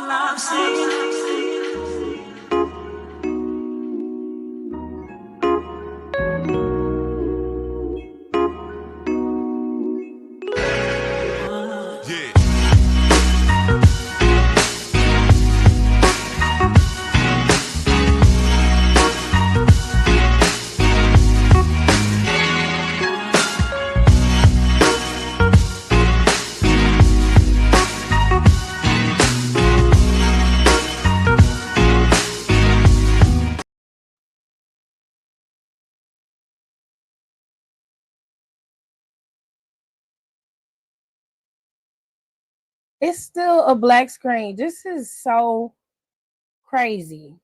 love sing. It's still a black screen. This is so crazy.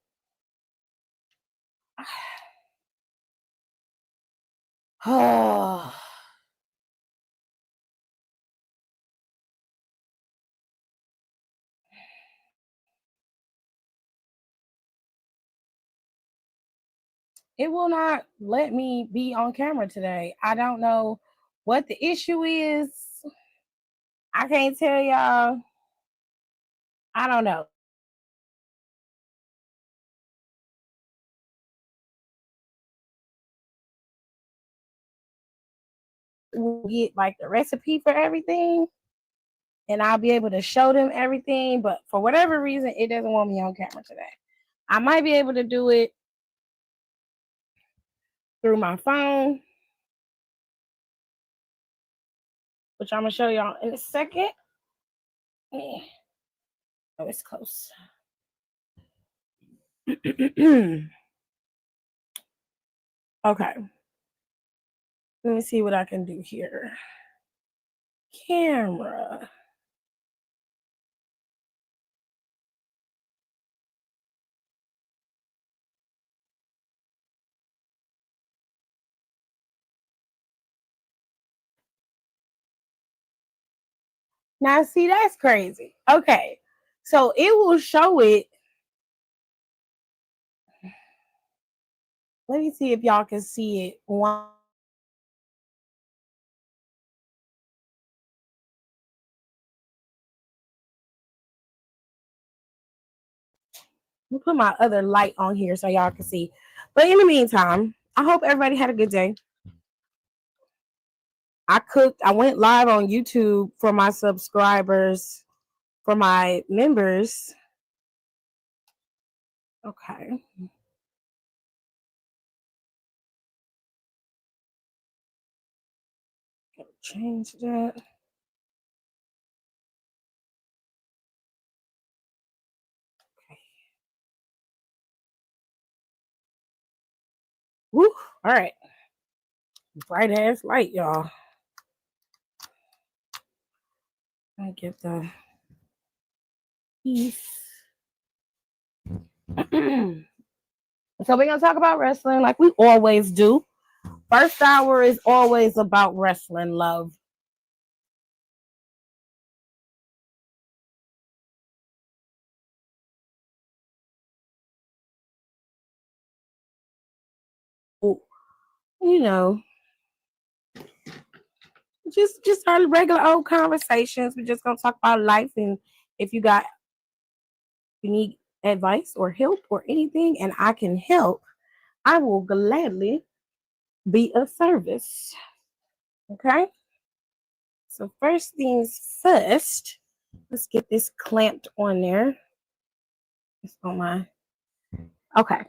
Oh. It will not let me be on camera today. I don't know what the issue is. I can't tell y'all. I don't know. We'll get like the recipe for everything and I'll be able to show them everything. But for whatever reason, it doesn't want me on camera today. I might be able to do it through my phone, which I'm going to show y'all in a second. Oh, it's close. Okay. Let me see what I can do here. Camera. Now, see, that's crazy. Okay. So it will show it. Let me see if y'all can see it. We'll put my other light on here so y'all can see. But in the meantime, I hope everybody had a good day. I cooked. I went live on YouTube for my subscribers, for my members. Okay. Gotta change that. Okay. Woo. All right. Bright ass light, y'all. I get the piece. So we're gonna talk about wrestling like we always do. First hour is always about wrestling, love. You know, just our regular old conversations. We're just gonna talk about life, and if you need advice or help or anything, and I can help, I will gladly be of service. Okay. So first things first, let's get this clamped on there. It's on my. Okay.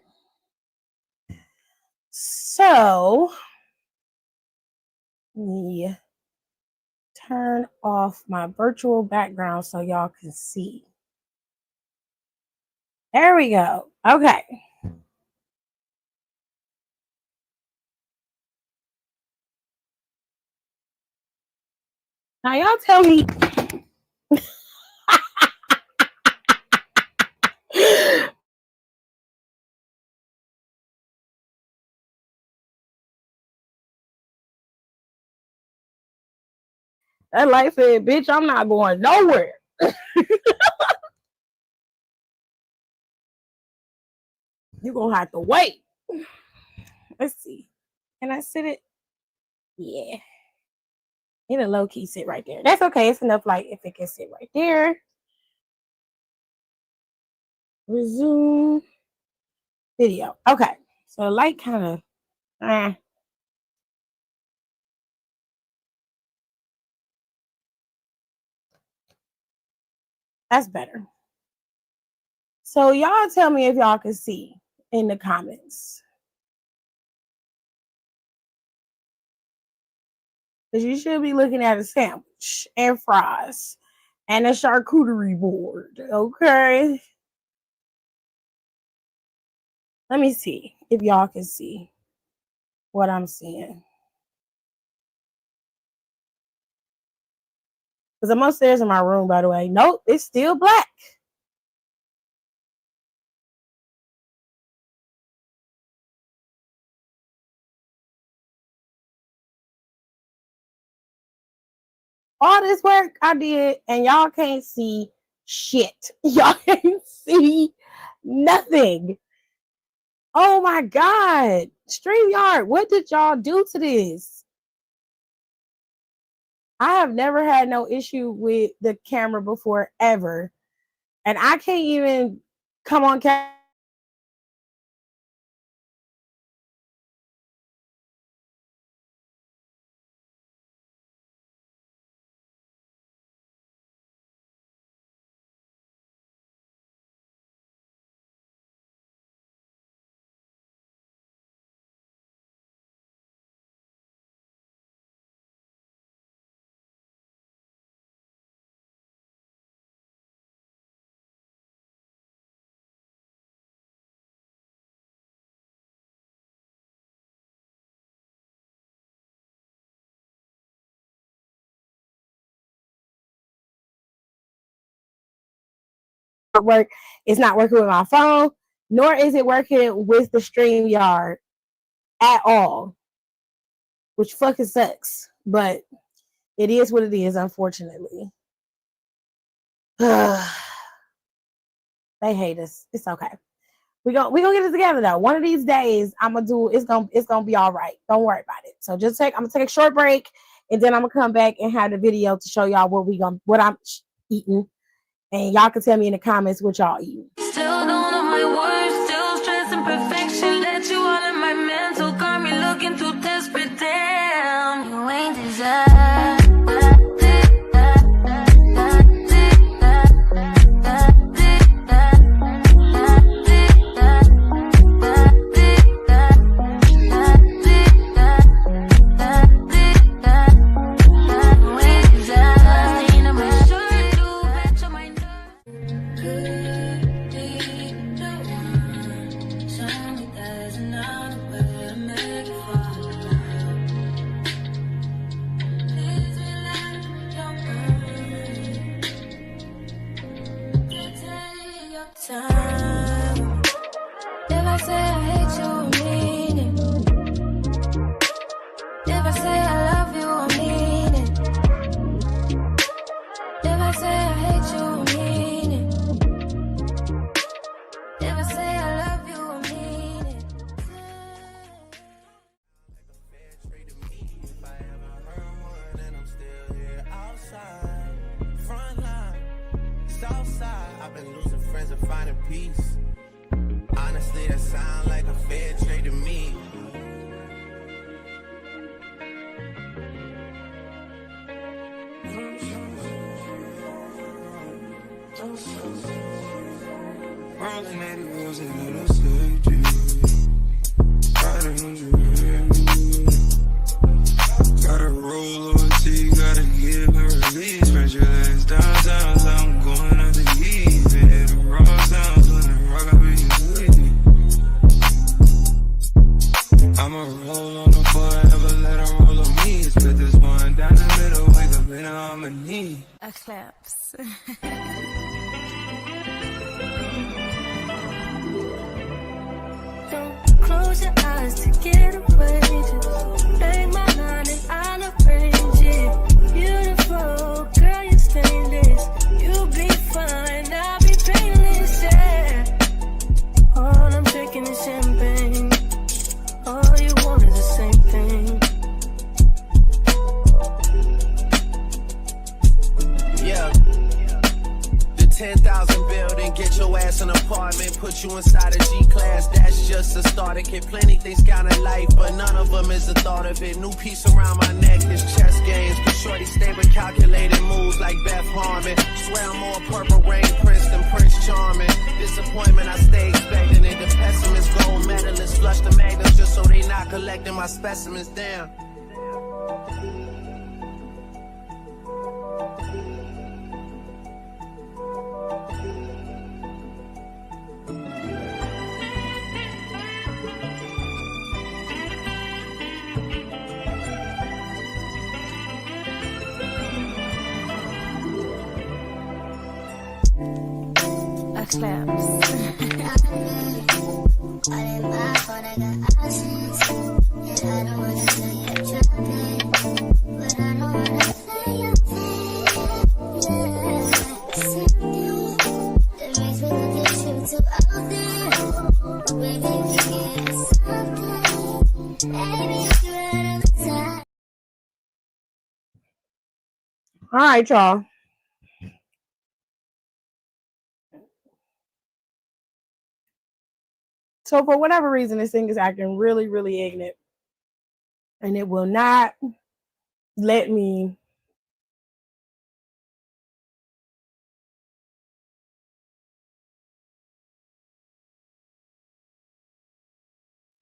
So let me turn off my virtual background so y'all can see. There we go. Okay. Now y'all tell me. That light said, bitch, I'm not going nowhere. You're going to have to wait. Let's see. Can I sit it? Yeah. It'll low key sit right there. That's okay. It's enough light if it can sit right there. Resume video. Okay. So the light kind of that's better. So y'all tell me if y'all can see in the comments. Because you should be looking at a sandwich and fries and a charcuterie board. Okay. Let me see if y'all can see what I'm seeing. Because I'm upstairs in my room, by the way. Nope, it's still black. All this work I did, and y'all can't see shit. Y'all can't see nothing. Oh my God. StreamYard, what did y'all do to this? I have never had no issue with the camera before, ever. And I can't even come on camera. Work. It's not working with my phone, nor is it working with the StreamYard at all, which fucking sucks. But it is what it is, unfortunately. They hate us. It's okay. We gonna get it together though. One of these days, I'm gonna do. It's gonna be all right. Don't worry about it. So I'm gonna take a short break, and then I'm gonna come back and have the video to show y'all what I'm eating. And y'all can tell me in the comments what y'all eating. Still don't know my words, still stressing perfection. Let you all in my mental, got me looking too desperate. Damn, you ain't desired. Claps. Don't close your eyes to get away. Just make my mind and I'll arrange it. Beautiful girl, you're stainless. You'll be fine, I'll be painless. Yeah. All I'm drinking is champagne. All you want is the same thing. 10,000 building, get your ass an apartment, put you inside a G-class, that's just a starter kit. Plenty things count in life, but none of them is the thought of it. New piece around my neck is chess games, but shorty stay with calculated moves like Beth Harmon. Swear I'm more Purple Rain Prince than Prince Charming. Disappointment I stay expecting it. The pessimist, gold medalists, flush the magnets just so they not collecting my specimens. Damn. All right, y'all. So for whatever reason, this thing is acting really, really ignorant. And it will not let me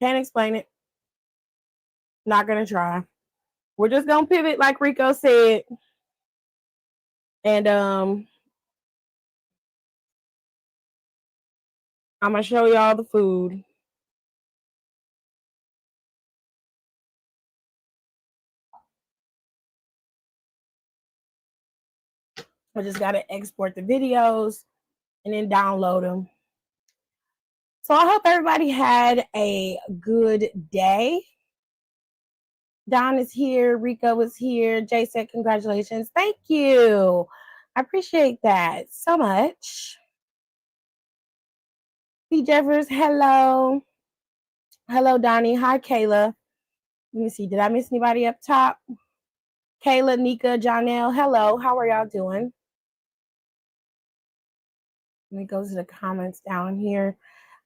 can't explain it. Not gonna try. We're just gonna pivot like Rico said. And I'm gonna show y'all the food. I just gotta export the videos and then download them. So I hope everybody had a good day. Don is here. Rico is here. Jay said congratulations. Thank you. I appreciate that so much. C. Jeffers, hello. Hello, Donnie. Hi, Kayla. Let me see. Did I miss anybody up top? Kayla, Nika, Janelle, hello. How are y'all doing? Let me go to the comments down here.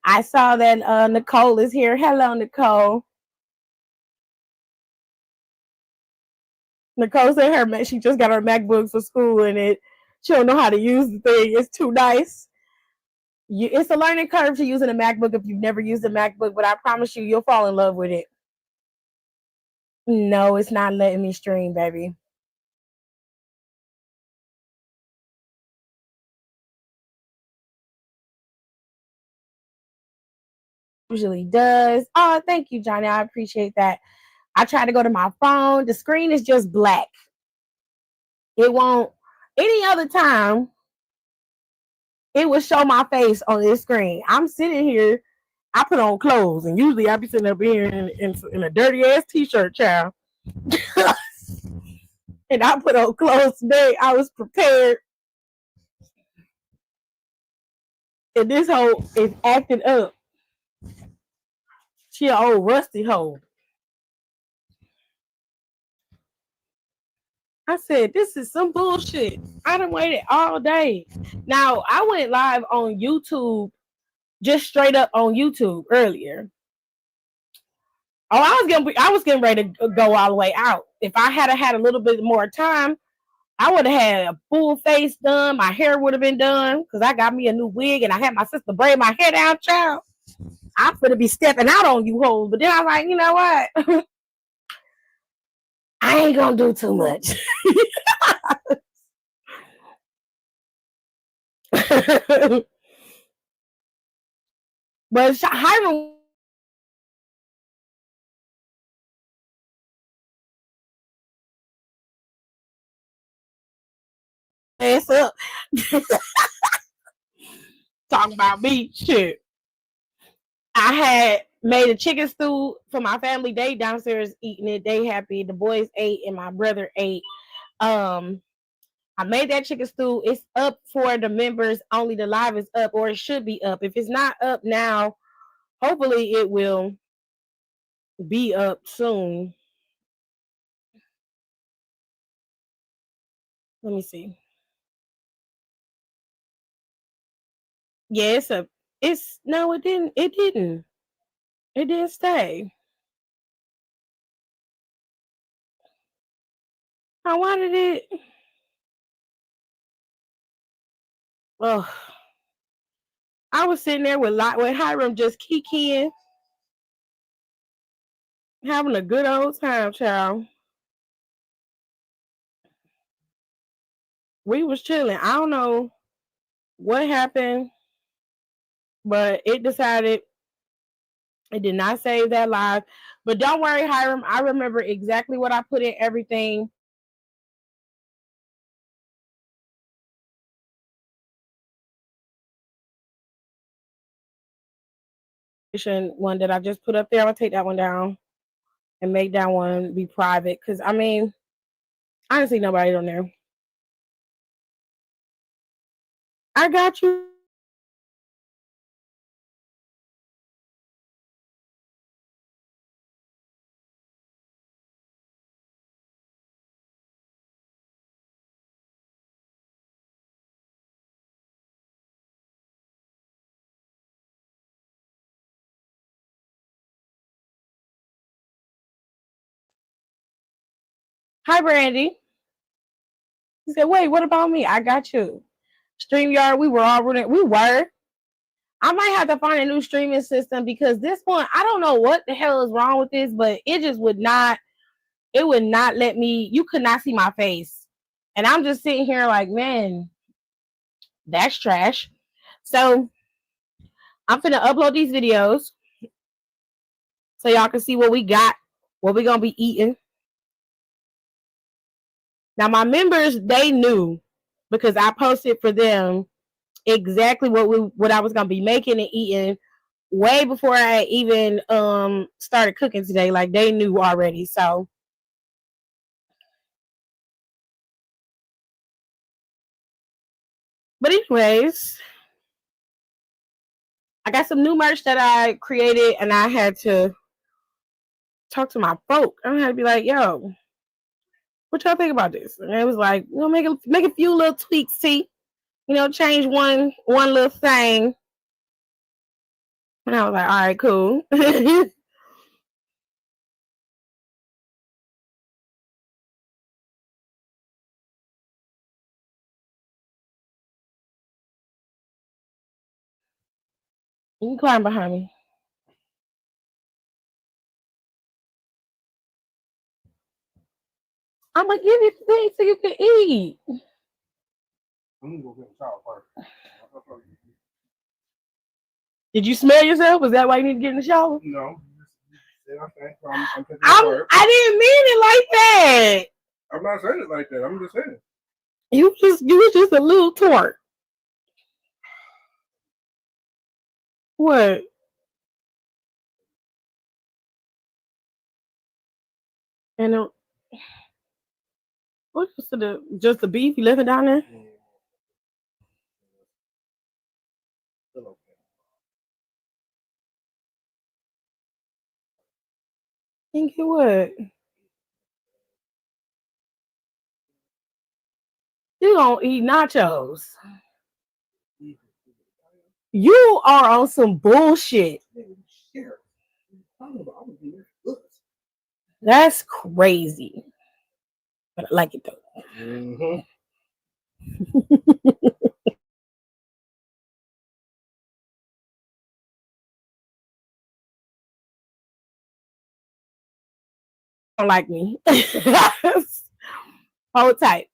I saw that Nicole is here. Hello, Nicole. Nicole said she just got her MacBook for school and she don't know how to use the thing. It's too nice. It's a learning curve to using a MacBook if you've never used a MacBook, but I promise you'll fall in love with it. No, it's not letting me stream, baby. Usually does. Oh, thank you, Johnny. I appreciate that. I try to go to my phone. The screen is just black. It won't. Any other time, it will show my face on this screen. I'm sitting here. I put on clothes, and usually I be sitting up here in a dirty ass t-shirt, child. And I put on clothes today. I was prepared. And this hoe is acting up. She an old rusty hoe. I said, this is some bullshit. I done waited all day. Now, I went live on YouTube, just straight up on YouTube earlier. Oh, I was getting ready to go all the way out. If I had a little bit more time, I would have had a full face done. My hair would have been done because I got me a new wig and I had my sister braid my hair down, child. I'm gonna be stepping out on you hoes. But then I'm like, you know what? I ain't gonna do too much. But Hiram ass up. Talking about me, shit. I had made a chicken stew for my family. They downstairs eating it. They happy. The boys ate and my brother ate. I made that chicken stew. It's up for the members only. The live is up, or it should be up. If it's not up now, hopefully it will be up soon. Let me see. Yeah, no, it didn't. It didn't. It didn't stay. Now, why did it? Oh, I was sitting there with Hiram just kicking, having a good old time, child. We was chilling. I don't know what happened, but it decided it did not save that live. But don't worry, Hiram. I remember exactly what I put in everything. One that I just put up there, I'm gonna take that one down and make that one be private. Cause I mean, I didn't see nobody on there. I got you. Hi, Brandy. He said, wait, what about me? I got you. StreamYard, we were all running. We were. I might have to find a new streaming system because this one, I don't know what the hell is wrong with this, but it just would not, it would not let me, you could not see my face. And I'm just sitting here like, man, that's trash. So I'm finna upload these videos so y'all can see what we got, what we gonna be eating. Now my members, they knew because I posted for them exactly what I was gonna be making and eating way before I even started cooking today. Like they knew already. So but anyways, I got some new merch that I created and I had to talk to my folk. I had to be like, yo, what y'all think about this? And it was like, you know, make a few little tweaks, see, you know, change one little thing. And I was like, all right, cool. You can climb behind me. I'm gonna give you things so you can eat. I'm gonna go get a shower first. Did you smell yourself? Was that why you need to get in the shower? No. Okay. I didn't mean it like that. I'm not saying it like that. I'm just saying. You was just a little twerk. What? And what's just the beef you left it down there? Think you what? You gonna eat nachos? You are on some bullshit. That's crazy. But I like it though. Mm-hmm. Don't like me. Hold tight.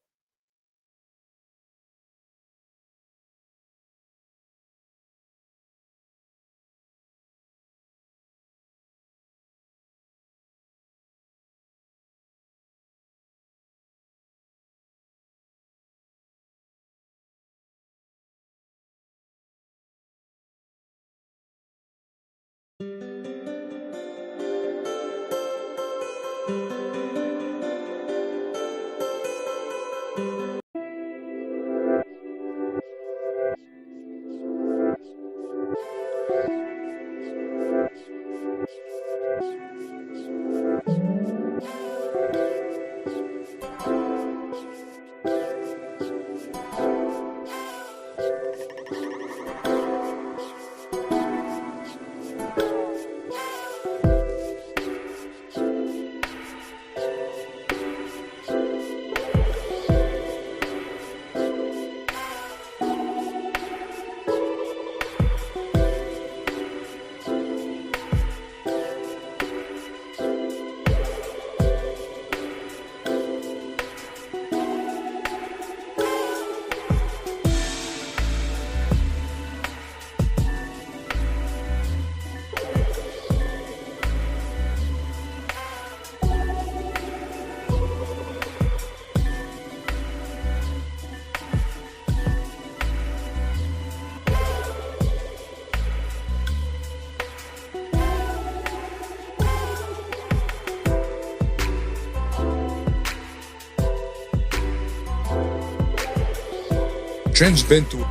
Trent's been through.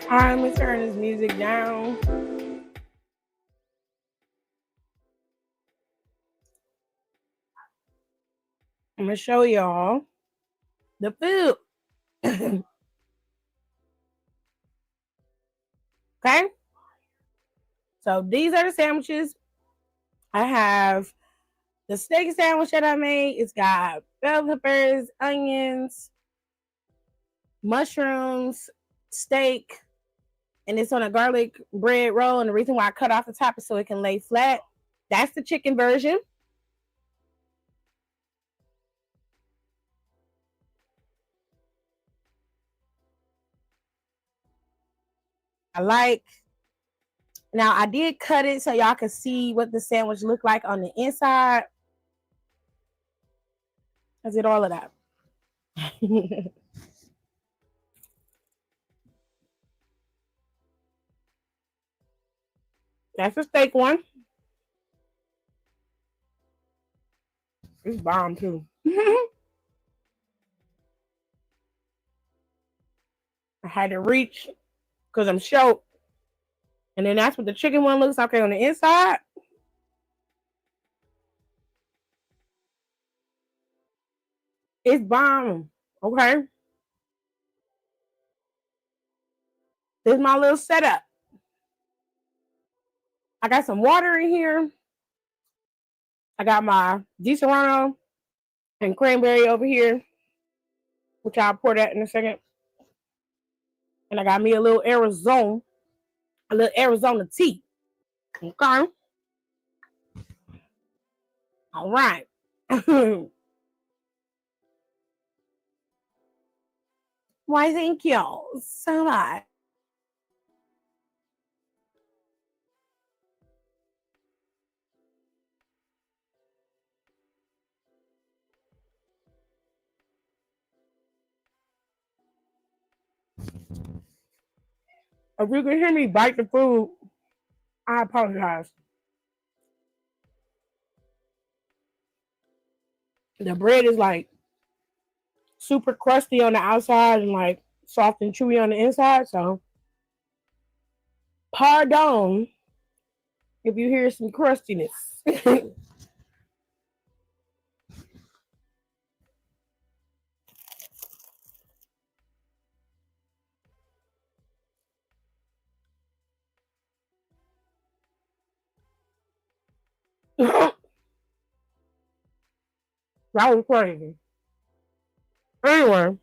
All right, let me turn this music down. I'm gonna show y'all the food. Okay, so these are the sandwiches I have the steak sandwich that I made. It's got bell peppers, onions, mushrooms, steak, and it's on a garlic bread roll. And the reason why I cut off the top is so it can lay flat. That's the chicken version. I like. Now I did cut it so y'all can see what the sandwich looked like on the inside. I did all of that. That's the steak one. It's bomb too. I had to reach because I'm short. And then that's what the chicken one looks like on the inside. It's bomb. Okay. This is my little setup. I got some water in here. I got my Di Serrano and cranberry over here, which I'll pour that in a second. And I got me a little Arizona tea. Okay. All right. Why, thank you so much. If you can hear me bite the food, I apologize. The bread is like super crusty on the outside and like soft and chewy on the inside. So, pardon if you hear some crustiness. That was crazy. Anyway,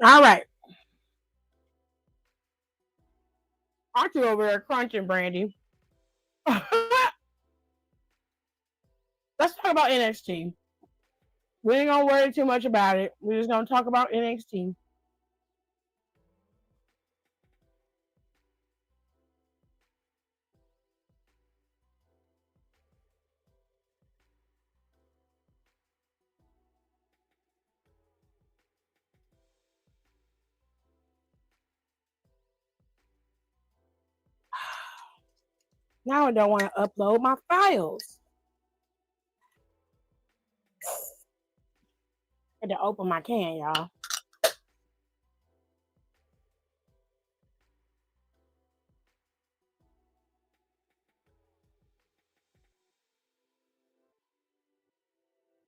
all right. Aren't you over there crunching, Brandy? Let's talk about NXT. We ain't gonna worry too much about it. We're just gonna talk about NXT. Now I don't want to upload my files. I had to open my can, y'all.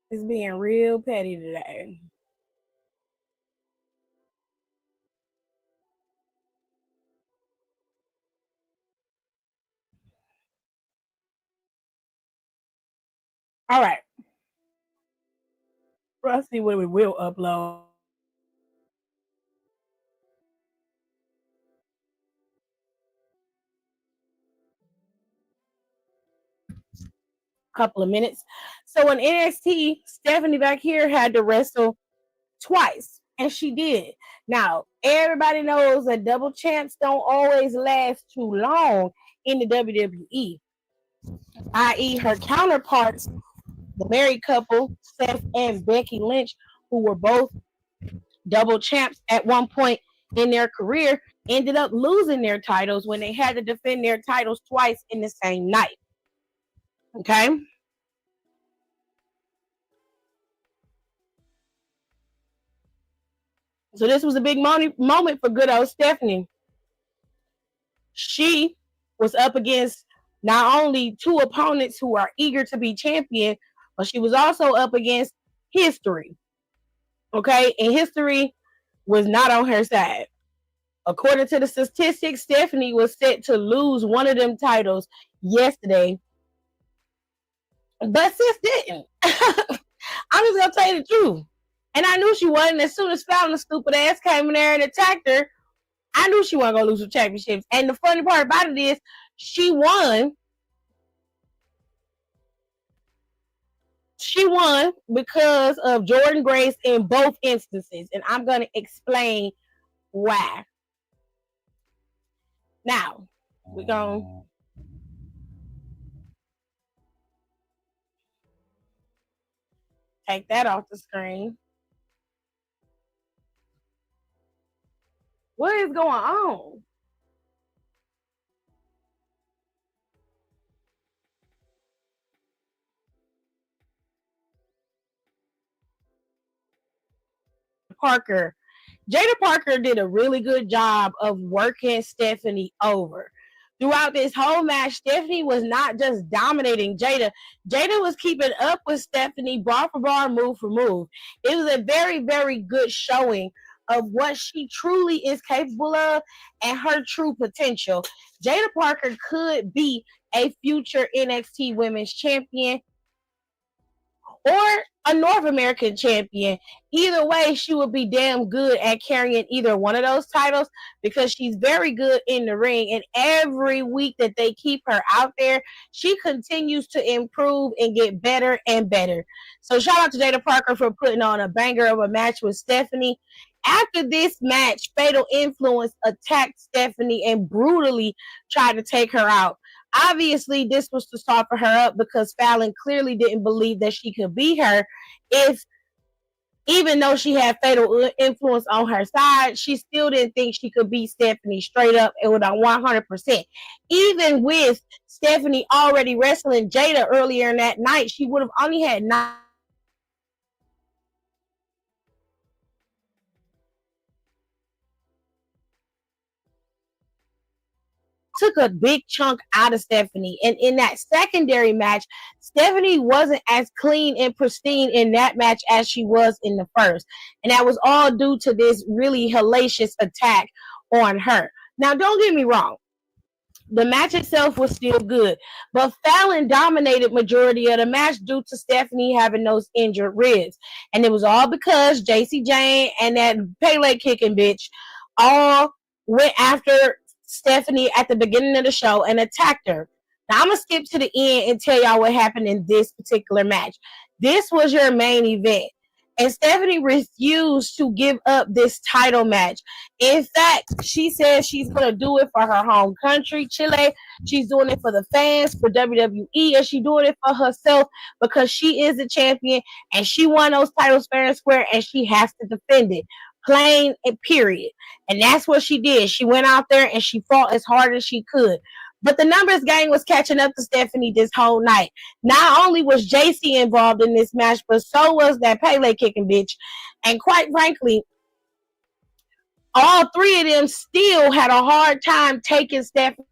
It's being real petty today. All right. Let's see what we will upload. Couple of minutes. So in NXT, Stephanie back here had to wrestle twice, and she did. Now, everybody knows that double champs don't always last too long in the WWE, i.e., her counterparts, the married couple, Seth and Becky Lynch, who were both double champs at one point in their career, ended up losing their titles when they had to defend their titles twice in the same night. Okay? So this was a big moment for good old Stephanie. She was up against not only two opponents who are eager to be champion, but she was also up against history. Okay? And history was not on her side. According to the statistics, Stephanie was set to lose one of them titles yesterday, but sis didn't. I'm just gonna tell you the truth. And I knew she wasn't. As soon as Fallon's stupid ass came in there and attacked her, I knew she wasn't gonna lose the championships. And the funny part about it is she won. She won because of Jordan Grace in both instances. And I'm gonna explain why. Now, we're gonna take that off the screen. What is going on? Parker. Jada Parker did a really good job of working Stephanie over. Throughout this whole match, Stephanie was not just dominating Jada. Jada was keeping up with Stephanie bar for bar, move for move. It was a very, very good showing of what she truly is capable of and her true potential. Jada Parker could be a future NXT Women's Champion or a North American champion. Either way, she would be damn good at carrying either one of those titles because she's very good in the ring. And every week that they keep her out there, she continues to improve and get better and better. So shout out to Jada Parker for putting on a banger of a match with Stephanie. After this match, Fatal Influence attacked Stephanie and brutally tried to take her out. Obviously, this was to soften her up because Fallon clearly didn't believe that she could beat her. If even though she had Fatal Influence on her side, she still didn't think she could beat Stephanie straight up and with a 100%. Even with Stephanie already wrestling Jada earlier in that night, she would have only had 9. Took a big chunk out of Stephanie. And in that secondary match, Stephanie wasn't as clean and pristine in that match as she was in the first. And that was all due to this really hellacious attack on her. Now, don't get me wrong. The match itself was still good, but Fallon dominated majority of the match due to Stephanie having those injured ribs. And it was all because JC Jane and that Pele kicking bitch all went after Stephanie at the beginning of the show and attacked her. Now I'm gonna skip to the end and tell y'all what happened in this particular match. This was your main event. And Stephanie refused to give up this title match. In fact, she says she's going to do it for her home country, Chile. She's doing it for the fans, for WWE, and she's doing it for herself because she is the champion and she won those titles fair and square and she has to defend it. Plain and period. And that's what she did. She went out there and she fought as hard as she could. But the numbers gang was catching up to Stephanie this whole night. Not only was JC involved in this match, but so was that Pele kicking bitch. And quite frankly, all three of them still had a hard time taking Stephanie.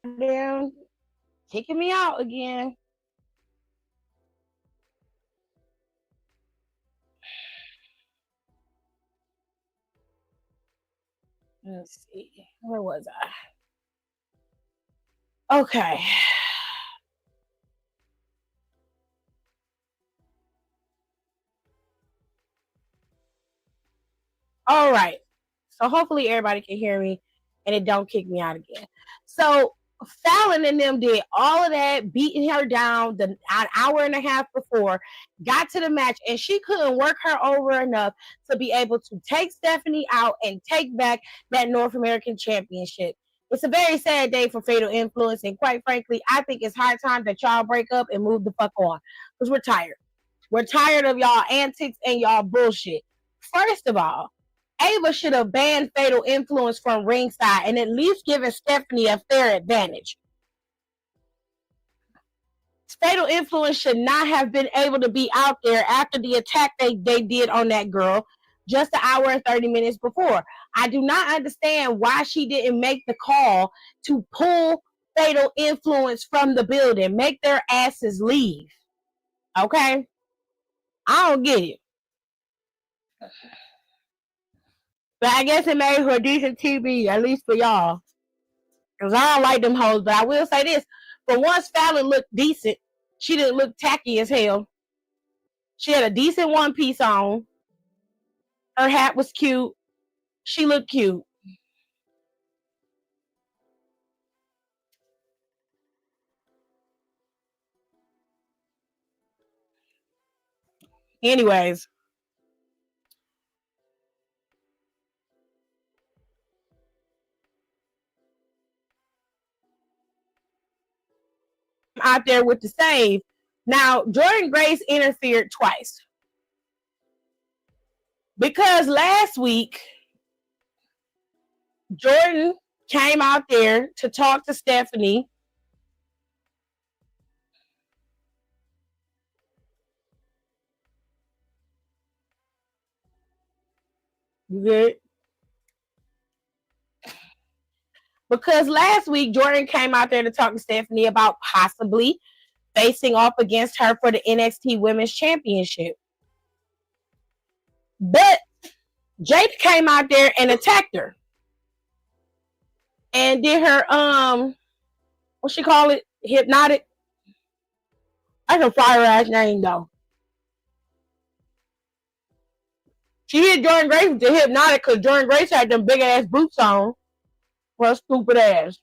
Damn, kicking me out again. Let's see. Where was I? Okay. All right. So hopefully everybody can hear me and it don't kick me out again. So Fallon and them did all of that, beating her down an hour and a half before, got to the match, and she couldn't work her over enough to be able to take Stephanie out and take back that North American Championship. It's a very sad day for Fatal Influence, and quite frankly, I think it's high time that y'all break up and move the fuck on because we're tired. We're tired of y'all antics and y'all bullshit. First of all, Ava should have banned Fatal Influence from ringside and at least given Stephanie a fair advantage. Fatal Influence should not have been able to be out there after the attack they did on that girl just an hour and 30 minutes before. I do not understand why she didn't make the call to pull Fatal Influence from the building, make their asses leave. Okay? I don't get it. But I guess it made for decent TV, at least for y'all. Because I don't like them hoes. But I will say this. For once Fallon looked decent, she didn't look tacky as hell. She had a decent one piece on. Her hat was cute. She looked cute. Anyways. Out there with the save. Now, Jordan Grace interfered twice. Because last week, Jordan came out there to talk to Stephanie. You good? Because last week, Jordan came out there to talk to Stephanie about possibly facing off against her for the NXT Women's Championship. But Jada came out there and attacked her. And did her, what she call it? Hypnotic. That's a fire ass name though. She hit Jordan Grace with the hypnotic because Jordan Grace had them big ass boots on. Well, stupid ass.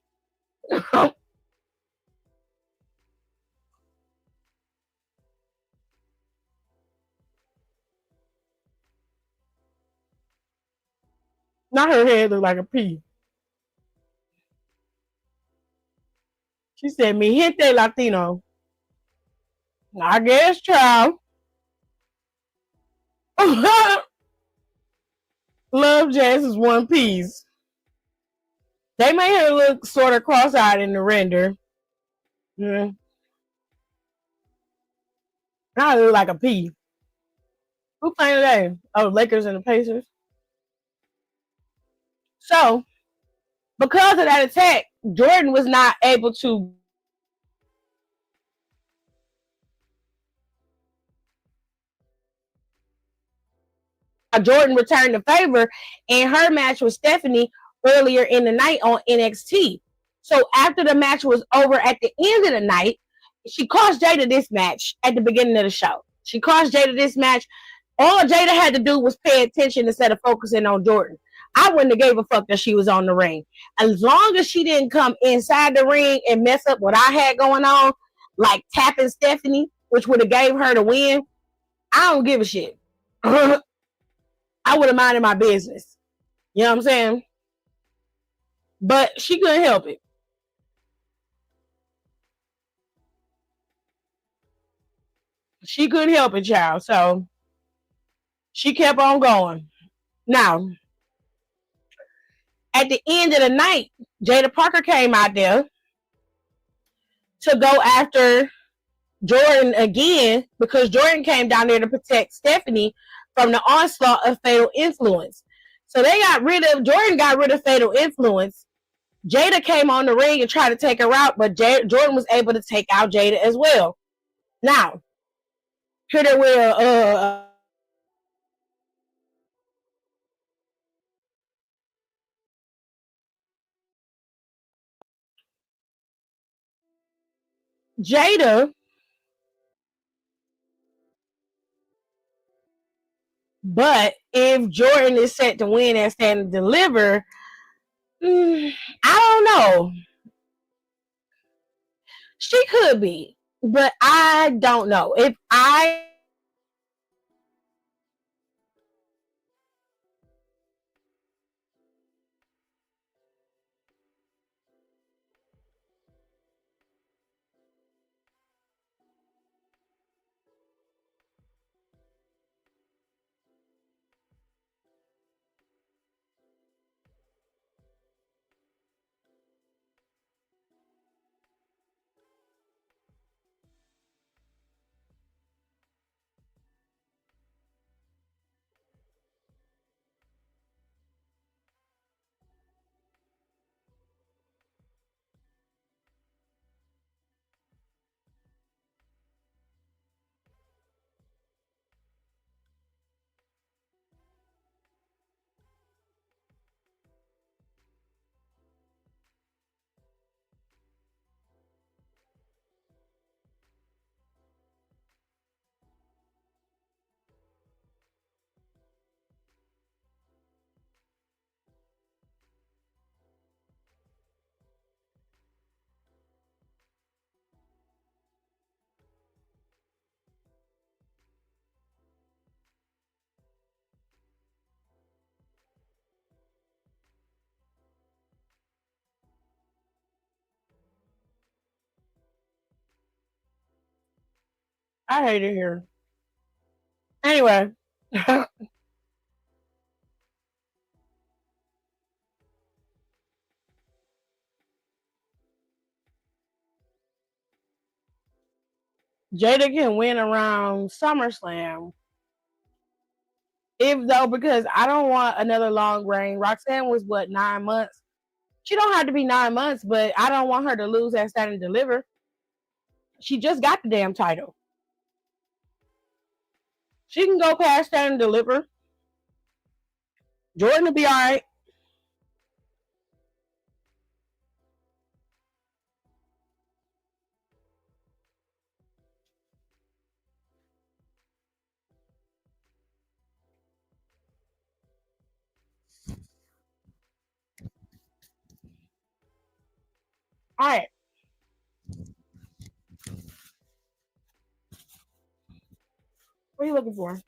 Not her head look like a pea. She said, "Mi gente Latino." I guess, child. Love Jazz's one piece. They made her look sort of cross-eyed in the render. Yeah. Now it look like a pea. Who playing today? Oh, Lakers and the Pacers. So, because of that attack, Jordan was not able to Jordan returned the favor in her match with Stephanie earlier in the night on NXT. So after the match was over at the end of the night, she cost Jada this match at the beginning of the show. She cost Jada this match. All Jada had to do was pay attention instead of focusing on Jordan. I wouldn't have gave a fuck that she was on the ring. As long as she didn't come inside the ring and mess up what I had going on, like tapping Stephanie, which would have gave her the win, I don't give a shit. I would have minded my business. You know what I'm saying? But she couldn't help it. She couldn't help it, child. So she kept on going. Now, at the end of the night, Jada Parker came out there to go after Jordan again because Jordan came down there to protect Stephanie from the onslaught of Fatal Influence. So Jordan got rid of Fatal Influence Jada came on the ring and tried to take her out, but Jordan was able to take out Jada as well. Now, here they will Jada, but if Jordan is set to win and Stand and Deliver, I don't know. She could be, but I don't know. If I hate it here. Anyway, Jada can win around SummerSlam. If though, because I don't want another long reign. Roxanne was what, 9 months? She don't have to be 9 months, but I don't want her to lose that Stand and Deliver. She just got the damn title. She can go past Stand and Deliver. Jordan will be all right. All right. What are you looking for?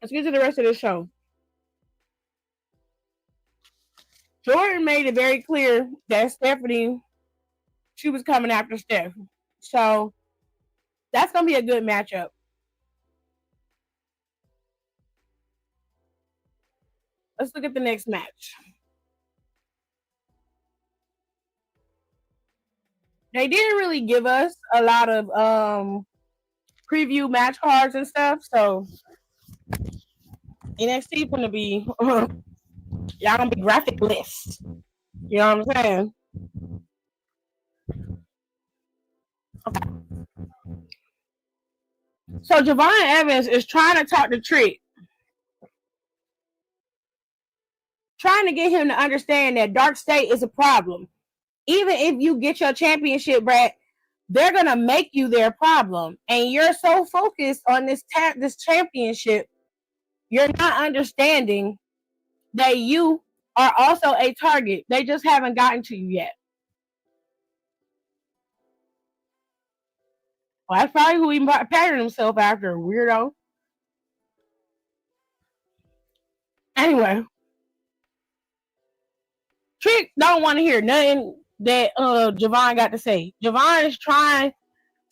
Let's get to the rest of the show. Jordan made it very clear that Stephanie, she was coming after Steph. So that's going to be a good matchup. Let's look at the next match. They didn't really give us a lot of preview match cards and stuff, so NXT gonna be y'all gonna be graphic list. You know what I'm saying? Okay. So Javon Evans is trying to talk to Trick, trying to get him to understand that Dark State is a problem. Even if you get your championship, Brad, they're gonna make you their problem, and you're so focused on this championship, you're not understanding that you are also a target. They just haven't gotten to you yet. Well, that's probably who he patterned himself after, weirdo. Anyway, Trick don't want to hear nothing that Javon got to say. Javon is trying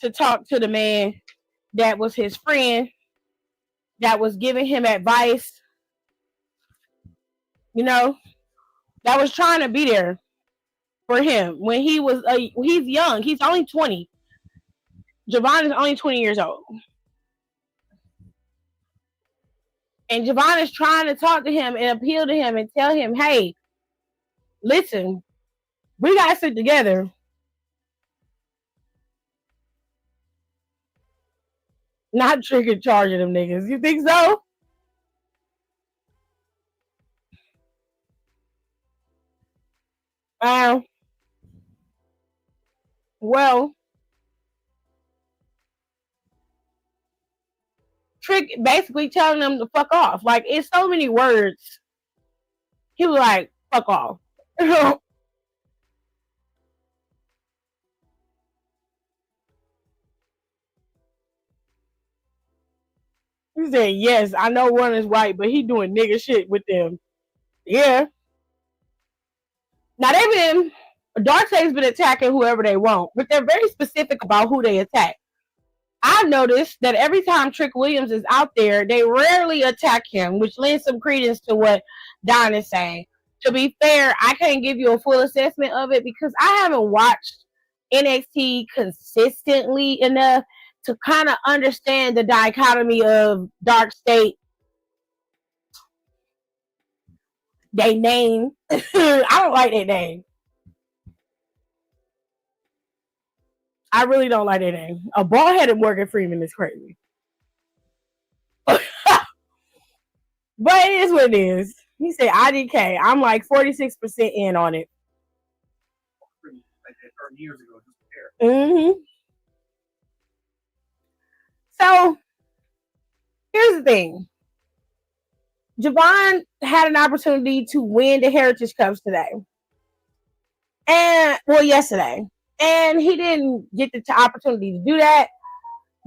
to talk to the man that was his friend, that was giving him advice, you know, that was trying to be there for him when he was he's young. He's only 20. Javon is only 20 years old. And Javon is trying to talk to him and appeal to him and tell him, hey, listen, we got to sit together. Not trigger charging them niggas. You think so? Well, Trick basically telling them to fuck off. Like, it's so many words. He was like, fuck off. He said, yes, I know one is right, but he doing nigga shit with them. Yeah. Now they've been Darkseid's been attacking whoever they want, but they're very specific about who they attack. I've noticed that every time Trick Williams is out there, they rarely attack him, which lends some credence to what Don is saying. To be fair, I can't give you a full assessment of it because I haven't watched NXT consistently enough to kind of understand the dichotomy of Dark State. They name. I don't like that name. I really don't like that name. A bald-headed Morgan Freeman is crazy. But it is what it is. He said IDK. I'm like 46% in on it. Years ago, Mm-hmm. So here's the thing. Javon had an opportunity to win the Heritage Cups today. Yesterday. And he didn't get the opportunity to do that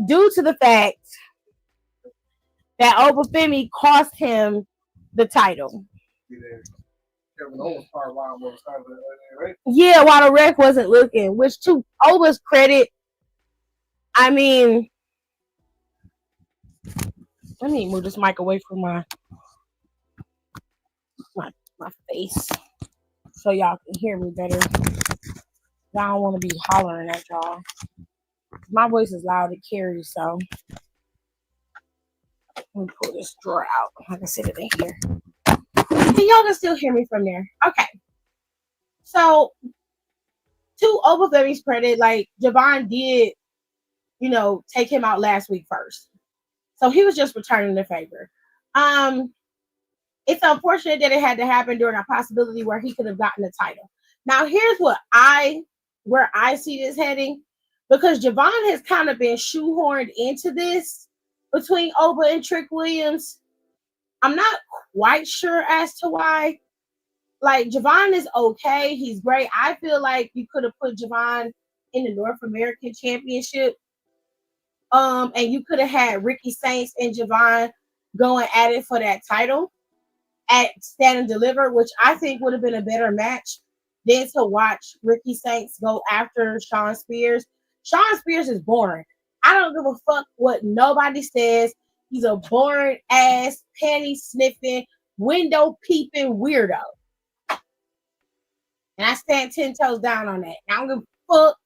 due to the fact that Obafemi cost him the title. Yeah, while the ref wasn't looking, which to Oba's credit, I mean, let me move this mic away from my face so y'all can hear me better. I don't want to be hollering at y'all. My voice is loud, it carries, so let me pull this drawer out. I can sit it in here. And y'all can still hear me from there. Okay. So, to Obafemi's credit, like, Javon did, take him out last week first. So, he was just returning the favor. It's unfortunate that it had to happen during a possibility where he could have gotten the title. Now, here's where I see this heading, because Javon has kind of been shoehorned into this between Oba and Trick Williams. I'm not quite sure as to why. Like, Javon is okay. He's great. I feel like you could have put Javon in the North American Championship. And you could have had Ricky Saints and Javon going at it for that title at Stand and Deliver, which I think would have been a better match than to watch Ricky Saints go after Shawn Spears. Shawn Spears is boring. I don't give a fuck what nobody says. He's a boring ass, panty sniffing, window peeping weirdo. And I stand 10 toes down on that. I don't give a fuck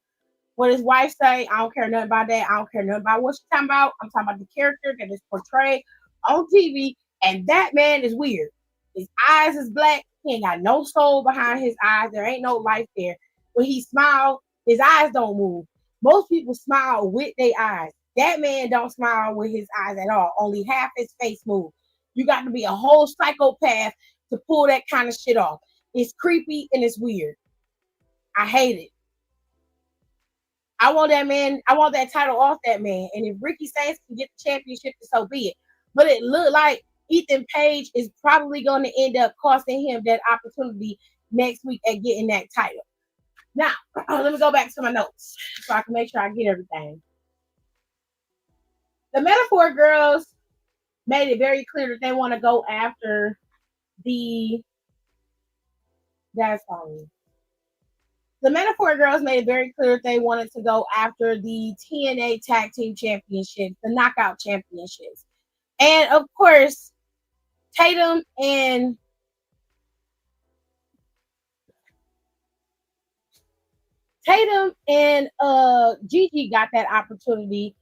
what his wife say. I don't care nothing about that. I don't care nothing about what she's talking about. I'm talking about the character that is portrayed on TV. And that man is weird. His eyes is black. He ain't got no soul behind his eyes. There ain't no life there. When he smiles, his eyes don't move. Most people smile with their eyes. That man don't smile with his eyes at all. Only half his face moves. You got to be a whole psychopath to pull that kind of shit off. It's creepy and it's weird. I hate it. I want that man. I want that title off that man. And if Ricky Saints can get the championship, so be it. But it looked like Ethan Page is probably going to end up costing him that opportunity next week at getting that title. Now, let me go back to my notes so I can make sure I get everything. The Metaphor girls made it very clear that they want to go after the... That's funny. The Metaphor girls made it very clear that they wanted to go after the TNA Tag Team Championships, the Knockout Championships. And, of course, Tatum and Gigi got that opportunity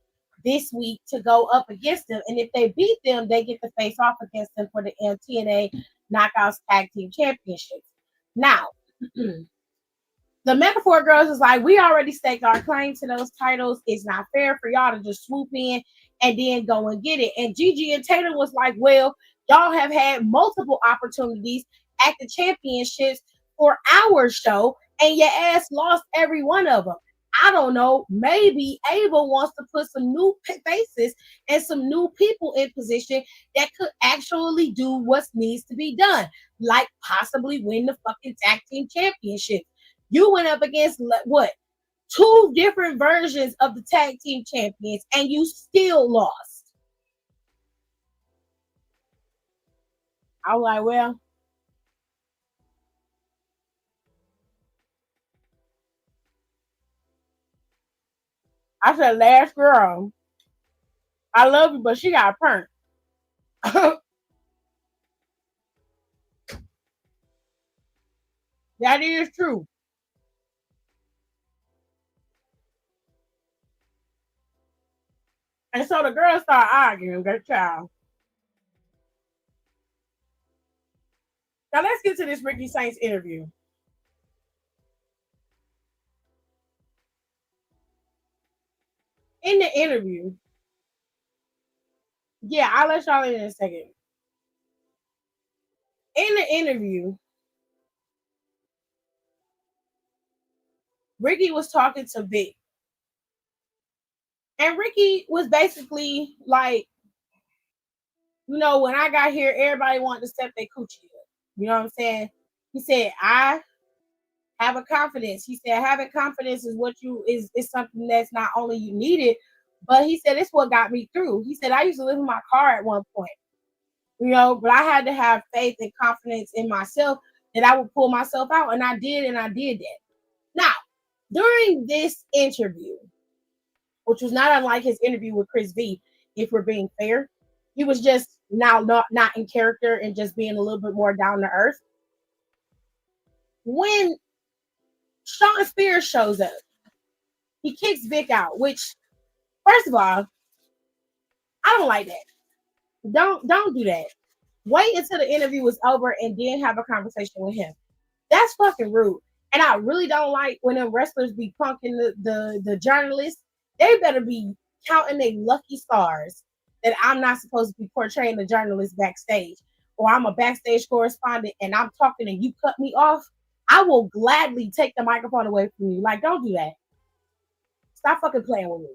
this week to go up against them. And if they beat them, they get to face off against them for the TNA Knockouts Tag Team Championships. Now, the Metaphor Girls is like, we already staked our claim to those titles. It's not fair for y'all to just swoop in and then go and get it. And Gigi and Taylor was like, well, y'all have had multiple opportunities at the championships for our show, and your ass lost every one of them. I don't know. Maybe Ava wants to put some new faces and some new people in position that could actually do what needs to be done, like possibly win the fucking tag team championship. You went up against what? 2 different versions of the tag team champions, and you still lost. I was like, well, I said, last girl, I love you, but she got burnt. That is true. And so the girls start arguing, that child. Now let's get to this Ricky Saints interview. In the interview, yeah, I'll let y'all in a second. In the interview, Ricky was talking to Vic. And Ricky was basically like, you know, when I got here, everybody wanted to step their coochie up. You know what I'm saying? He said, I have a confidence. He said, having confidence is what you is something that's not only you needed, but he said, it's what got me through. He said, I used to live in my car at one point, you know, but I had to have faith and confidence in myself that I would pull myself out. And I did that. Now, during this interview, which was not unlike his interview with Chris V, if we're being fair, he was just now not in character and just being a little bit more down to earth. When Sean Spears shows up, he kicks Vic out, which, first of all, I don't like that. Don't do that. Wait until the interview is over and then have a conversation with him. That's fucking rude. And I really don't like when them wrestlers be punking the journalists. They better be counting their lucky stars that I'm not supposed to be portraying the journalist backstage, or I'm a backstage correspondent and I'm talking and you cut me off. I will gladly take the microphone away from you. Like, don't do that. Stop fucking playing with me.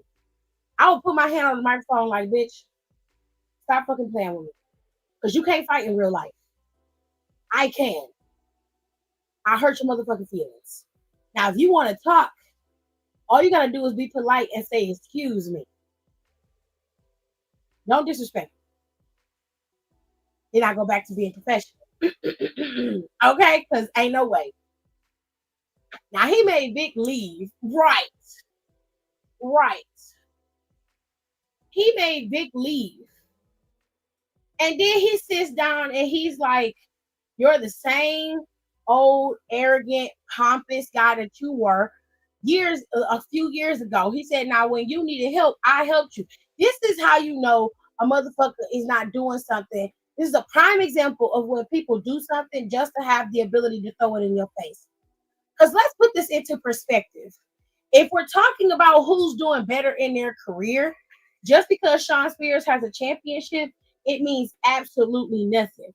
I will put my hand on the microphone like, bitch, stop fucking playing with me. Because you can't fight in real life. I can. I hurt your motherfucking feelings. Now, if you want to talk, all you gotta do is be polite and say, excuse me. Don't disrespect me. Then I go back to being professional. Okay? Because ain't no way. Now, he made Vic leave. Right. He made Vic leave. And then he sits down and he's like, you're the same old, arrogant, pompous guy that you were a few years ago. He said, now when you needed help, I helped you. This is how you know a motherfucker is not doing something. This is a prime example of when people do something just to have the ability to throw it in your face. Because let's put this into perspective. If we're talking about who's doing better in their career, just because Sean Spears has a championship, it means absolutely nothing.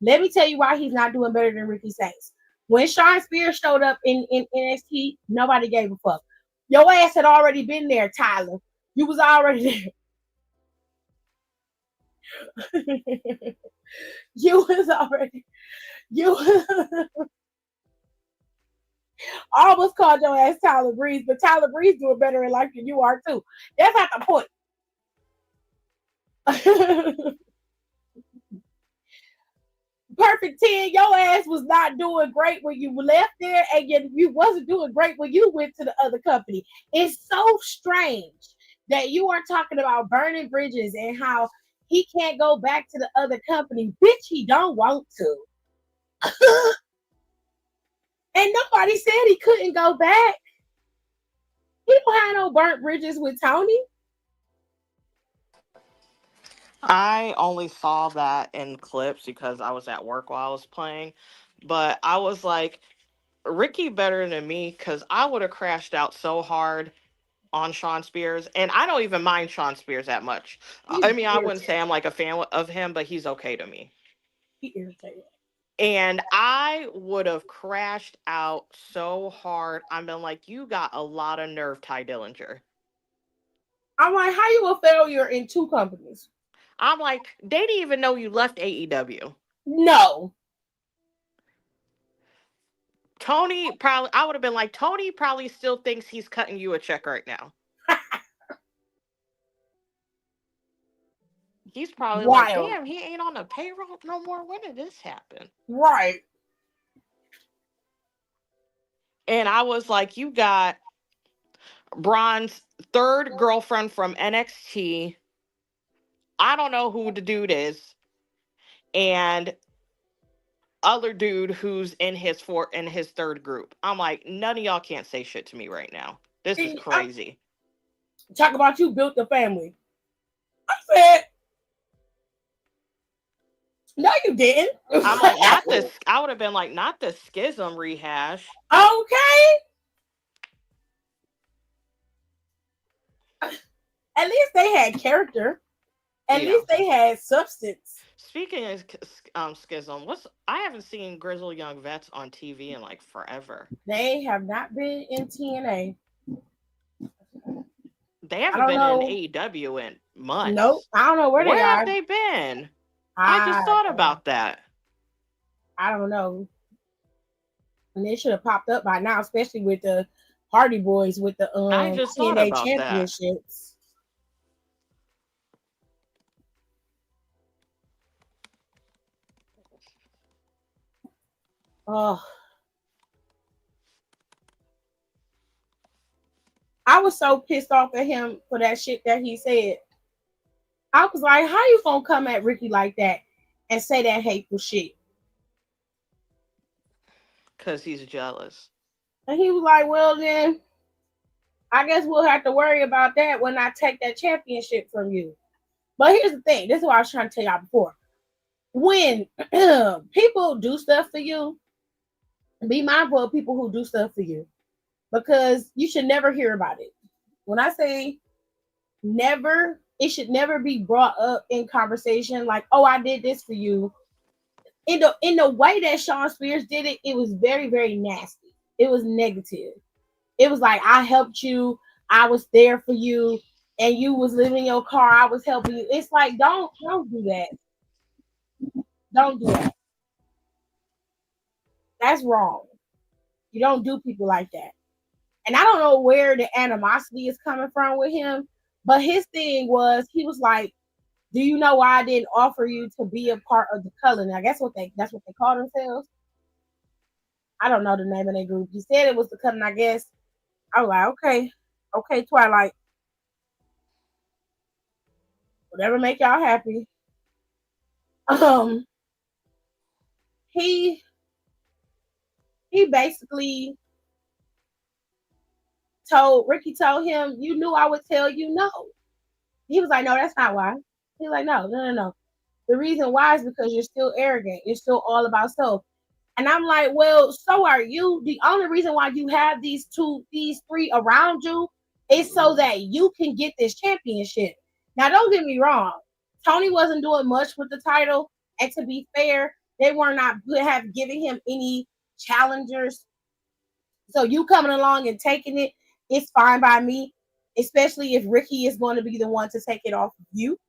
Let me tell you why he's not doing better than Ricky Saints. When Sean Spears showed up in NXT, nobody gave a fuck. Your ass had already been there, Tyler. You was already there. You I almost called your ass Tyler Breeze, but Tyler Breeze doing better in life than you are too. That's not the point. Perfect 10, your ass was not doing great when you left there, and you wasn't doing great when you went to the other company. It's so strange that you are talking about burning bridges and how he can't go back to the other company. Bitch, he don't want to. And nobody said he couldn't go back. He don't have no burnt bridges with Tony. I only saw that in clips because I was at work while I was playing. But I was like, Ricky better than me because I would have crashed out so hard on Sean Spears. And I don't even mind Sean Spears that much. He's I mean, I wouldn't say irritating. I'm like a fan of him, but he's okay to me. He irritating. And I would have crashed out so hard. I've been like, you got a lot of nerve, Ty Dillinger. I'm like, how you a failure in two companies? I'm like, they didn't even know you left AEW. No. Tony probably, I would have been like, Tony probably still thinks he's cutting you a check right now. He's probably like, Wild. damn, he ain't on the payroll no more. When did this happen? Right. And I was like, you got Braun's third girlfriend from NXT. I don't know who the dude is. And other dude who's in his third group. I'm like, none of y'all can't say shit to me right now. This is crazy. Talk about you built the family. I said, no, you didn't. I'm like, not this. I would have been like, not the schism rehash. Okay. At least they had character. At least they had substance. Speaking of schism, I haven't seen Grizzled Young Vets on TV in like forever. They have not been in TNA. They haven't been in AEW in months. Nope. I don't know where they are. Where have they been? I just thought about that. I don't know. And they should have popped up by now, especially with the Hardy Boys with the I just TNA thought about championships. Oh, I was so pissed off at him for that shit that he said. I was like, how you gonna come at Ricky like that and say that hateful shit? Because he's jealous. And he was like, well then, I guess we'll have to worry about that when I take that championship from you. But here's the thing. This is what I was trying to tell y'all before. When people do stuff for you, be mindful of people who do stuff for you. Because you should never hear about it. When I say never, it should never be brought up in conversation like, oh, I did this for you. In the way that Sean Spears did it, it was very, very nasty. It was negative. It was like, I helped you. I was there for you. And you was living in your car. I was helping you. It's like, don't do that. Don't do that. That's wrong. You don't do people like that. And I don't know where the animosity is coming from with him, but his thing was, he was like, do you know why I didn't offer you to be a part of the Cullen? I guess that's what they call themselves. I don't know the name of their group. He said it was the Cullen, I guess. I was like, okay, Twilight. Whatever make y'all happy. He basically Ricky told him, you knew I would tell you no. He was like, no, that's not why. He's like, no. The reason why is because you're still arrogant. You're still all about self. And I'm like, well, so are you. The only reason why you have these three around you is so that you can get this championship. Now, don't get me wrong. Tony wasn't doing much with the title. And to be fair, they were not giving him any challengers. So you coming along and taking it, it's fine by me. Especially if Ricky is going to be the one to take it off of you.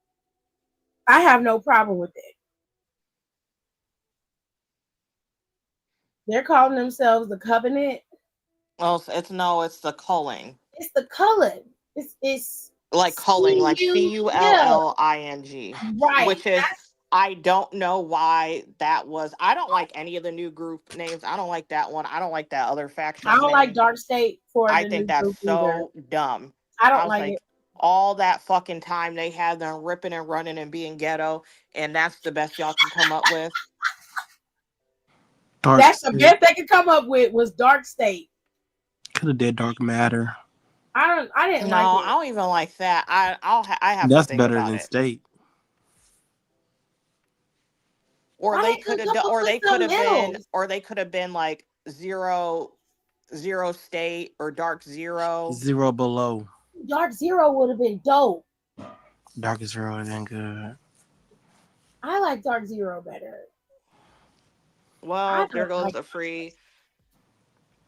I have no problem with it. They're calling themselves the Covenant. Oh, it's the culling. It's the Cullen. It's like culling, like Culling, right? Which is, I don't know why that was. I don't like any of the new group names. I don't like that one. I don't like that other faction. I don't like Dark State for. I think that's so dumb. I don't like it. All that fucking time they had them ripping and running and being ghetto, and that's the best y'all can come up with. That's the best they could come up with was Dark State. Could have did Dark Matter. I didn't like it. No, I don't even like that. I have. That's better than State. or Why they they could couldn't have come done, up with something else? or they could have been like zero state or dark zero. Zero below. Dark Zero would have been dope. Dark Zero isn't good. I like Dark Zero better. I Well, there don't goes like. a free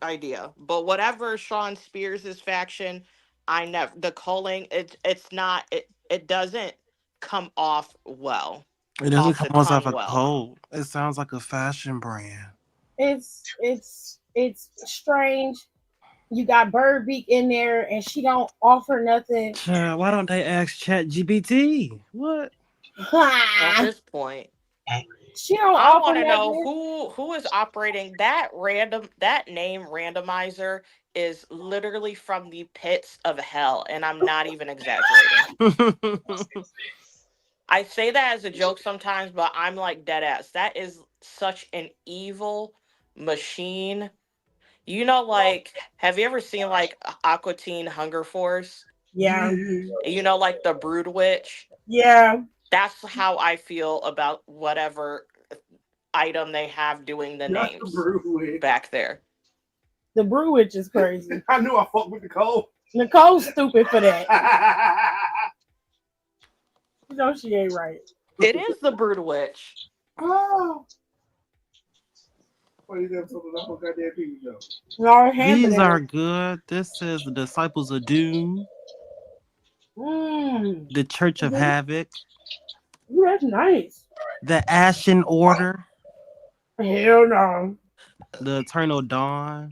idea. But whatever Sean Spears' faction, I never the culling. It's not. It doesn't come off well, It doesn't off come the off tongue a well. cold. It sounds like a fashion brand. It's strange. You got Bird Beak in there, and she don't offer nothing. Child, why don't they ask Chat GPT? What? At this point, She don't I offer want to know nothing. who is operating that random that name randomizer is literally from the pits of hell, and I'm not even exaggerating. I say that as a joke sometimes, but I'm like dead ass. That is such an evil machine. You know, like, have you ever seen like Aqua Teen Hunger Force? Yeah, You know, like the Brood Witch. yeah. That's how I feel about whatever item they have doing the Not the names brew. back there. The Brew Witch is crazy. I knew I fucked with Nicole. Nicole's stupid for that. You know she ain't right. It is the Brood Witch. Oh. What is that? Something about goddamn TV show. Laura Hampton. These are good. This says the Disciples of Doom, the Church of Havoc, Ooh, that's nice. the Ashen Order, Hell no. the Eternal Dawn,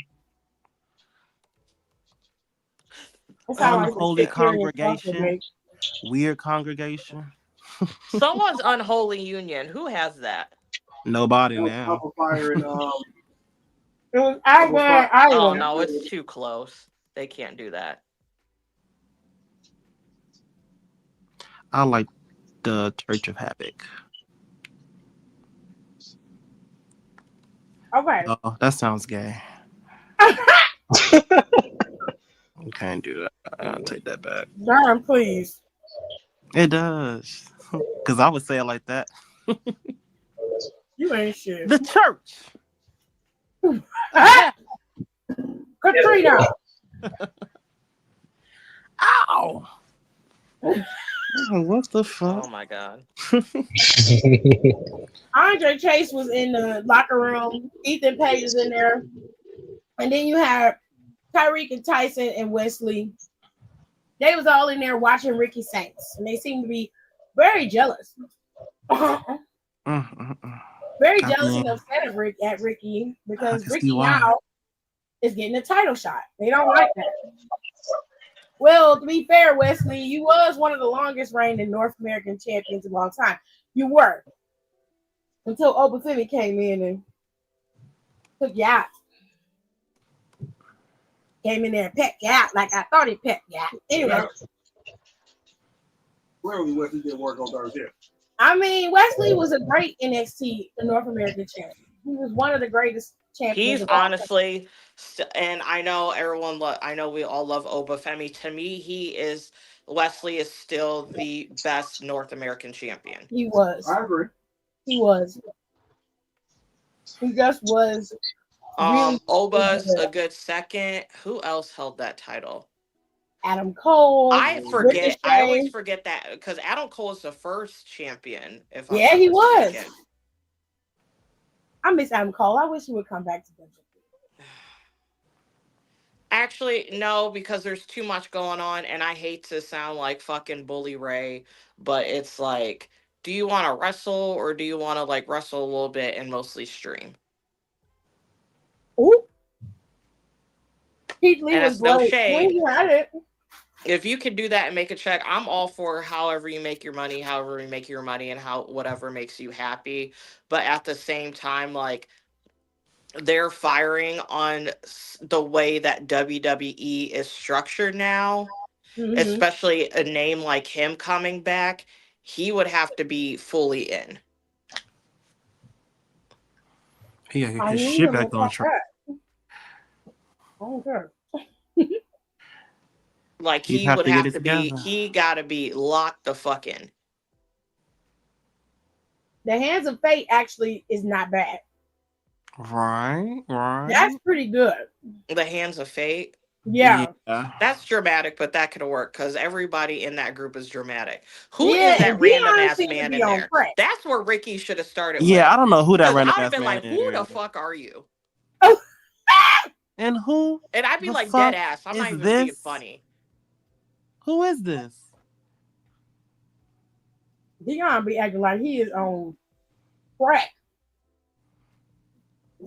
That sounds like some Unholy shit Tyrion Funk would Congregation, make. Weird Congregation. Someone's unholy union. Who has that? Nobody That was now. Top of Fire and It was Alba Oh Island. no, it's too close. They can't do that. I like the Church of Havoc. Okay. Oh, that sounds gay. You can't do that. I'll take that back. Darn, please. It does. Because I would say it like that. You ain't shit. The church. Katrina. Ow. Oh, what the fuck? Oh my god. Andre Chase was in the locker room. Ethan Page is in there. And then you have Tyreek and Tyson and Wesley. They was all in there watching Ricky Saints. And they seem to be very jealous. Very jealous and upset at Ricky because Ricky now is getting a title shot. They don't like that. Well, to be fair, Wesley, you was one of the longest reigning North American champions of all time. You were. Until Obafemi came in and took you out. Came in there and pecked you out like I thought he pecked you out. Anyway. clearly Wesley didn't work on Thursday. I mean, Wesley was a great NXT, the North American champion. He was one of the greatest champions. He's honestly, and I know everyone, I know we all love Obafemi. To me, Wesley is still the best North American champion. He was. I agree. He was. He just was. Really Oba's a good second. Who else held that title? Adam Cole. I forget. Ricochet. I always forget that because Adam Cole is the first champion. If I'm Yeah, not he was. mistaken. I miss Adam Cole. I wish he would come back to WWE. Actually, no, because there's too much going on, and I hate to sound like fucking Bully Ray, but it's like, do you want to wrestle or do you want to like wrestle a little bit and mostly stream? Ooh. Keith Lee And was that's no great. shade. He had it. If you can do that and make a check, I'm all for however you make your money, and whatever makes you happy. But at the same time, like, they're firing on the way that WWE is structured now, especially a name like him coming back. He would have to be fully in. He gotta get his shit back on track. Okay. Like, He'd he have would to get have it to be, together. he gotta be locked the fuck in. The Hands of Fate actually is not bad. Right. That's pretty good. The Hands of Fate. Yeah. That's dramatic, but that could work because everybody in that group is dramatic. Who Yeah, is that and random Dion ass seemed to man be in on there? crack. That's where Ricky should have started with. Yeah, I don't know who that Because random I'd have ass been man like, who the is. fuck are you? And who And I'd be the like, dead fuck ass. I'm not is even being this? funny. Who is this? Dion be acting like he is on crack.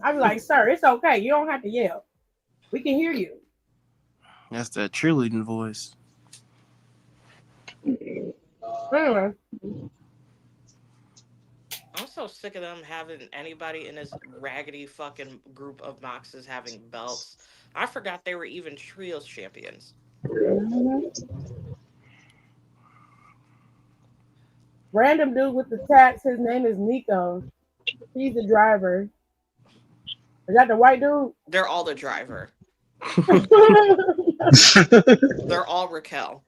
I be like, sir, it's okay. You don't have to yell. We can hear you. That's that cheerleading voice. Anyway, I'm so sick of them having anybody in this raggedy fucking group of boxes having belts. I forgot they were even trios champions. random dude with the tats. His name is Nico. He's the driver. Is that the white dude? They're all the driver. They're all Raquel.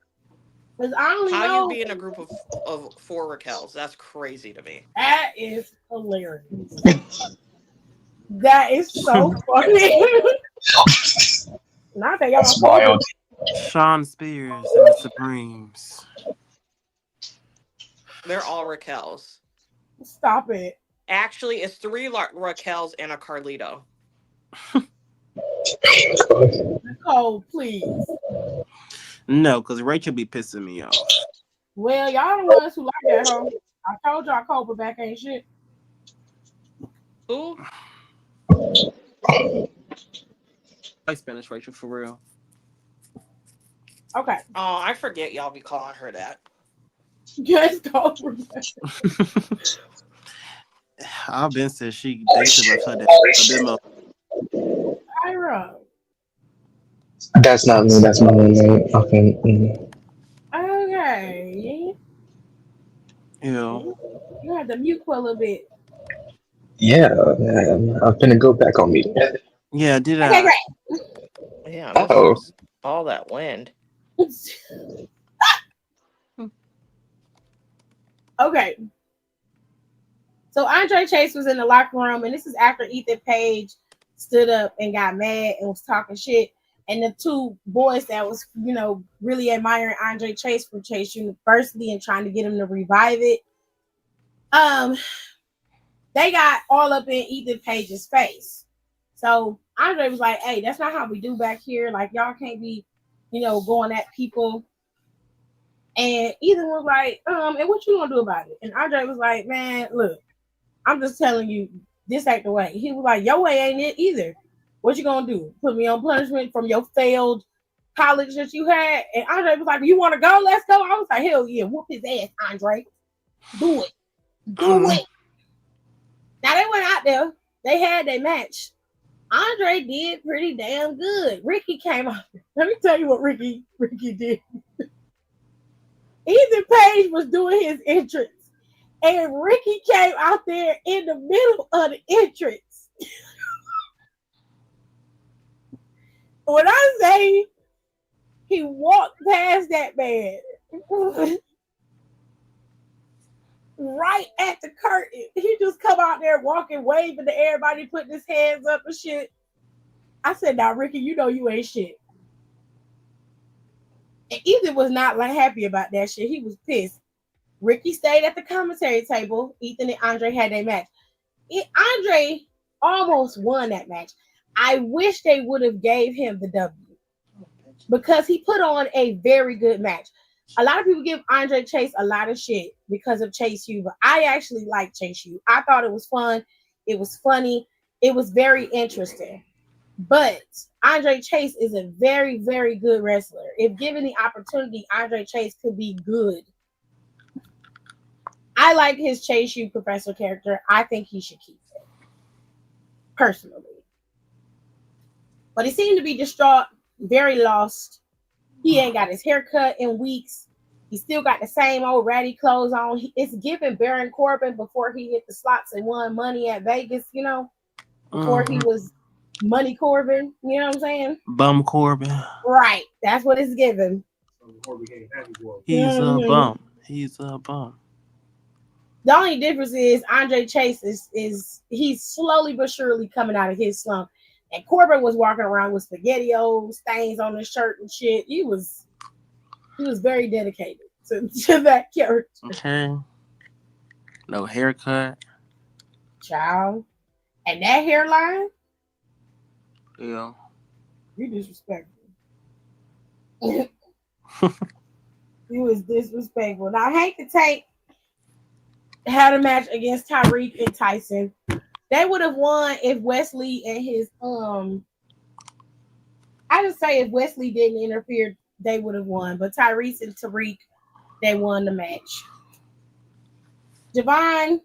Because I only How know you be in a group of 4 Raquels? That's crazy to me. that is hilarious. That is so funny. Not that y'all That's wild. Sean Spears and the Supremes. They're all Raquels. Stop it. Actually, it's 3 Raquels and a Carlito. Oh, please. No, because Rachel be pissing me off. Well, y'all the ones who like that, huh? I told y'all Cobra back ain't shit. Who? I Spanish Rachel for real. Okay. Oh, I forget y'all be calling her that. Yes, Cobra. I've been said they should left her that a bit more. Ira. That's not me. That's my roommate. Okay. Okay. Ew. You have to mute for a little bit. Yeah, I'm gonna go back on mute. Yeah, did Okay, I? great. Yeah, Uh-oh. this is all that wind. Okay. So Andre Chase was in the locker room, and this is after Ethan Page stood up and got mad and was talking shit. And the 2 boys that was, really admiring Andre Chase from Chase University and trying to get him to revive it, they got all up in Ethan Page's face. So Andre was like, hey, that's not how we do back here. Like, y'all can't be, going at people. And Ethan was like, and what you gonna do about it? And Andre was like, man, look, I'm just telling you, this ain't the way. He was like, your way ain't it either. What you gonna do? Put me on punishment from your failed college that you had? And Andre was like, you want to go? Let's go. I was like, hell yeah, whoop his ass, Andre. Do it. Do it. Now they went out there. They had their match. Andre did pretty damn good. Ricky came out. Let me tell you what Ricky did. Ethan Page was doing his entrance. And Ricky came out there in the middle of the entrance. When I say he walked past that man right at the curtain, he just come out there walking, waving to everybody, putting his hands up and shit. I said, now, Ricky, you ain't shit. And Ethan was not happy about that shit. He was pissed. Ricky stayed at the commentary table. Ethan and Andre had their match. Andre almost won that match. I wish they would have gave him the W because he put on a very good match. A lot of people give Andre Chase a lot of shit because of Chase U, but I actually like Chase U. I thought it was fun. It was funny. It was very interesting. But Andre Chase is a very, very good wrestler. If given the opportunity, Andre Chase could be good. I like his Chase U professor character. I think he should keep it. Personally. But he seemed to be distraught, very lost. He ain't got his hair cut in weeks. He still got the same old ratty clothes on. It's giving Baron Corbin before he hit the slots and won money at Vegas, before he was Money Corbin, you know what I'm saying? Bum Corbin. Right. That's what it's giving. He's a bum. He's a bum. The only difference is Andre Chase is he's slowly but surely coming out of his slump. And Corbin was walking around with spaghetti-o stains on his shirt and shit. He was very dedicated to that character. Okay. No haircut. Child. And that hairline, Yeah. you disrespectful. You was disrespectful. Now Hank the Tank had a match against Tyreek and Tyson. They would have won if Wesley and his I just say if Wesley didn't interfere, they would have won. But Tyrese and Tariq, they won the match. Javon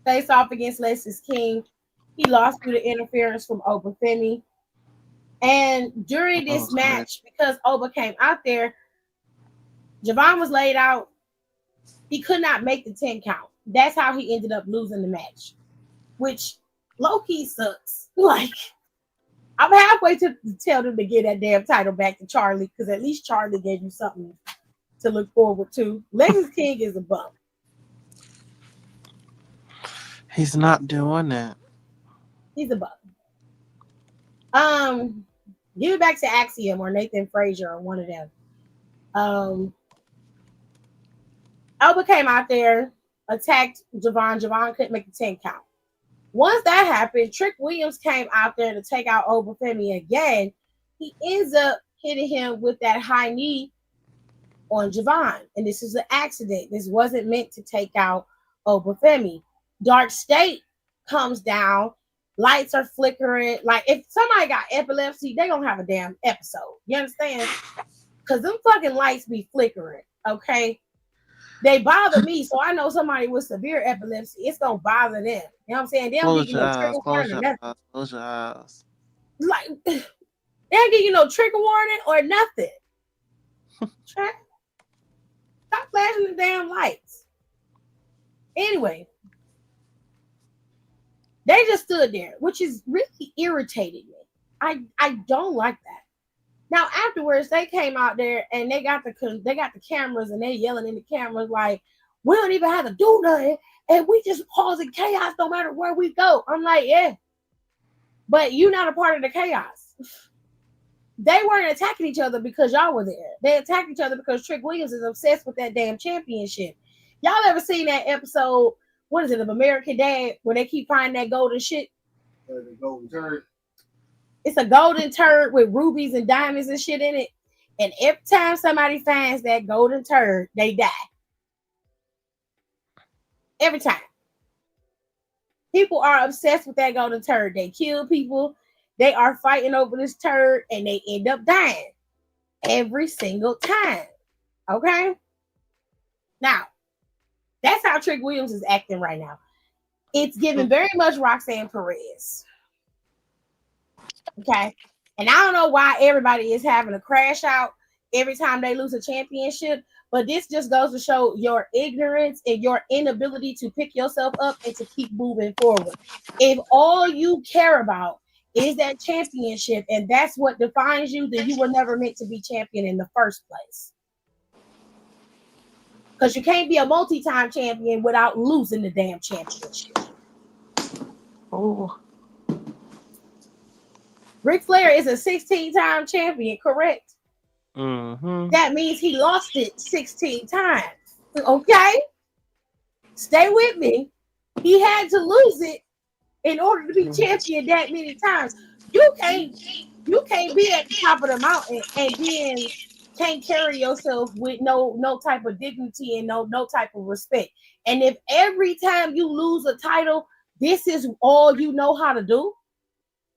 faced off against Lexus King. He lost due to interference from Obafemi. And during this match, because Oba came out there, Javon was laid out. He could not make the 10 count. That's how he ended up losing the match, which low-key sucks. Like, I'm halfway to tell them to get that damn title back to Charlie, because at least Charlie gave you something to look forward to. Lexus King is a bum. He's not doing that. He's a bum. Give it back to Axiom or Nathan Frazier or one of them. Elba came out there, attacked Javon. Javon couldn't make the 10 count. Once that happened, Trick Williams came out there to take out Obafemi again. He ends up hitting him with that high knee on Javon. And this is an accident. This wasn't meant to take out Obafemi. Dark State comes down. Lights are flickering. Like, if somebody got epilepsy, they don't have a damn episode. You understand? Because them fucking lights be flickering, okay? They bother me, so I know somebody with severe epilepsy, it's going to bother them. You know what I'm saying? They don't give you no trigger warning or nothing. Close your eyes. Like, they don't give you no trigger warning or nothing. Stop flashing the damn lights. Anyway, they just stood there, which is really irritated me. I don't like that. Now afterwards, they came out there and they got the cameras and they yelling in the cameras like, we don't even have to do nothing and we just causing chaos no matter where we go. I'm like, yeah, but you're not a part of the chaos. They weren't attacking each other because y'all were there. They attacked each other because Trick Williams is obsessed with that damn championship. Y'all ever seen that episode? What is it, of American Dad, where they keep finding that golden shit? The golden turd. It's a golden turd with rubies and diamonds and shit in it. And every time somebody finds that golden turd, they die. Every time. People are obsessed with that golden turd. They kill people. They are fighting over this turd and they end up dying. Every single time. Okay? Now, that's how Trick Williams is acting right now. It's giving very much Roxanne Perez. Okay. And I don't know why everybody is having a crash out every time they lose a championship, but this just goes to show your ignorance and your inability to pick yourself up and to keep moving forward. If all you care about is that championship and that's what defines you, then you were never meant to be champion in the first place. Because you can't be a multi-time champion without losing the damn championship. Oh. Ric Flair is a 16-time champion, correct? Mm-hmm. That means he lost it 16 times. Okay? Stay with me. He had to lose it in order to be champion that many times. You can't be at the top of the mountain and then can't carry yourself with no type of dignity and no type of respect. And if every time you lose a title, this is all you know how to do,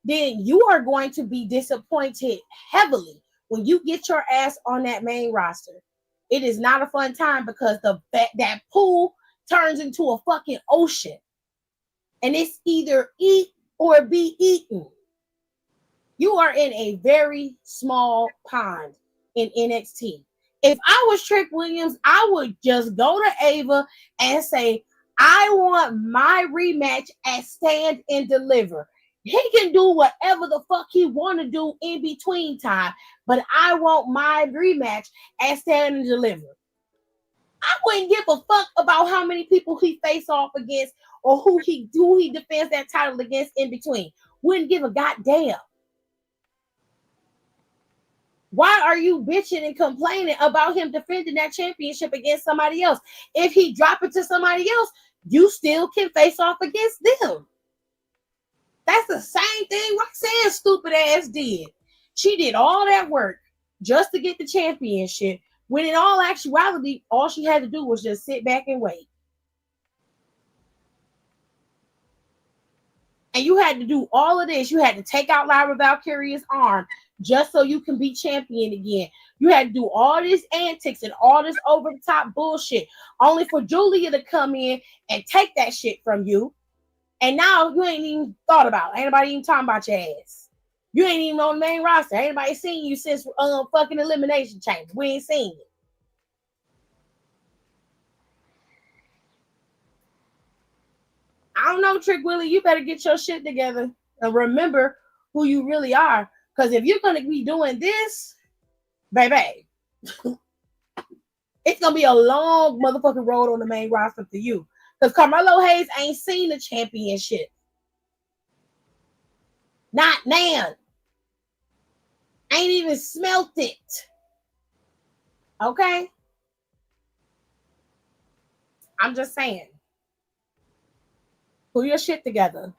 then you are going to be disappointed heavily when you get your ass on that main roster. It is not a fun time because that pool turns into a fucking ocean. And it's either eat or be eaten. You are in a very small pond in NXT. If I was Trick Williams, I would just go to Ava and say, I want my rematch at Stand and Deliver. He can do whatever the fuck he want to do in between time, but I want my rematch at Stand and Deliver. I wouldn't give a fuck about how many people he face off against or who he defends that title against in between. Wouldn't give a goddamn. Why are you bitching and complaining about him defending that championship against somebody else? If he drop it to somebody else, you still can face off against them. That's the same thing Roxanne's stupid ass did. She did all that work just to get the championship, when in all actuality, all she had to do was just sit back and wait. And you had to do all of this. You had to take out Lyra Valkyria's arm just so you can be champion again. You had to do all this antics and all this over-the-top bullshit, only for Julia to come in and take that shit from you. And now you ain't even thought about it. Ain't nobody even talking about your ass. You ain't even on the main roster. Ain't nobody seen you since fucking Elimination Chamber. We ain't seen you. I don't know, Trick Willie. You better get your shit together and remember who you really are. Because if you're going to be doing this, baby, it's going to be a long motherfucking road on the main roster for you. Because Carmelo Hayes ain't seen the championship. Not now. Ain't even smelt it. Okay? I'm just saying. Pull your shit together.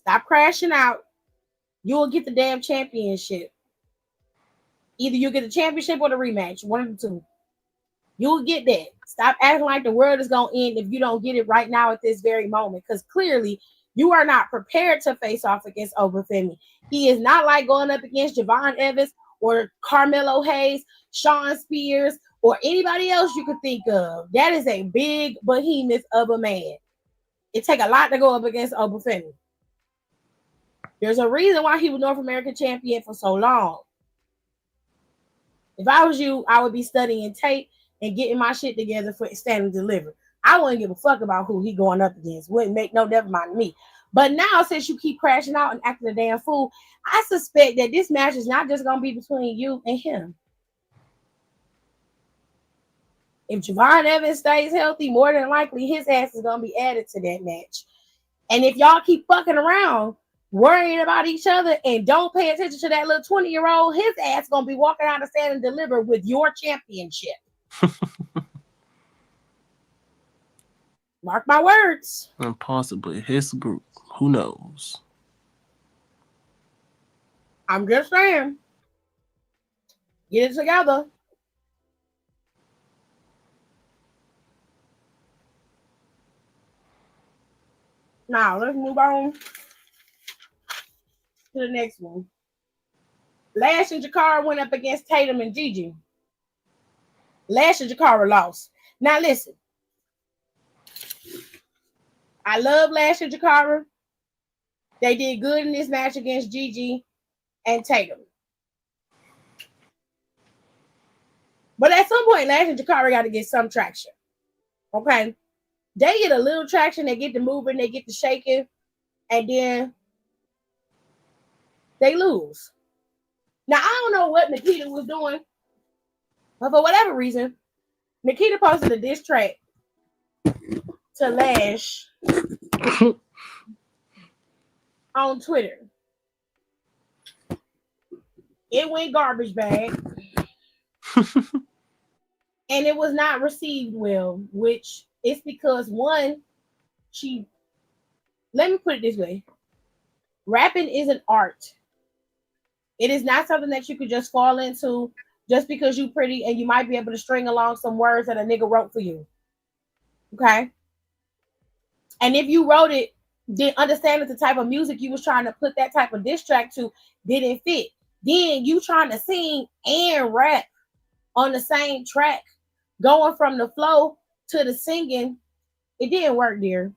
Stop crashing out. You'll get the damn championship. Either you'll get the championship or the rematch. One of the two. You'll get that. Stop acting like the world is going to end if you don't get it right now at this very moment. Because clearly, you are not prepared to face off against Obafemi. He is not like going up against Javon Evans or Carmelo Hayes, Sean Spears, or anybody else you could think of. That is a big behemoth of a man. It takes a lot to go up against Obafemi. There's a reason why he was North American champion for so long. If I was you, I would be studying tape and getting my shit together for Stand and Deliver. I wouldn't give a fuck about who he going up against. Wouldn't make no never mind me. But now, since you keep crashing out and acting a damn fool, I suspect that this match is not just going to be between you and him. If Javon Evans stays healthy, more than likely his ass is going to be added to that match. And if y'all keep fucking around, worrying about each other and don't pay attention to that little 20-year-old, his ass going to be walking out of Stand and Deliver with your championship. Mark my words. And possibly his group. Who knows? I'm just saying. Get it together. Now, let's move on to the next one. Lash and Jakara went up against Tatum and Gigi. Lash and Jakara lost. Now, listen. I love Lash and Jakara. They did good in this match against Gigi and Tatum. But at some point, Lash and Jakara got to get some traction. Okay? They get a little traction. They get to moving. They get to shaking. And then they lose. Now, I don't know what Nikita was doing. But for whatever reason, Nikita posted a diss track to Lash on Twitter. It went garbage bag. And it was not received well, which is because, one, let me put it this way. Rapping is an art. It is not something that you could just fall into just because you're pretty and you might be able to string along some words that a nigga wrote for you. Okay? And if you wrote it, didn't understand that the type of music you was trying to put that type of diss track to didn't fit, then you trying to sing and rap on the same track, going from the flow to the singing, it didn't work, dear.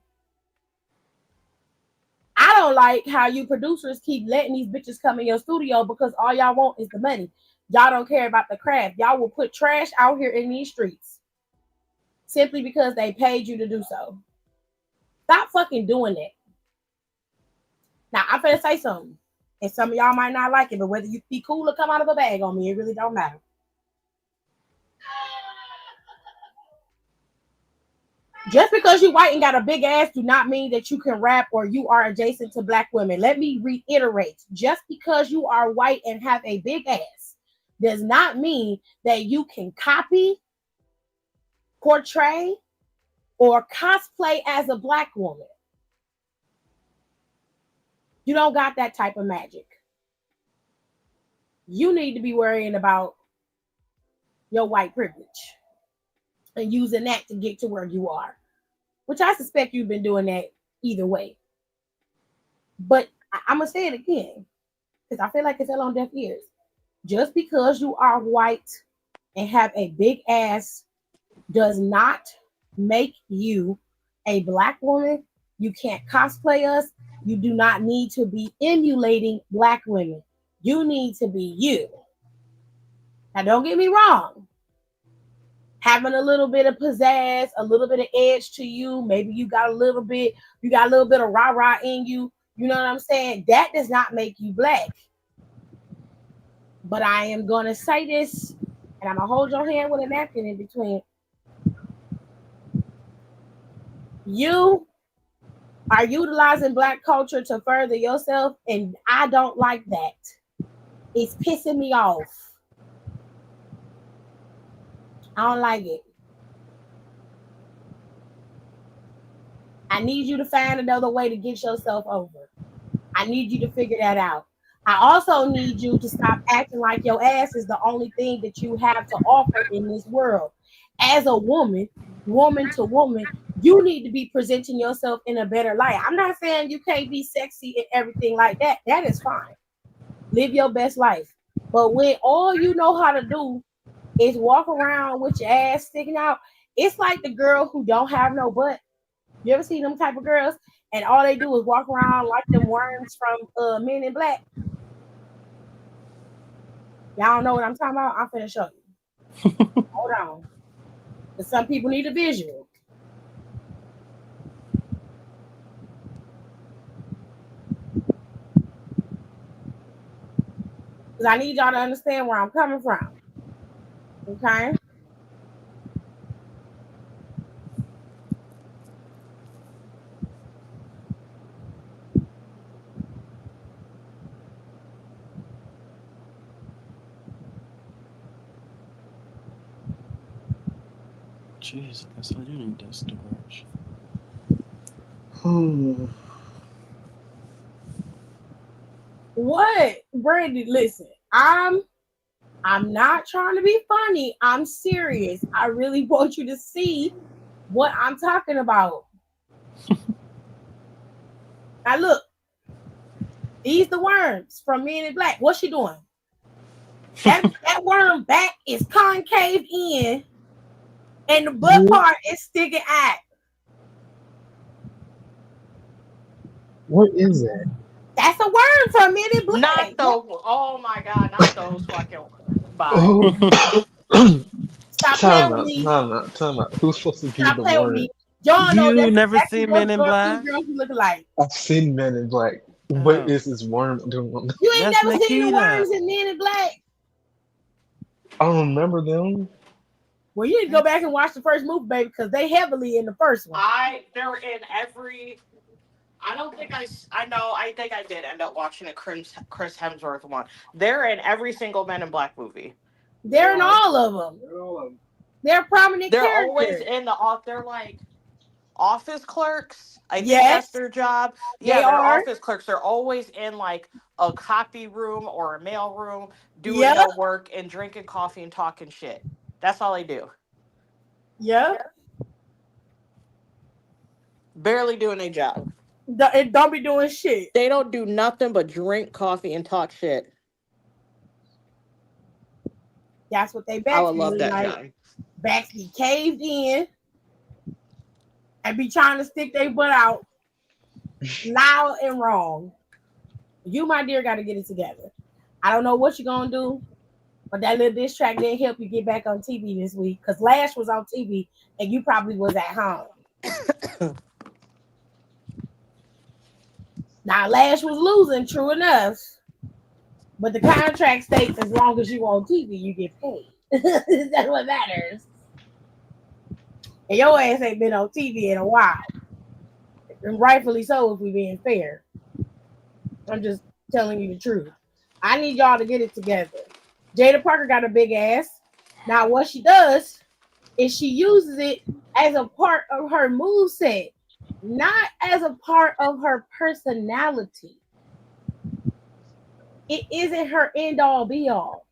I don't like how you producers keep letting these bitches come in your studio because all y'all want is the money. Y'all don't care about the craft. Y'all will put trash out here in these streets simply because they paid you to do so. Stop fucking doing that. Now, I'm finna say something, and some of y'all might not like it, but whether you be cool or come out of a bag on me, it really don't matter. Just because you white and got a big ass do not mean that you can rap or you are adjacent to black women. Let me reiterate. Just because you are white and have a big ass does not mean that you can copy, portray, or cosplay as a black woman. You don't got that type of magic. You need to be worrying about your white privilege and using that to get to where you are, which I suspect you've been doing that either way. But I'm going to say it again because I feel like it fell on deaf ears. Just because you are white and have a big ass does not make you a black woman. You can't cosplay us. You do not need to be emulating black women. You need to be you. Now, don't get me wrong. Having a little bit of pizzazz, a little bit of edge to you, maybe you got a little bit of rah-rah in you. You know what I'm saying? That does not make you black. But I am going to say this, and I'm going to hold your hand with a napkin in between. You are utilizing black culture to further yourself, and I don't like that. It's pissing me off. I don't like it. I need you to find another way to get yourself over. I need you to figure that out. I also need you to stop acting like your ass is the only thing that you have to offer in this world. As a woman, woman to woman, you need to be presenting yourself in a better light. I'm not saying you can't be sexy and everything like that. That is fine. Live your best life. But when all you know how to do is walk around with your ass sticking out, it's like the girl who don't have no butt. You ever seen them type of girls? And all they do is walk around like them worms from Men in Black. Y'all don't know what I'm talking about? I'm finna show you. Hold on. Because some people need a visual. Because I need y'all to understand where I'm coming from. Okay? Jeez, that's all you need. That's the brush. What? Brandy, listen. I'm not trying to be funny. I'm serious. I really want you to see what I'm talking about. Now look. These the worms from Men in Black. What's she doing? That worm back is concave in, and the butt part is sticking out. What is that? That's a worm from Men in Black. Not those. Oh my god, not those fucking. Bye. Oh. Stop playing with me. Time out. Who's supposed to be Stop the playing with worm? me. John knows You that's never exactly seen what Men in two Black? girls look like. I've seen Men in Black. What is this worm doing? You ain't That's never seen the Nikita. worms in Men in Black. I don't remember them. Well, you need to go back and watch the first movie, baby, because they heavily in the first one. They're in every. I don't think I know. I think I did end up watching a Chris Hemsworth one. They're in every single Men in Black movie. They're in all of them. They're prominent They're characters. always in the off. They're like office clerks. I think Yes. that's their job. Yeah, They they're are. office clerks. They're always in like a copy room or a mail room doing Yep. their work and drinking coffee and talking shit. That's all they do. Yep. Barely doing their job. Don't be doing shit. They don't do nothing but drink coffee and talk shit. That's what they I backs would be love looking that like. job. Backs be caved in and be trying to stick their butt out loud and wrong. You, my dear, got to get it together. I don't know what you're going to do, but that little diss track didn't help you get back on TV this week because Lash was on TV and you probably was at home. Now, Lash was losing, true enough, but the contract states as long as you on TV, you get paid. That's what matters. And your ass ain't been on TV in a while. And rightfully so if we being fair. I'm just telling you the truth. I need y'all to get it together. Jada Parker got a big ass. Now what she does is she uses it as a part of her moveset, not as a part of her personality. It isn't her end all be all.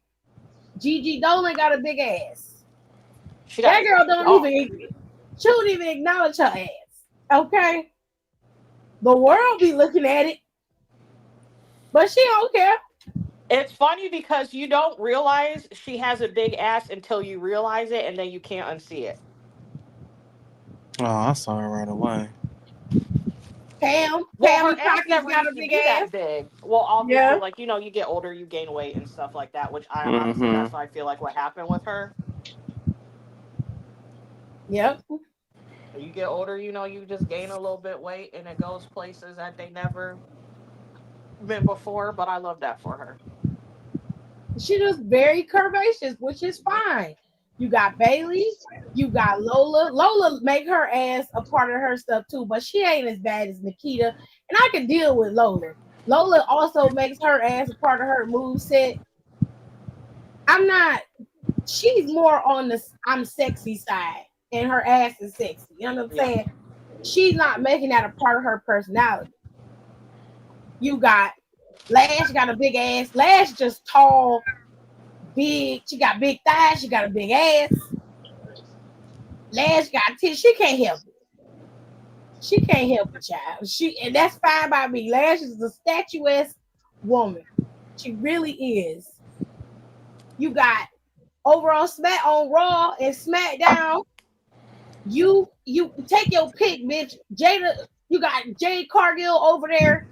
Gigi Dolan got a big ass. She That got girl don't even she don't even acknowledge her ass. Okay. The world be looking at it, but she don't care. It's funny because you don't realize she has a big ass until you realize it, and then you can't unsee it. Oh, I saw it right away. Pam Well, her ass Takis never got a used to big be ass. that big. Well, obviously, Yeah. like, you get older, you gain weight and stuff like that, which I honestly, Mm-hmm. that's why I feel like what happened with her. Yep. You get older, you just gain a little bit weight, and it goes places that they never been before. But I love that for her. She just very curvaceous, which is fine. You got Bailey, you got Lola. Lola make her ass a part of her stuff too, but she ain't as bad as Nikita. And I can deal with Lola. Lola also makes her ass a part of her move set. I'm not. She's more on the I'm sexy side, and her ass is sexy. You know what I'm Yeah. saying? She's not making that a part of her personality. You got Lash got a big ass. Lash just tall, big. She got big thighs. She got a big ass. Lash got tits. She can't help it. She can't help it, child. And that's fine by me. Lash is a statuesque woman. She really is. You got over on Smack on Raw and SmackDown. You take your pick, bitch. Jada, you got Jade Cargill over there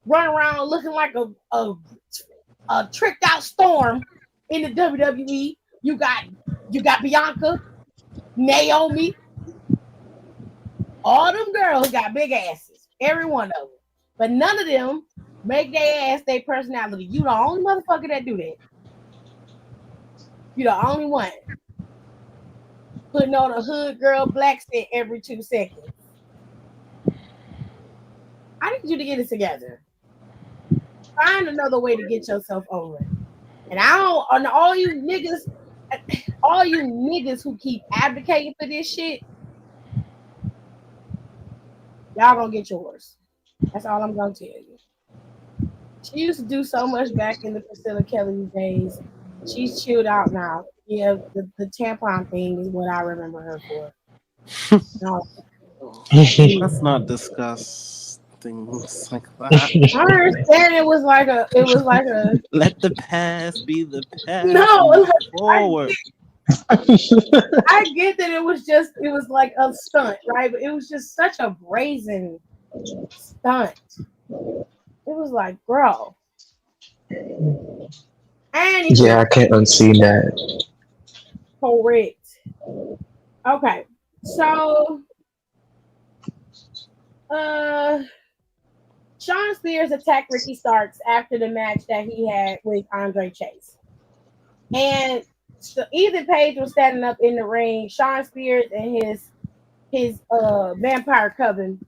running around looking like a tricked out storm in the WWE. You got Bianca, Naomi. All them girls got big asses. Every one of them. But none of them make their ass their personality. You the only motherfucker that do that. You the only one. Putting on a hood girl black set every 2 seconds. I need you to get it together. Find another way to get yourself over. And I don't on all you niggas who keep advocating for this shit, y'all gonna get yours. That's all I'm gonna tell you. She used to do so much back in the Priscilla Kelly days. She's chilled out now. Yeah, the tampon thing is what I remember her for. No. Let's not discuss things like that. I understand it was like a Let the past be the past. no, Move I forward. I get that it was like a stunt, right? But it was just such a brazen stunt. It was like, bro. And Yeah, I can't unsee that. correct. Okay. So Sean Spears attacked Ricky Starks after the match that he had with Andre Chase. And so Ethan Page was standing up in the ring. Sean Spears and his vampire coven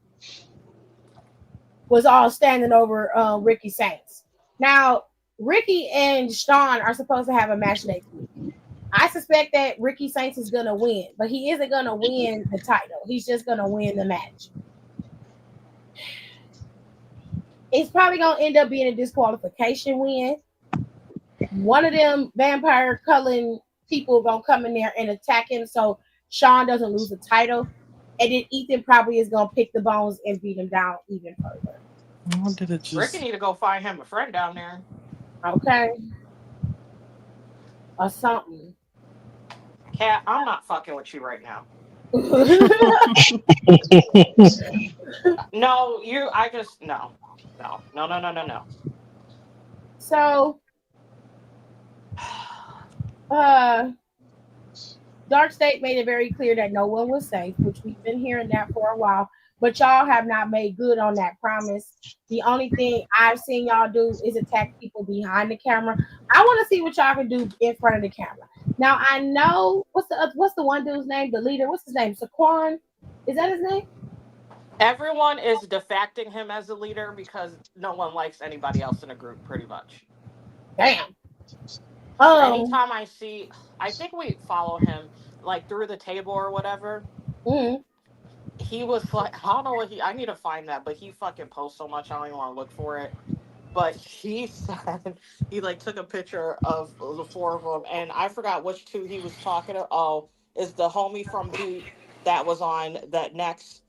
was all standing over Ricky Saints. Now, Ricky and Sean are supposed to have a match next week. I suspect that Ricky Saints is gonna win, but he isn't gonna win the title. He's just gonna win the match. It's probably gonna end up being a disqualification win. One of them vampire culling people gonna come in there and attack him, so Sean doesn't lose the title. And then Ethan probably is gonna pick the bones and beat him down even further. Why did it Ricky just? need to go find him a friend down there. Okay, or something. Cat, I'm not fucking with you right now. No, I just, no. No. So, Dark State made it very clear that no one was safe, which we've been hearing that for a while, but y'all have not made good on that promise. The only thing I've seen y'all do is attack people behind the camera. I want to see what y'all can do in front of the camera. Now I know what's the one dude's name? The leader. What's his name? Saquon. Is that his name? Everyone is defacting him as a leader because no one likes anybody else in a group, pretty much. Damn. Um. Anytime I see, I think we follow him like through the table or whatever. Mm, He was like, I don't know what I need to find that, but he fucking posts so much, I don't even want to look for it. But he said he like took a picture of the four of them, and I forgot which two he was talking to. Oh, is the homie from Butte that was on that next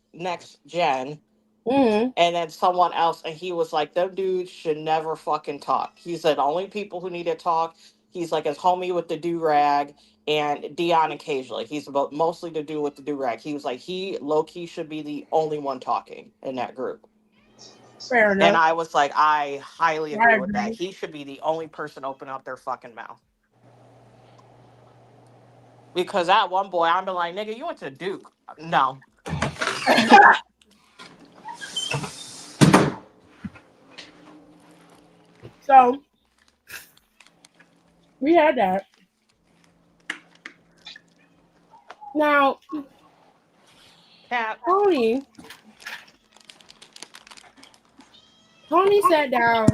gen, mm. and then someone else, and he was like, them dudes should never fucking talk. He said only people who need to talk. He's like his homie with the do rag and Dion occasionally. He's about mostly to do with the do rag. He was like he low key should be the only one talking in that group. Fair And enough. I was like, I highly I agree with that. agree. He should be the only person open up their fucking mouth. Because that one boy, I'm like, nigga, you went to Duke. No. So we had that. Now Cat. Tony, Tony sat down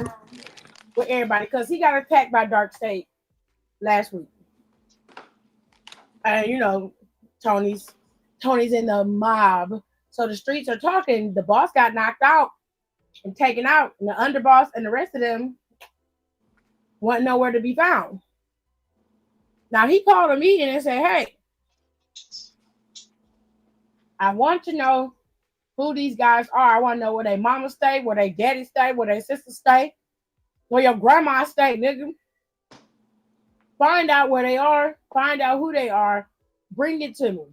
with everybody because he got attacked by Dark State last week. And Tony's Tony's in the mob. So the streets are talking. The boss got knocked out and taken out, and the underboss and the rest of them wasn't nowhere to be found. Now he called a meeting and said, "Hey, I want to know who these guys are. I want to know where their mama stay, where their daddy stay, where their sister stay, where your grandma stay, nigga. Find out where they are, find out who they are, bring it to me."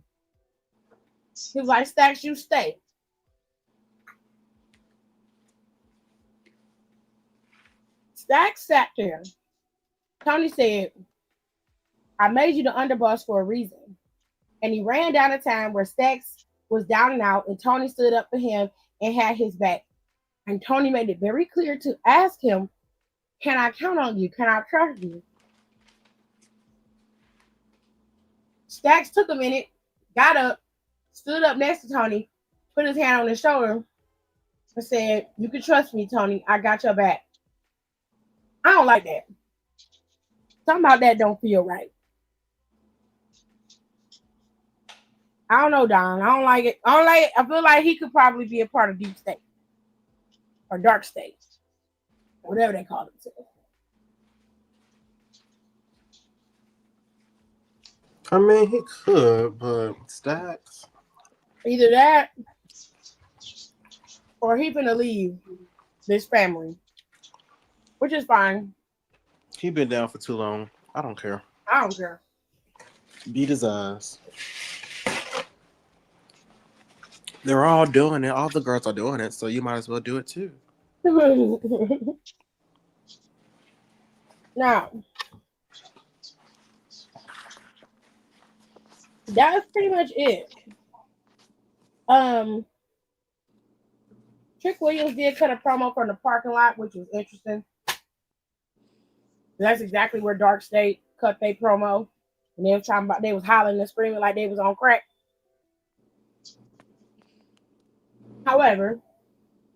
He was like, "Stacks, you stay." Stacks sat there. Tony said, "I made you the underboss for a reason." And he ran down a time where Stacks was down and out, and Tony stood up for him and had his back. And Tony made it very clear to ask him, "Can I count on you? Can I trust you?" Stacks took a minute, got up, stood up next to Tony, put his hand on his shoulder, and said, "You can trust me, Tony. I got your back." I don't like that. Something about that don't feel right. I don't know, Don. I don't like it. I don't like it. I feel like he could probably be a part of Deep State or Dark State, whatever they call it. I mean, he could, but Stacks. Either that or he finna leave this family, which is fine. He been down for too long. I don't care. I don't care. Beat his ass. They're all doing it. All the girls are doing it, so you might as well do it too. Now, that's pretty much it. Um, Trick Williams did cut a promo from the parking lot, which was interesting. That's exactly where Dark State cut their promo. And they was hollering and screaming like they was on crack. However,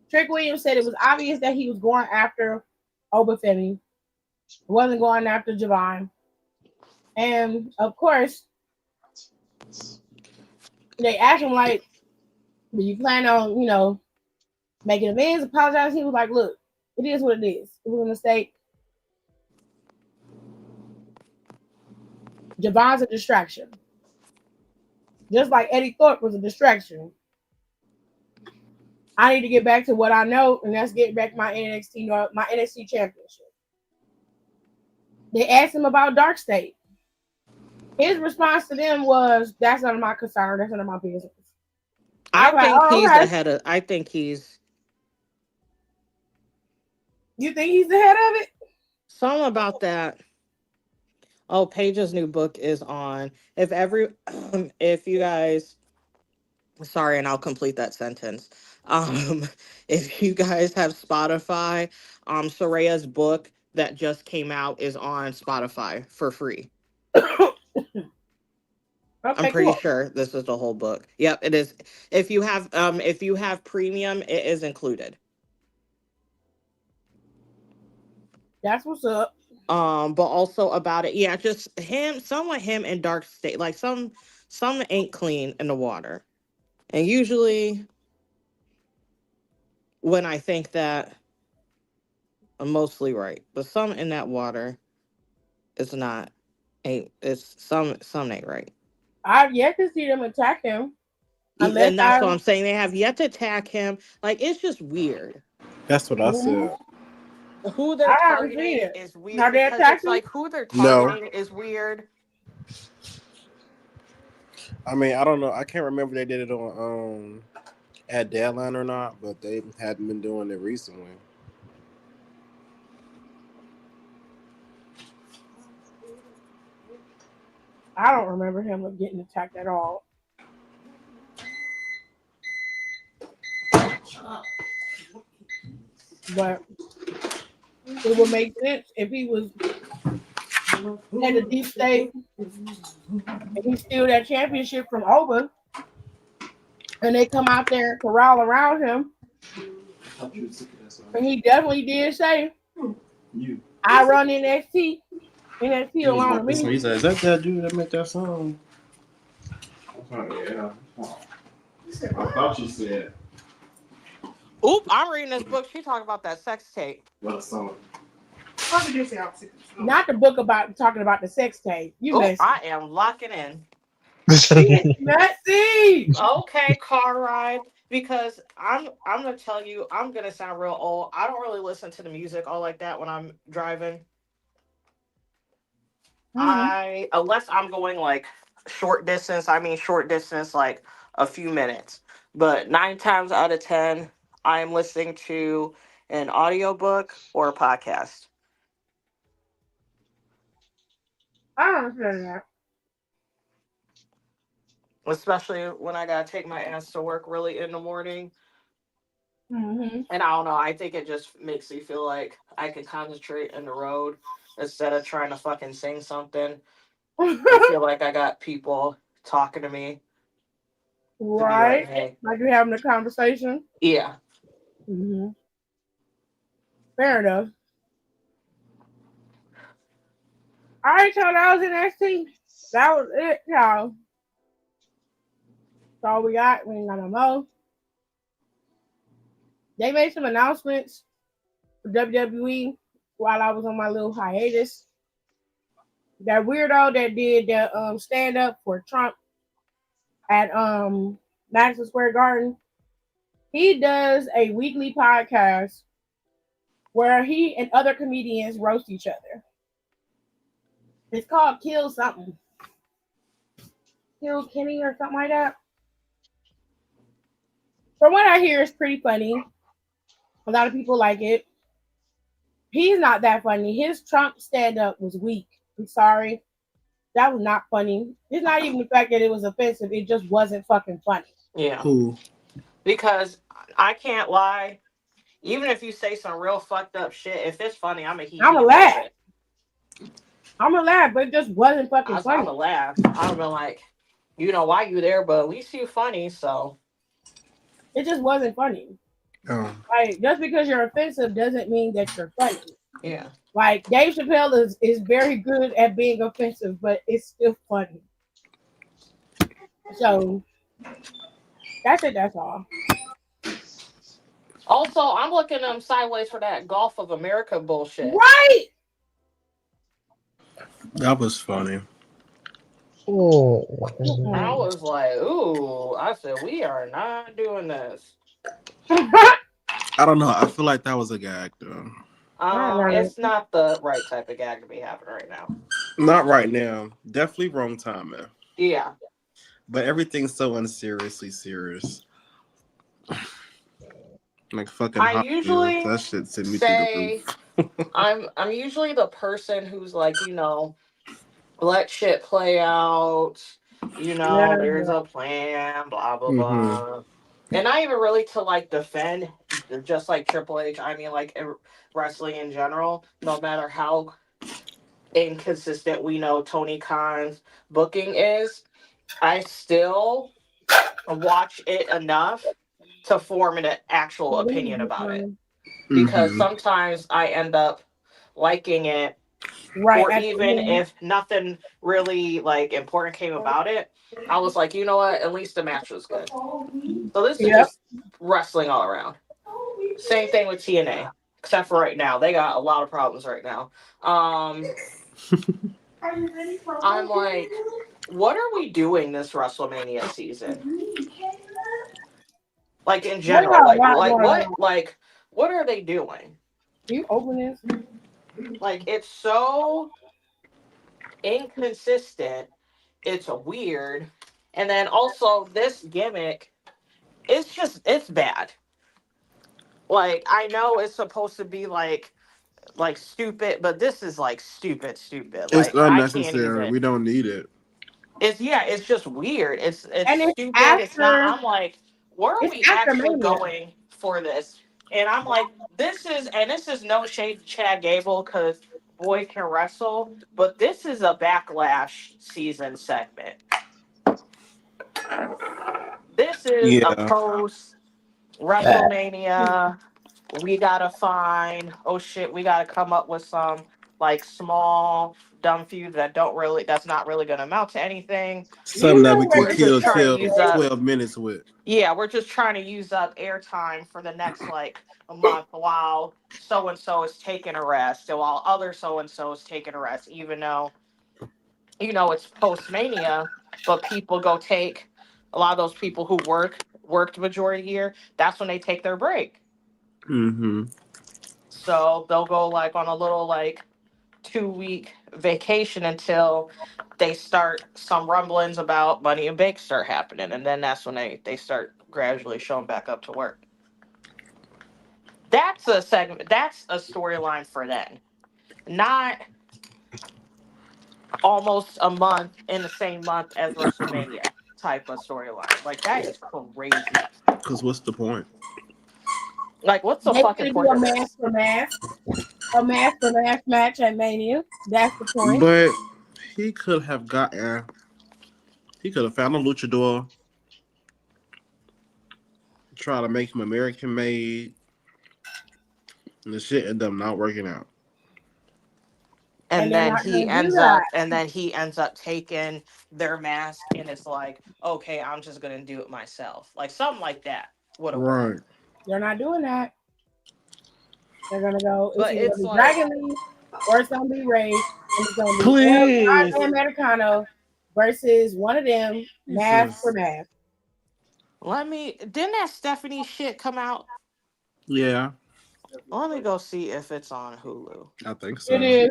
Trick Williams said it was obvious that he was going after Obafemi. He wasn't going after Javon. And of course, they asked him like, "Do you plan on, making amends, apologizing?" He was like, "Look, it is what it is. It was a mistake. Javon's a distraction. Just like Eddie Thorpe was a distraction. I need to get back to what I know, and that's get back my NXT championship." They asked him about Dark State. His response to them was, "That's none of my concern. That's none of my business." I I'm like, think "Oh, he's okay. ahead of. I think he's You think he's the head of it?" something about that. Oh, Paige's new book is on. If you guys, sorry, and I'll complete that sentence. Um, if you guys have Spotify, Soraya's book that just came out is on Spotify for free. I'm Okay, pretty cool. sure this is the whole book. Yep, it is. If you have premium, it is included. That's what's up. But also about it, yeah, just him, somewhat him in dark state, like some ain't clean in the water. And usually when I think that, I'm mostly right. But some in that water is not ain't it's some ain't right. I've yet to see them attack him unless And that's I. what I'm saying. They have yet to attack him. Like, it's just weird. That's what I Mhm. said. Who they're I haven't seen targeting it. is weird Have they because attacked it's him? like who they're No, targeting is weird. I mean I don't know. I can't remember if they did it on at Deadline or not, but they hadn't been doing it recently. I don't remember him getting attacked at all. But it would make sense if he was at the deep state and he steal that championship from over and they come out there and corral around him. And he definitely did say, I run NXT. NXT along with me. He said, "Is that dude that made that song?" Yeah. I thought you said Oop, I'm reading this book. She talking about that sex tape. what song. Not the book about talking about the sex tape. You Oh, messy. I am locking in. She's messy. Okay, car ride. Because I'm gonna tell you, I'm gonna sound real old. I don't really listen to the music all like that when I'm driving. Mm-hmm. Unless I'm going like short distance, I mean short distance like a few minutes. But 9 times out of 10, I'm listening to an audiobook or a podcast. I don't understand that. Especially when I gotta take my ass to work really in the morning. Mm-hmm. And I don't know, I think it just makes me feel like I can concentrate in the road instead of trying to fucking sing something and feel like I got people talking to me to be like, Right. hey, Like you're having a conversation. yeah. Mm-hmm. Fair enough. All right, y'all. That was NXT. That was it, y'all. That's all we got. We ain't got no more. They made some announcements for WWE while I was on my little hiatus. That weirdo that did the stand up for Trump at Madison Square Garden, he does a weekly podcast where he and other comedians roast each other. It's called Kill Something. Kill Kenny or something like that. From what I hear, it's pretty funny. A lot of people like it. He's not that funny. His Trump stand up was weak. I'm sorry. That was not funny. It's not even the fact that it was offensive. It just wasn't fucking funny. Yeah. Who? Because I can't lie. Even if you say some real fucked up shit, if it's funny, I'm a hee I'm hee a about laugh. it. I'm a laugh, but it just wasn't fucking I'm funny. a laugh. I'm a like, you know why you there, but at least you funny. So It just wasn't funny. Oh, Like just because you're offensive doesn't mean that you're funny. yeah. Like Dave Chappelle is very good at being offensive, but it's still funny. So that's it. That's all. Also, I'm looking sideways for that Gulf of America bullshit. Right. that was funny. Oh, I Mm-mm. was like, ooh. I said, we are not doing this. I don't know. I feel like that was a gag though. It's not the right type of gag to be having right now. Not right now. Definitely wrong timing. Yeah. But everything's so unseriously serious. Like fucking I Hot Wheels. usually That shit sent me through the say roof. I'm usually the person who's like, let shit play out. Yeah. There's a plan, blah blah Mm-hmm. blah. And not even really to like defend, just like Triple H. I mean, like wrestling in general. No matter how inconsistent we know Tony Khan's booking is, I still watch it enough to form an actual opinion about it. Because Mm-hmm. sometimes I end up liking it, Right or at the even end. if nothing really like important came about it, I was like, you know what? At least the match was good. So this is Yep. just wrestling all around. Same thing with TNA, except for right now. They got a lot of problems right now. I'm like, what are we doing this WrestleMania season? Like in They general, got a like lot like going what on. like what are they doing? You open this? Like it's so inconsistent. It's weird. And then also this gimmick, it's bad. Like I know it's supposed to be like stupid, but this is like stupid. It's Like I can't unnecessary. even. We don't need it. It's just weird. It's And stupid. It's not. I'm like, where are it's we after actually Mania. going for this? And I'm like, this is no shade to Chad Gable because boy can wrestle, but this is a backlash season segment. This is a Yeah. post WrestleMania. We gotta find. Oh shit, we gotta come up with some like small dumb feuds that's not really gonna amount to anything. Something that Usually we can when We're it's a just kill trying to certain 12, use day, up 12 minutes with. Yeah, we're just trying to use up airtime for the next like a month while so and so is taking a rest and while other so and so is taking a rest, even though it's post mania, but people go take a lot of those people who worked majority year, that's when they take their break. Mm-hmm. So they'll go like on a little like 2 week vacation until they start some rumblings about Money and Bank start happening, and then that's when they start gradually showing back up to work. That's a segment. That's a storyline for then, not almost a month in the same month as WrestleMania type of storyline. Like that is crazy. Because what's the point? Like, what's the they fucking could do point a of mask this? for mask, a mask for mask match at Mania. That's the point. But he could have gotten, he could have found a luchador, try to make him American made, and the shit ended up not working out. And And they're then not he gonna do ends that. up, and then he ends up taking their mask, and it's like, okay, I'm just gonna do it myself. Like something like that would have Right. worked. They're not doing that. They're gonna go. It's But either gonna it's be like, Dragon Lee or it's gonna be Ray, and it's gonna be El Please. Americano versus one of them, mask for Jesus. mask. didn't that Stephanie shit come out? Yeah, Let me go see if it's on Hulu. I think It so. is.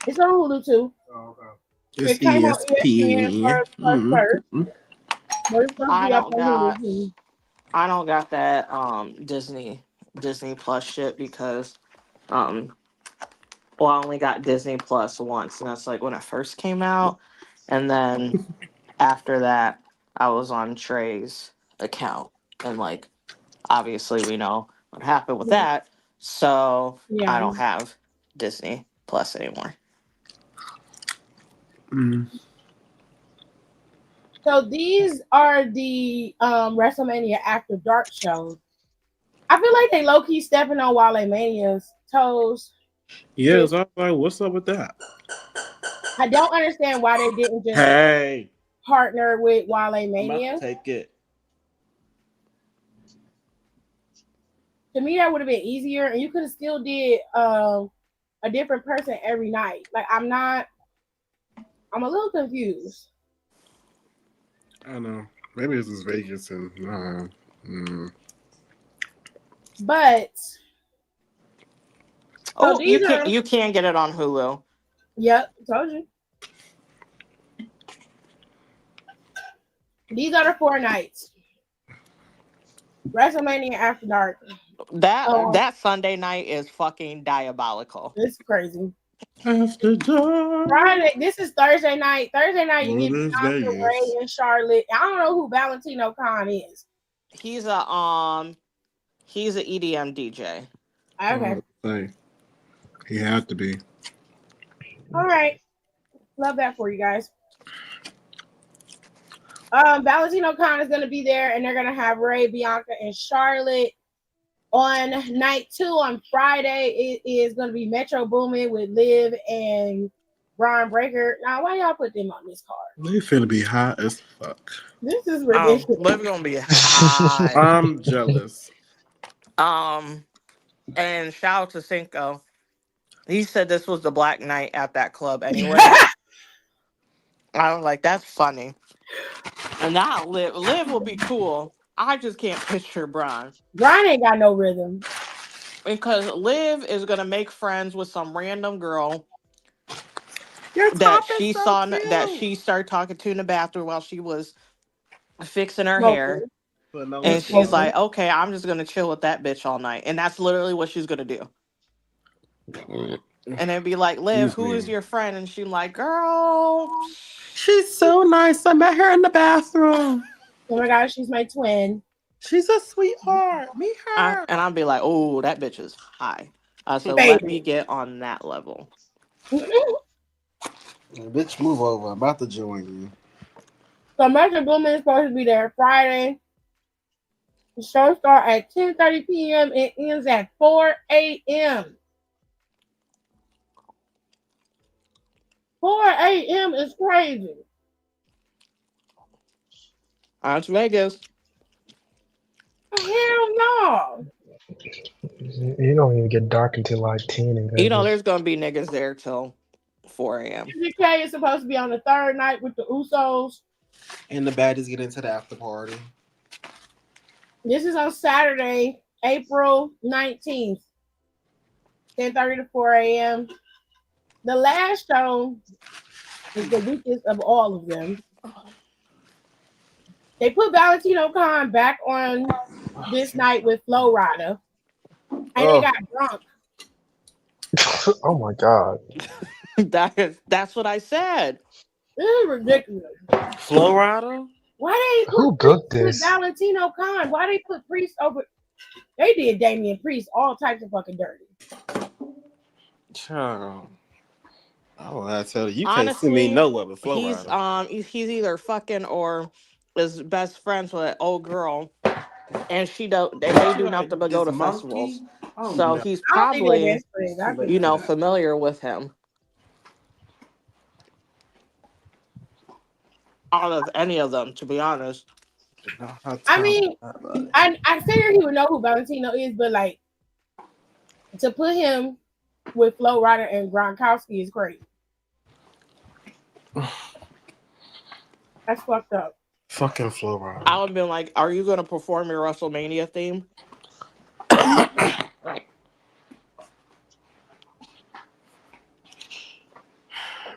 It's on Hulu too. It's It came on ESPN ESPN. first, Mm-hmm. but it's supposed to I be up don't on Hulu got too. I don't got that Disney Plus shit because um well, I only got Disney Plus once, and that's like when it first came out, and then after that I was on Trey's account, and like obviously we know what happened with that, so I Yeah. don't have Disney Plus anymore. Mm. So these are the WrestleMania After Dark shows. I feel like they low key stepping on Wale Mania's toes. Yeah, Just so I was like, what's up with that? I don't understand why they didn't just Hey, partner with Wale I'm about to Mania. take it. To me, that would have been easier, and you could have still did a different person every night. Like I'm a little confused. I don't know. Maybe this is Vegas and But so Oh, these are you can get it on Hulu. yep, told you. These are the 4 nights. WrestleMania After Dark. Oh, That Sunday night is fucking diabolical. it's crazy. after dark. Friday, this is Thursday night. Thursday night, you Well, get there's Bianca Vegas. Ray and Charlotte. I don't know who Valentino Khan is. He's a EDM DJ. Okay, Thing. He had to be. all right. Love that for you guys. Valentino Khan is gonna be there, and they're gonna have Ray, Bianca, and Charlotte. On night 2 on Friday, it is gonna be Metro Boomin with Liv and Braun Breaker. Now, why y'all put them on this card? They finna be hot as fuck. This is ridiculous. Liv gonna be high. I'm jealous. And shout out to Cinco. He said this was the Black Night at that club anyway. I was like, that's funny. And now Liv will be cool. I just can't picture Braun. Braun ain't got no rhythm. Because Liv is gonna make friends with some random girl Your that top she is so saw cute. that she started talking to in the bathroom while she was fixing her Smoker. hair. But no, And it's she's fine. like, okay, I'm just gonna chill with that bitch all night. And that's literally what she's gonna do. And then be like, Liv, who is your friend? And she's like, girl, She's so nice. I met her in the bathroom. Oh my gosh, she's my twin. She's a sweetheart. Meet her. and I'll be like, oh, that bitch is high. So Baby. let me get on that level. Bitch, move over. I'm about to join you. So Metro Boomin is supposed to be there Friday. The show starts at 10:30 p.m. It ends at 4 a.m. 4 a.m. is crazy. That's Vegas. Hell no. You don't even get dark until like 10 in You know, Vegas. there's gonna be niggas there till 4 a.m. UGK is supposed to be on the third night with the Usos. And the baddies get into the after party. This is on Saturday, April 19th, 10:30 to 4 a.m. The last show is the weakest of all of them. They put Valentino Khan back on this night with Flo Rida. And they got drunk. Oh my god. That's what I said. This is ridiculous. Flo Rida? Why they Who put booked Priest with this? Valentino Khan? Why they put Priest over? They did Damian Priest all types of fucking dirty. Child. Oh, I tell you, you Honestly, can't see me nowhere with Flo Rida. He's either fucking or is best friends with an old girl, and they do nothing but go to festivals. Oh, So no. he's I don't think they're probably, best friends. I think familiar with him. Out of any of them, to be honest. I mean, I figured he would know who Valentino is, but like to put him with Flo Rida and Gronkowski is crazy. That's fucked up. Fucking Flo Rida. I would have been like, are you going to perform your WrestleMania theme?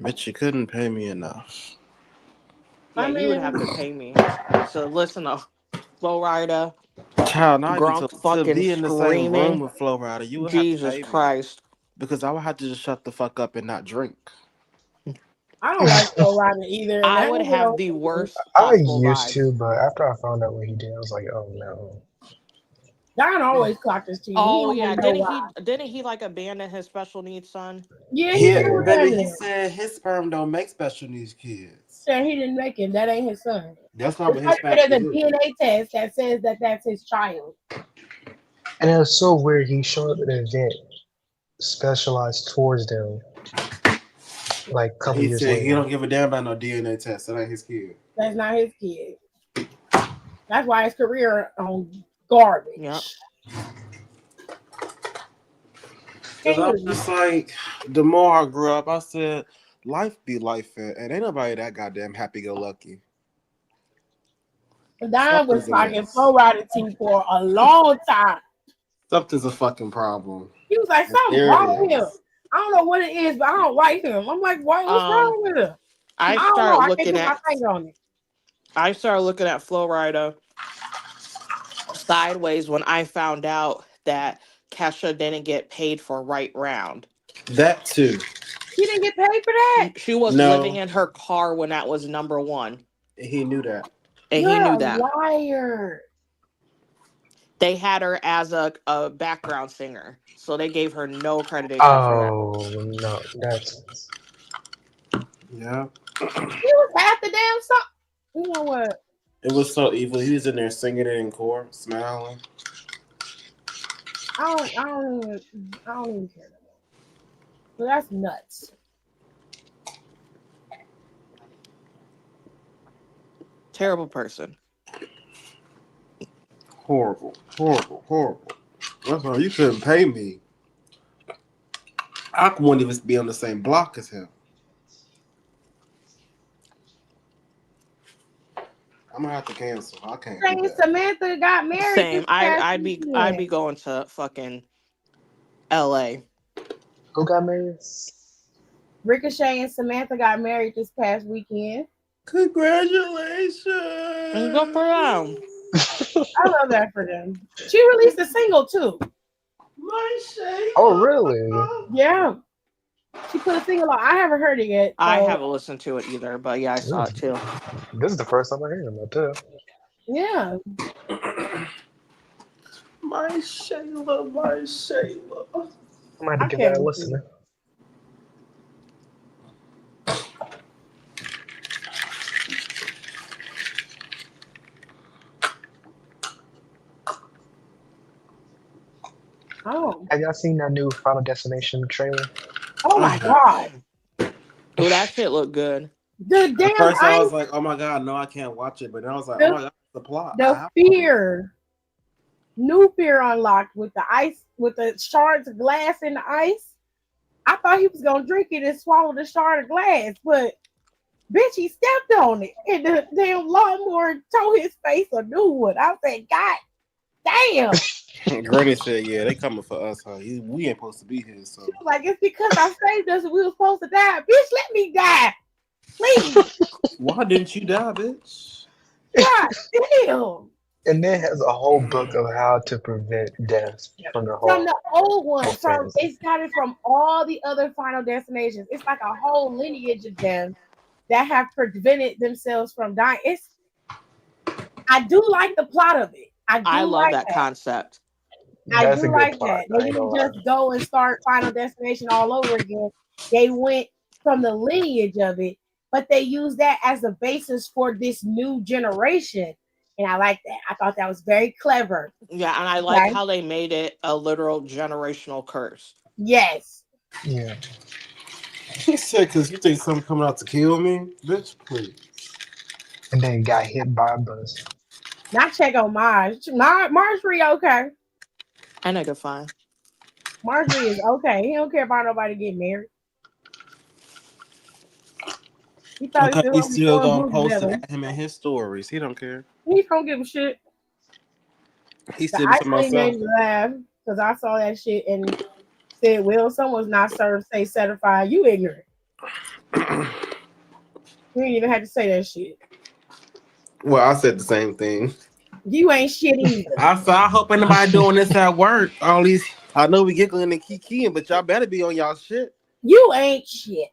Bitch, you couldn't pay me enough. Yeah, you would have to pay me to listen to Flo Rida. Child, not even Gronk to fucking be in the same screaming. room with Flo Rida. You would Jesus have to pay Christ. me. Because I would have to just shut the fuck up and not drink. I don't like Flo Rida either. I would have the worst I possible used vibes. to, but after I found out what he did, I was like, oh no. Don always clocked his team. Oh yeah, didn't he like abandon his special needs son? Yeah, Baby, he said his sperm don't make special needs kids. Said he didn't make it. That ain't his son. That's not what his There's family a DNA test that says that that's his child. And it was so weird. He showed up at an event specialized towards them. Like a couple years later. He don't give a damn about no DNA test. That ain't his kid. That's not his kid. That's why his career on garbage. Yep. I was just like, the more I grew up, I said, life be life, and ain't nobody that goddamn happy-go-lucky. Don was talking Flo Rida team for a long time. Something's a fucking problem. He was like, something's wrong with him. I don't know what it is, but I don't like him. I'm like, what's wrong with him? I can't put my finger on it. I started looking at Flo Rida sideways when I found out that Kesha didn't get paid for Right Round. That too. She didn't get paid for that? She was living in her car when that was number one. He knew that. And he knew that. Liar. They had her as a background singer. So they gave her no accreditation for that. Oh, no. That's... Yeah. She was half the damn song. You know what? It was so evil. He was in there singing it in court, smiling. I don't even care no more. So that's nuts. Terrible person. Horrible, horrible, horrible. That's why you couldn't pay me. I wouldn't even be on the same block as him. I'm gonna have to cancel. I can't do that. Samantha got married Same. this past I'd weekend. be going to fucking L.A. Who got married? Ricochet and Samantha got married this past weekend. Congratulations! And go for them. I love that for them. She released a single too. My shade. Oh, really? Yeah. She put a single out. I haven't heard it yet. So. I haven't listened to it either, but yeah, I saw it too. This is the first time I hear about that. Yeah. My Shayla, my Shayla. I might have to give that a listen. Oh. Have y'all seen that new Final Destination trailer? Oh my God. Oh, that shit looked good. The damn At first I ice, was like, oh my God, no, I can't watch it. But then I was like, oh my God, the plot. the fear. New fear unlocked with the ice, with the shards of glass in the ice. I thought he was gonna drink it and swallow the shard of glass, but bitch, he stepped on it, and the damn lawnmower tore his face a new one. I said, God damn. Granny said, yeah, they coming for us, huh? We ain't supposed to be here, so. She was like, it's because I saved us and we were supposed to die. Bitch, let me die. Please. Why didn't you die, bitch? God damn. And then has a whole book of how to prevent deaths from the old one. whole So fantasy. it started from all the other Final Destinations. It's like a whole lineage of them that have prevented themselves from dying. I do like the plot of it. I love like that concept. I do like that. They didn't just go and start Final Destination all over again. They went from the lineage of it, but they used that as a basis for this new generation. And I like that. I thought that was very clever. Yeah, and I like how they made it a literal generational curse. Yes. Yeah. He said, because you think something coming out to kill me? Bitch, please. And then got hit by a bus. Not check on Marge. Marjorie, okay. That nigga fine. Marjorie is okay. He don't care about nobody getting married. He thought he's still gonna post it at him in his stories. He don't care. He don't give a shit. He still be talking about made me laugh because I saw that shit and said, "Well, someone's not served, say certified. You ignorant. You ain't even had to say that shit. Well, I said the same thing. You ain't shit either. I hope anybody doing this at work. All these, I know we giggling and kikiing, but y'all better be on y'all shit. You ain't shit.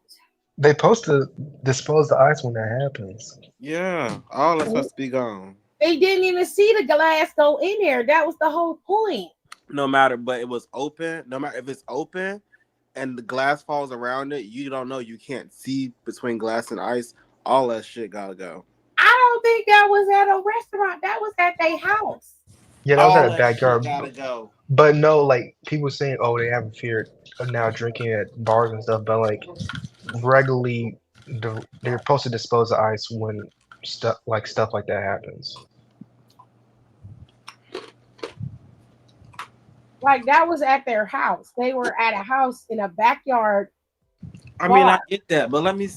They supposed to dispose the ice when that happens. Yeah, all that's supposed to be gone. They didn't even see the glass go in there. That was the whole point. No matter, but it was open. No matter if it's open and the glass falls around it, you don't know. You can't see between glass and ice. All that shit gotta go. I don't think that was at a restaurant. That was at their house. Yeah, that was at a backyard. Gotta go. But no, like people saying, oh, they have a fear of now drinking at bars and stuff. But like regularly, they're supposed to dispose of ice when stuff like that happens. Like that was at their house. They were at a house in a backyard. I mean, I get that, but let me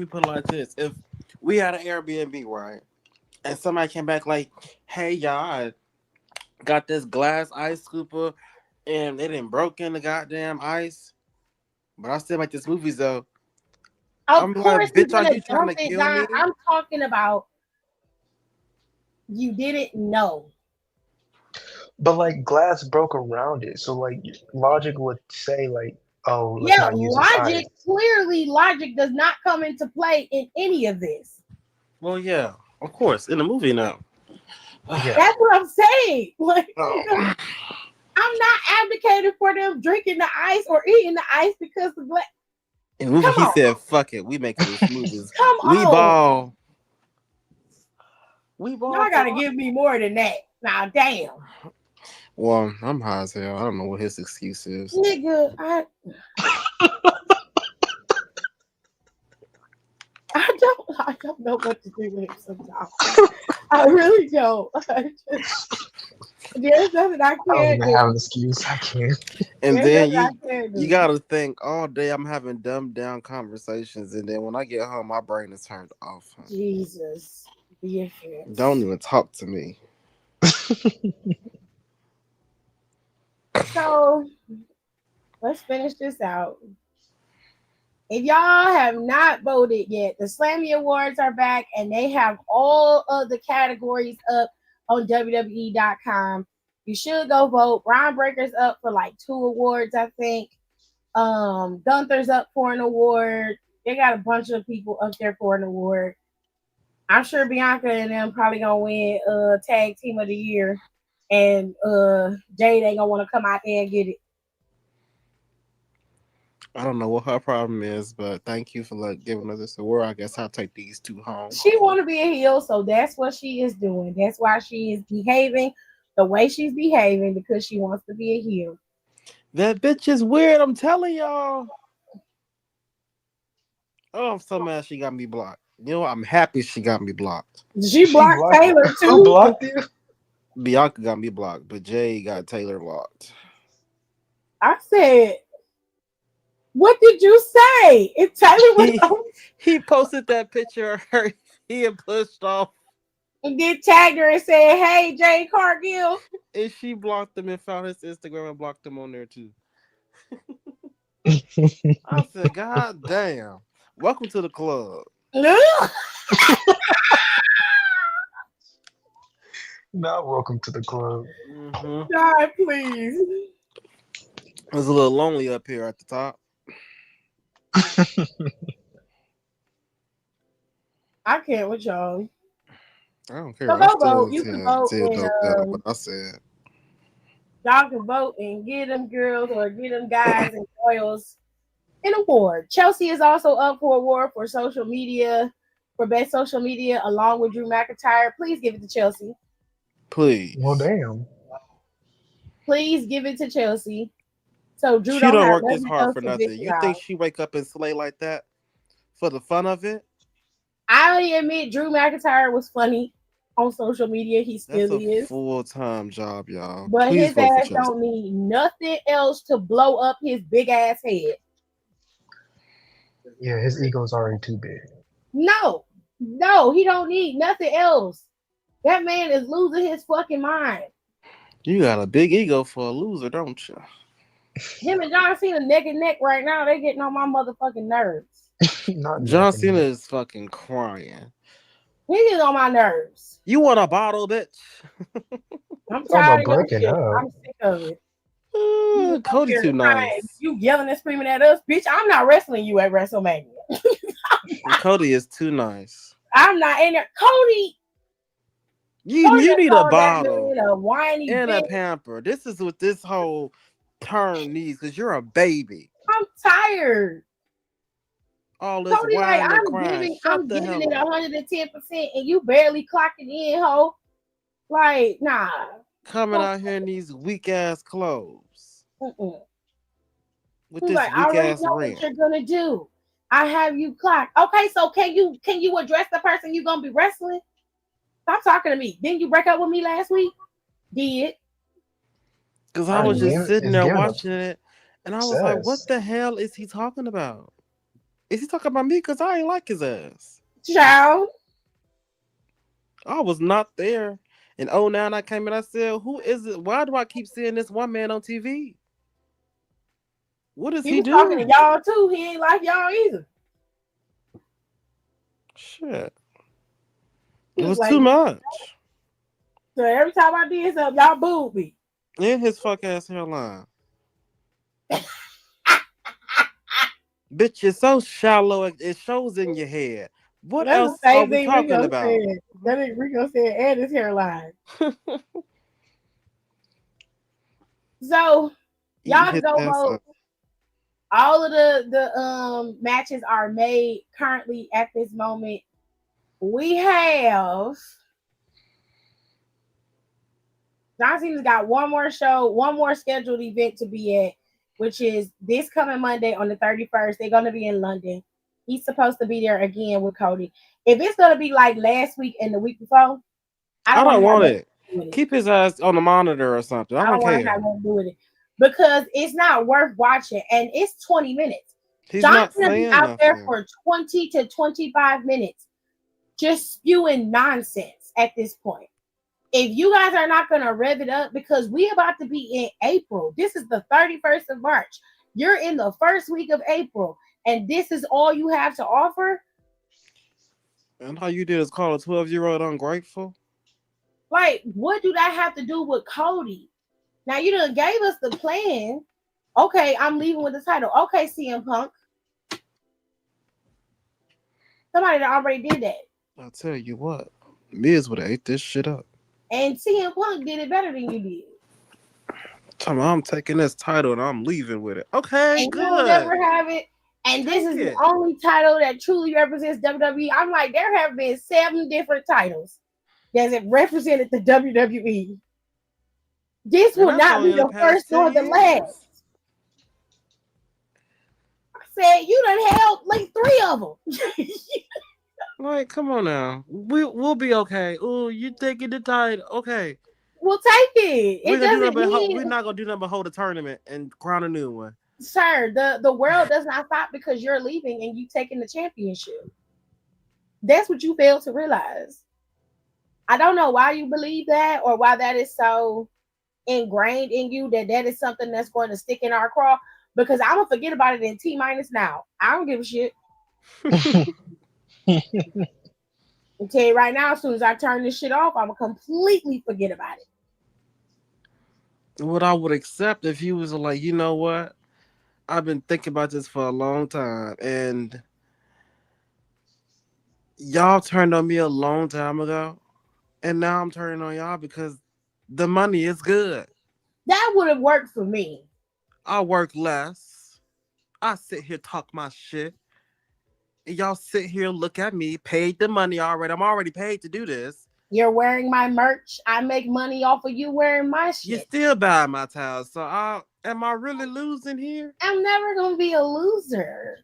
put it like this: if we had an Airbnb, right, and somebody came back like, "Hey, y'all, I got this glass ice scooper, and they didn't broke in the goddamn ice, but I still like this movie though." Of course, like, bitch, are you trying to kill me? I'm talking about you didn't know. But like glass broke around it, so like logic would say like, oh, let's not use logic. Clearly, logic does not come into play in any of this. Well, yeah, of course, in the movie now. Yeah. That's what I'm saying. Like, I'm not advocating for them drinking the ice or eating the ice because the glass. In the movie, he said, "Fuck it, we making this movie. Come we on. ball." We ball. Y'all gotta give me more than that. Now, damn. Well, I'm high as hell. I don't know what his excuse is. Nigga, I don't know what to do with him sometimes. I really don't. There's nothing I I don't can't even do. have an excuse. I can't. And There's then nothing I can't do. you gotta think all day I'm having dumbed down conversations, and then when I get home, my brain is turned off. Honey. Jesus. The offense. Don't even talk to me. So let's finish this out. If y'all have not voted yet, the Slammy Awards are back and they have all of the categories up on WWE.com. You should go vote. Brian Breaker's up for like 2 awards, I think. Gunther's up for an award. They got a bunch of people up there for an award. I'm sure Bianca and them probably gonna win tag team of the year. And Jade ain't gonna want to come out there and get it. I don't know what her problem is, but thank you for giving us this award. I guess I'll take these 2 home. She want to be a heel, so that's what she is doing. That's why she is behaving the way she's behaving, because she wants to be a heel. That bitch is weird. I'm telling y'all. Oh, I'm so mad she got me blocked. You know, I'm happy she got me blocked. She blocked Taylor too. Who blocked you? Bianca got me blocked, but Jay got Taylor blocked. I said, what did you say? If Taylor was he posted that picture of her. He had pushed off. And then tagged her and said, hey, Jay Cargill. And she blocked him and found his Instagram and blocked him on there too. I said, God damn. Welcome to the club. Not welcome to the club. Mm-hmm. God, please. It was a little lonely up here at the top. I can't with y'all. I don't care. So I go still vote. You can vote. what I said. Y'all can vote and get them girls or get them guys and girls an award. Chelsea is also up for award for social media, for best social media, along with Drew McIntyre. Please give it to Chelsea. Please. Well, damn. Please give it to Chelsea. So Drew She don't have work this hard else for to nothing. bitch You about. think she wake up and slay like that for the fun of it? I admit Drew McIntyre was funny on social media. He still That's a is. full-time job, y'all. But Please his vote for ass Chelsea. don't need nothing else to blow up his big ass head. Yeah, his ego's already too big. No, he don't need nothing else. That man is losing his fucking mind. You got a big ego for a loser, don't you? Him and John Cena neck and neck right now. They getting on my motherfucking nerves. Not John nothing. Cena is fucking crying. He is on my nerves. You want a bottle, bitch? I'm Talking tired about of your breaking shit. up. I'm sick of it. You Cody here too crying. nice. You yelling and screaming at us, bitch. I'm not wrestling you at WrestleMania. Cody is too nice. I'm not in there. Cody You need a called that bottle man a whiny and bitch. a pamper. This is what this whole turn needs, because you're a baby. I'm tired. All this Cody, whining like and crying. I'm giving it 110%, and you barely clocking in, ho. Like, nah. Coming out here in these weak ass clothes. Mm-mm. With He's this like, I weak already ass know ring. what you're gonna do. I have you clocked. Okay, so can you address the person you gonna be wrestling? Stop talking to me. Didn't you break up with me last week? Did. Because I was just sitting there watching it, and I was like, what obsessed. the hell is he talking about? Is he talking about me? Because I ain't like his ass. Child. I was not there. And 09 I came in, I said, who is it? Why do I keep seeing this one man on TV? What does he was do? talking to y'all too. He ain't like y'all either. Shit. He It was like, too much. So every time I did something, y'all booed me. In his fuck ass hairline. Bitch, you're so shallow, it shows in your head. What That's else the same are we thing talking Rico about? said. That nigga Rico said, and his hairline. So y'all can go vote. All of the matches are made currently at this moment. We have John Cena's got one more show, one more scheduled event to be at, which is this coming Monday on the 31st. They're going to be in London. He's supposed to be there again with Cody. If it's going to be like last week and the week before, I I don't want don't to have want nothing it. to do with it. Keep his ass on the monitor or something. I I don't don't want to care. have nothing to do with it because it's not worth watching, and it's 20 minutes. He's John's not gonna be saying out there nothing. for 20 to 25 minutes, just spewing nonsense at this point. If you guys are not gonna rev it up, because we about to be in April. This is the 31st of March. You're in the first week of April, and this is all you have to offer. And all you did is call a 12-year-old ungrateful. Like, what do that have to do with Cody? Now you done gave us the plan. Okay, I'm leaving with the title. Okay, CM Punk. Somebody that already did that. I'll tell you what. Miz would have ate this shit up. And CM Punk did it better than you did. Tell me, I'm taking this title and I'm leaving with it. Okay, And good. you'll never have it. And this is the only title that truly represents WWE. I'm like, there have been 7 different titles that have represented the WWE. This will not be the first nor the last. I said, you done held like 3 of them. Like, come on now. We'll be okay. Oh, you taking the title. Okay. We'll take it. It doesn't mean we're not gonna do nothing but hold a tournament and crown a new one. Sir, the world does not stop because you're leaving and you taking the championship. That's what you fail to realize. I don't know why you believe that or why that is so ingrained in you that is something that's going to stick in our craw, because I'm gonna forget about it in T-minus now. I don't give a shit. I'll tell you right now, as soon as I turn this shit off, I'm gonna completely forget about it. What I would accept if he was like, you know what? I've been thinking about this for a long time, and y'all turned on me a long time ago, and now I'm turning on y'all because the money is good. That would have worked for me. I work less. I sit here talk my shit. And y'all sit here, look at me, paid the money already. I'm already paid to do this. You're wearing my merch. I make money off of you wearing my shit. You still buy my towels. So am I really losing here? I'm never gonna be a loser.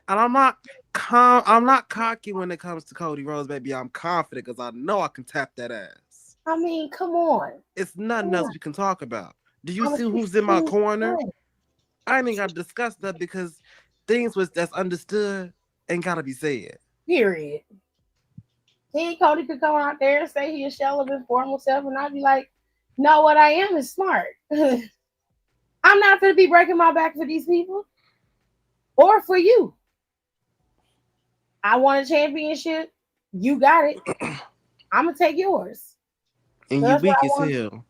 And I'm not cocky when it comes to Cody Rhodes, baby. I'm confident because I know I can tap that ass. I mean, come on. It's nothing else we can talk about. Do you see who's in my corner? I ain't got to discuss that because things that's understood ain't gotta be said. Period. Cody could come out there and say he's a shell of his former self, and I'd be like, no, what I am is smart. I'm not gonna be breaking my back for these people or for you. I want a championship. You got it. I'm gonna take yours. And you weak as hell.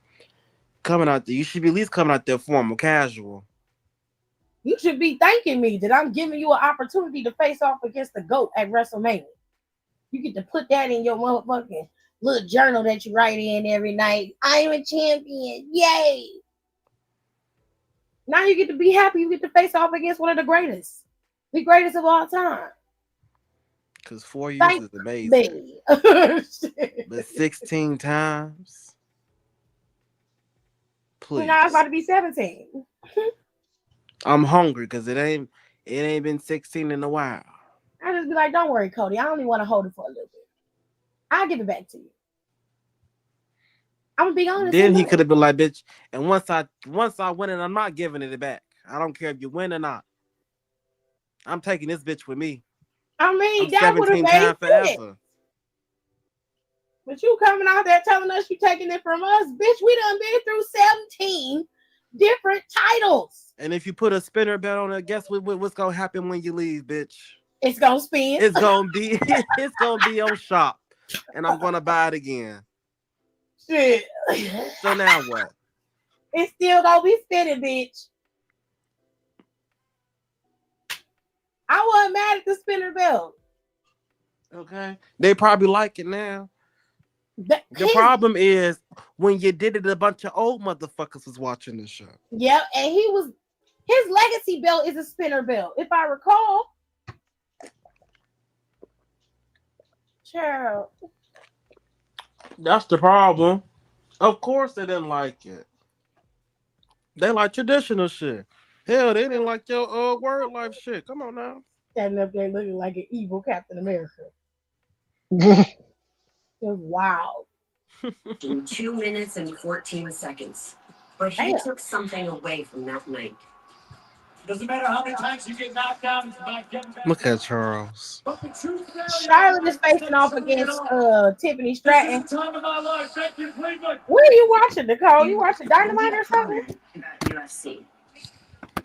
Coming out there, you should be at least coming out there formal, casual. You should be thanking me that I'm giving you an opportunity to face off against the GOAT at WrestleMania. You get to put that in your motherfucking little journal that you write in every night. I'm a champion. Yay. Now you get to be happy. You get to face off against one of the greatest of all time. Because 4 years is amazing. But 16 times? Please. Now it's about to be 17. I'm hungry because it ain't been 16 in a while. I just be like, don't worry, Cody. I only want to hold it for a little bit. I'll give it back to you. I'm gonna be honest. Then he could have been like, bitch. And once I win it, I'm not giving it back. I don't care if you win or not. I'm taking this bitch with me. I mean, that would have made sense. But you coming out there telling us you taking it from us, bitch. We done been through 17 different titles. And if you put a spinner belt on it, guess what's gonna happen when you leave, bitch? It's gonna spin. It's gonna be on shop, and I'm gonna buy it again. Shit. So now what? It's still gonna be spinning, bitch. I wasn't mad at the spinner belt. Okay, they probably like it now. The problem is when you did it, a bunch of old motherfuckers was watching the show. Yep, and his legacy belt is a spinner belt, if I recall. Child. That's the problem. Of course they didn't like it. They like traditional shit. Hell, they didn't like your word life shit. Come on now. Standing up there looking like an evil Captain America. Just wow. In 2 minutes and 14 seconds. But he Damn. took something away from that night. Doesn't matter how many times you get knocked down, it's about getting back Look up. at Charles. But the truth of the matter Charlotte is is, facing off summing it against up, Tiffany this is Stratton. the time of my life. Thank you, Cleveland. What are you watching, Nicole? You watching Dynamite or something? About UFC.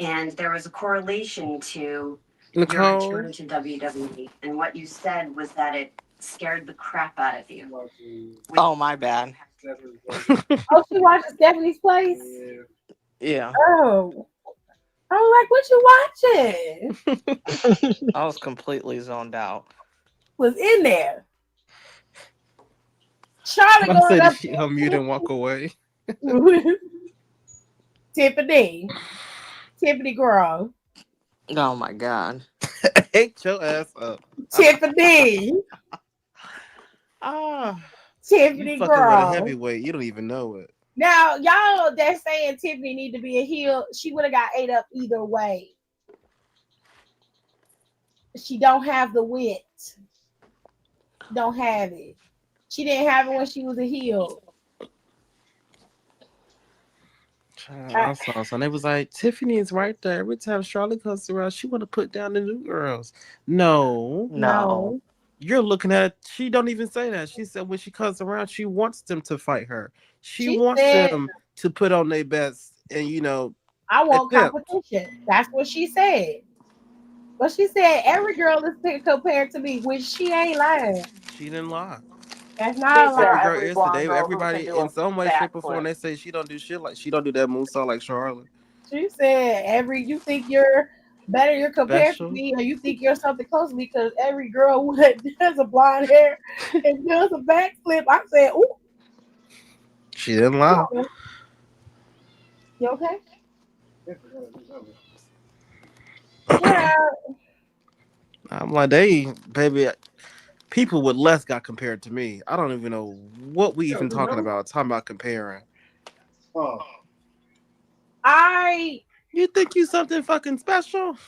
And there was a correlation to your Nicole. return to WWE. And what you said was that it scared the crap out of you. Oh, my bad. Oh, she watching Stephanie's Place? Yeah, Oh. I was like, what you watching? I was completely zoned out. Was in there. Charlotte I going said up she unmute and walk away. Tiffany. Tiffany girl. Oh my god. Hate your ass up. Tiffany. Ah, you Tiffany fucking with a girl. heavyweight. You don't even know it. Now, y'all that's saying Tiffany need to be a heel, she would have got ate up either way. She don't have the wit. Don't have it. She didn't have it when she was a heel. I saw something. They was like, Tiffany is right there. Every time Charlotte comes around, she want to put down the new girls. No. No. You're looking at, she don't even say that. She said when she comes around, she wants them to fight her. She wants said, them to put on their best and, you know, I want attempt. competition. That's what she said. But she said every girl is compared to me, which she ain't lying. She didn't lie. That's not a Every lie. girl is today. Everybody in some way, shape, or form, they say she don't do shit like she don't do that moonsault like Charlotte. She said you think you're better, you're compared Special. to me, or you think you're something close to me because every girl that does a blonde hair and does a backflip, I said, ooh. She didn't lie. You okay? Yeah. I'm like, baby, people with less got compared to me. I don't even know what we even talking about. Talking about comparing. You think you something fucking special?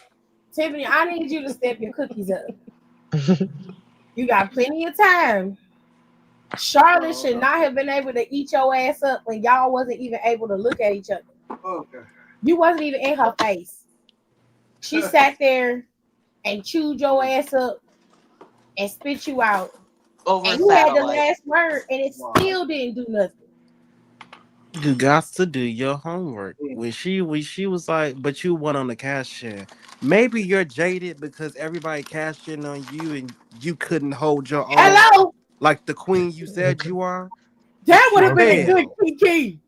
Tiffany, I need you to step your cookies up. You got plenty of time. Charlotte should not have been able to eat your ass up when y'all wasn't even able to look at each other. Okay. You wasn't even in her face. She sat there and chewed your ass up and spit you out. Over and you had the satellite. last word and it still didn't do nothing. You got to do your homework. When she was like, but you went on the cash in. Maybe you're jaded because everybody cashed in on you and you couldn't hold your own. Hello? Like the queen you said you are. That would have been a failed. good key.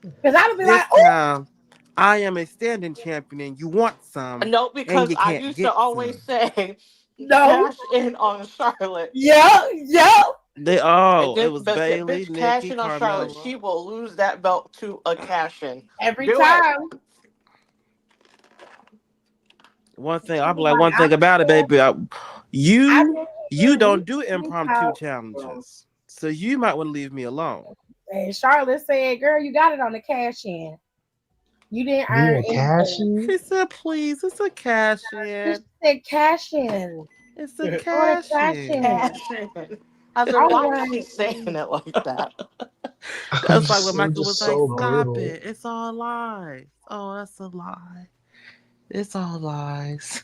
Because I would be This like, oh, time, I am a standing champion and you want some. No, and because you I can't used get to always some. say, no. cash in on Charlotte. Yeah. It was But Bailey, bitch, cash Nikki, in on Charlotte. Carmella. She will lose that belt to a cash in. Every Do time. One thing about it, baby. You don't do impromptu challenges, so you might want to leave me alone. And Charlotte said, "Girl, you got it on the cash in. You didn't earn anything." She said, "Please, it's a cash in." She said, "Cash in. It's a cash in." I said, why is she saying it like that? That's like when Michael was so like, "Stop brutal. it! It's all lies." Oh, that's a lie. It's all lies.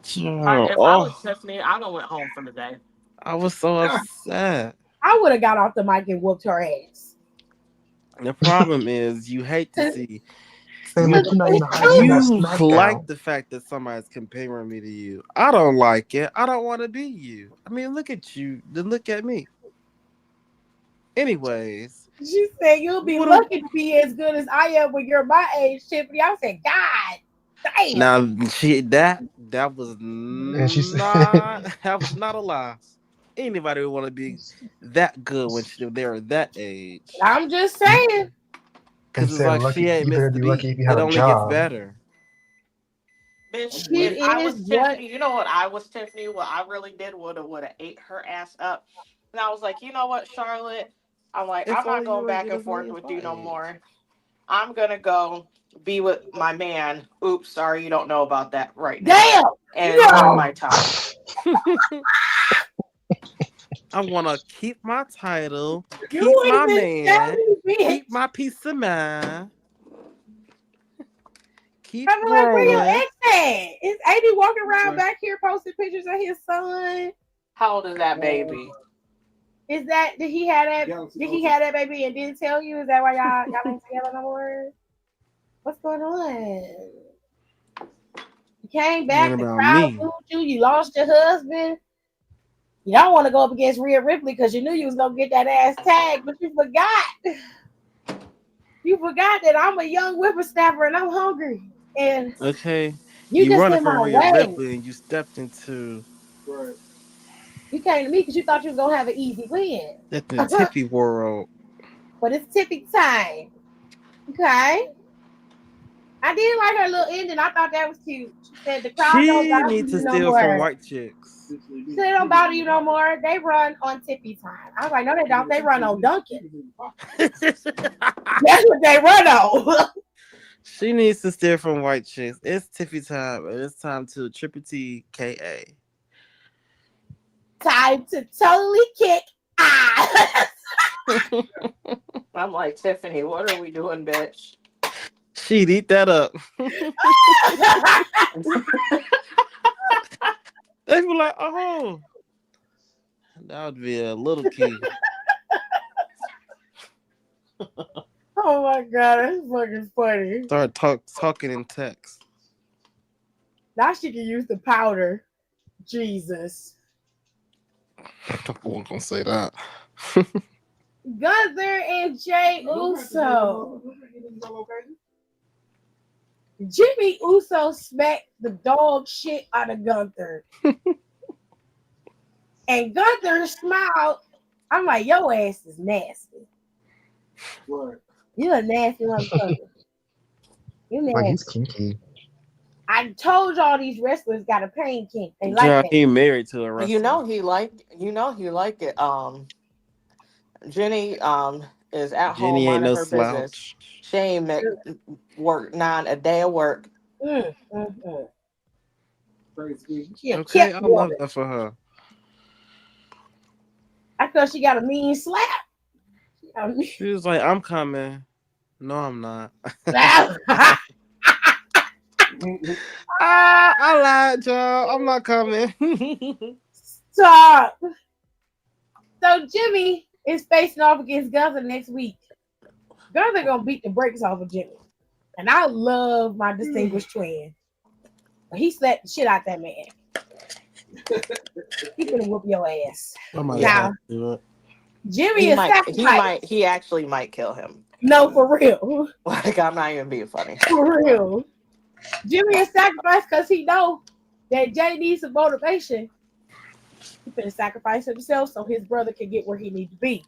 If I was Tiffany, I would went home for the day. I was so upset. I would have got off the mic and whooped her ass. The problem is you hate to see. You like the fact that somebody's comparing me to you. I don't like it. I don't want to be you. I mean, look at you. Then look at me. Anyways. She said, you'll be lucky to be as good as I am when you're my age, Tiffany. I said, God damn. Now, that was not a lie. Anybody would want to be that good when they're that age. I'm just saying. Because it's like she ain't missed the beat. It only gets better. Bitch, if I was Tiffany, you know what I was, Tiffany? What I really did would have ate her ass up. And I was like, you know what, Charlotte? I'm like, If I'm not only you going were back get and a forth million with you no fight. more. I'm gonna go be with my man. Oops, sorry, you don't know about that right now. Damn. And enjoy No. my time. I want to keep my title, You keep ain't my been man, telling me, bitch. keep my peace of mind, keep I'm like, where your growing. ex at? Is AD walking around back here posting pictures of his son? How old is that baby? Is that did he have that baby and didn't tell you? Is that why y'all ain't together no more? What's going on? You came back, Ain't the about crowd me. booed you, you lost your husband. You don't want to go up against Rhea Ripley because you knew you was gonna get that ass tag, but you forgot. You forgot that I'm a young whippersnapper and I'm hungry. And Okay, you you just running in from my Rhea way. Ripley and you stepped into You came to me because you thought you was gonna have an easy win. the tippy world. But it's tipping time. Okay. I did like her little ending. I thought that was cute. She said the crowd don't She bother needs to you no steal from more. white chicks. She said they don't bother you no more. They run on tippy time. I was like, no, they don't. They run on Dunkin'. That's what they run on. She needs to steal from white chicks. It's Tiffy time, and it's time to Triple T KA. Time to totally kick ass. I'm like, Tiffany, what are we doing, bitch? She'd eat that up. They be like, oh, that would be a little key. Oh my god, that's fucking funny. Start talking in text. Now she can use the powder. Jesus. I wasn't gonna say that. Gunther and Jay Uso. Jimmy Uso smacked the dog shit out of Gunther. And Gunther smiled. I'm like, your ass is nasty. What? You're a nasty motherfucker. You Like he's nasty. kinky. I told y'all these wrestlers got a pain kink. They like John, that. he married to a wrestler. You know he liked it. Jenny is at home Jenny ain't minding no her business. slouch. Shame that work 9 a day of work. She a Okay, kept I love woman. that for her. I thought she got a mean slap. She was like, I'm coming. No, I'm not. I lied, y'all. I'm not coming. Stop. So Jimmy is facing off against Gunther next week. Gunther gonna beat the brakes off of Jimmy. And I love my distinguished twin. But he slapped the shit out that man. He gonna whoop your ass. Now, Jimmy is sacrificed. He actually might kill him. No, for real. Like, I'm not even being funny. For real. Jimmy is sacrificed because he know that Jay needs some motivation. He finna sacrifice himself so his brother can get where he needs to be.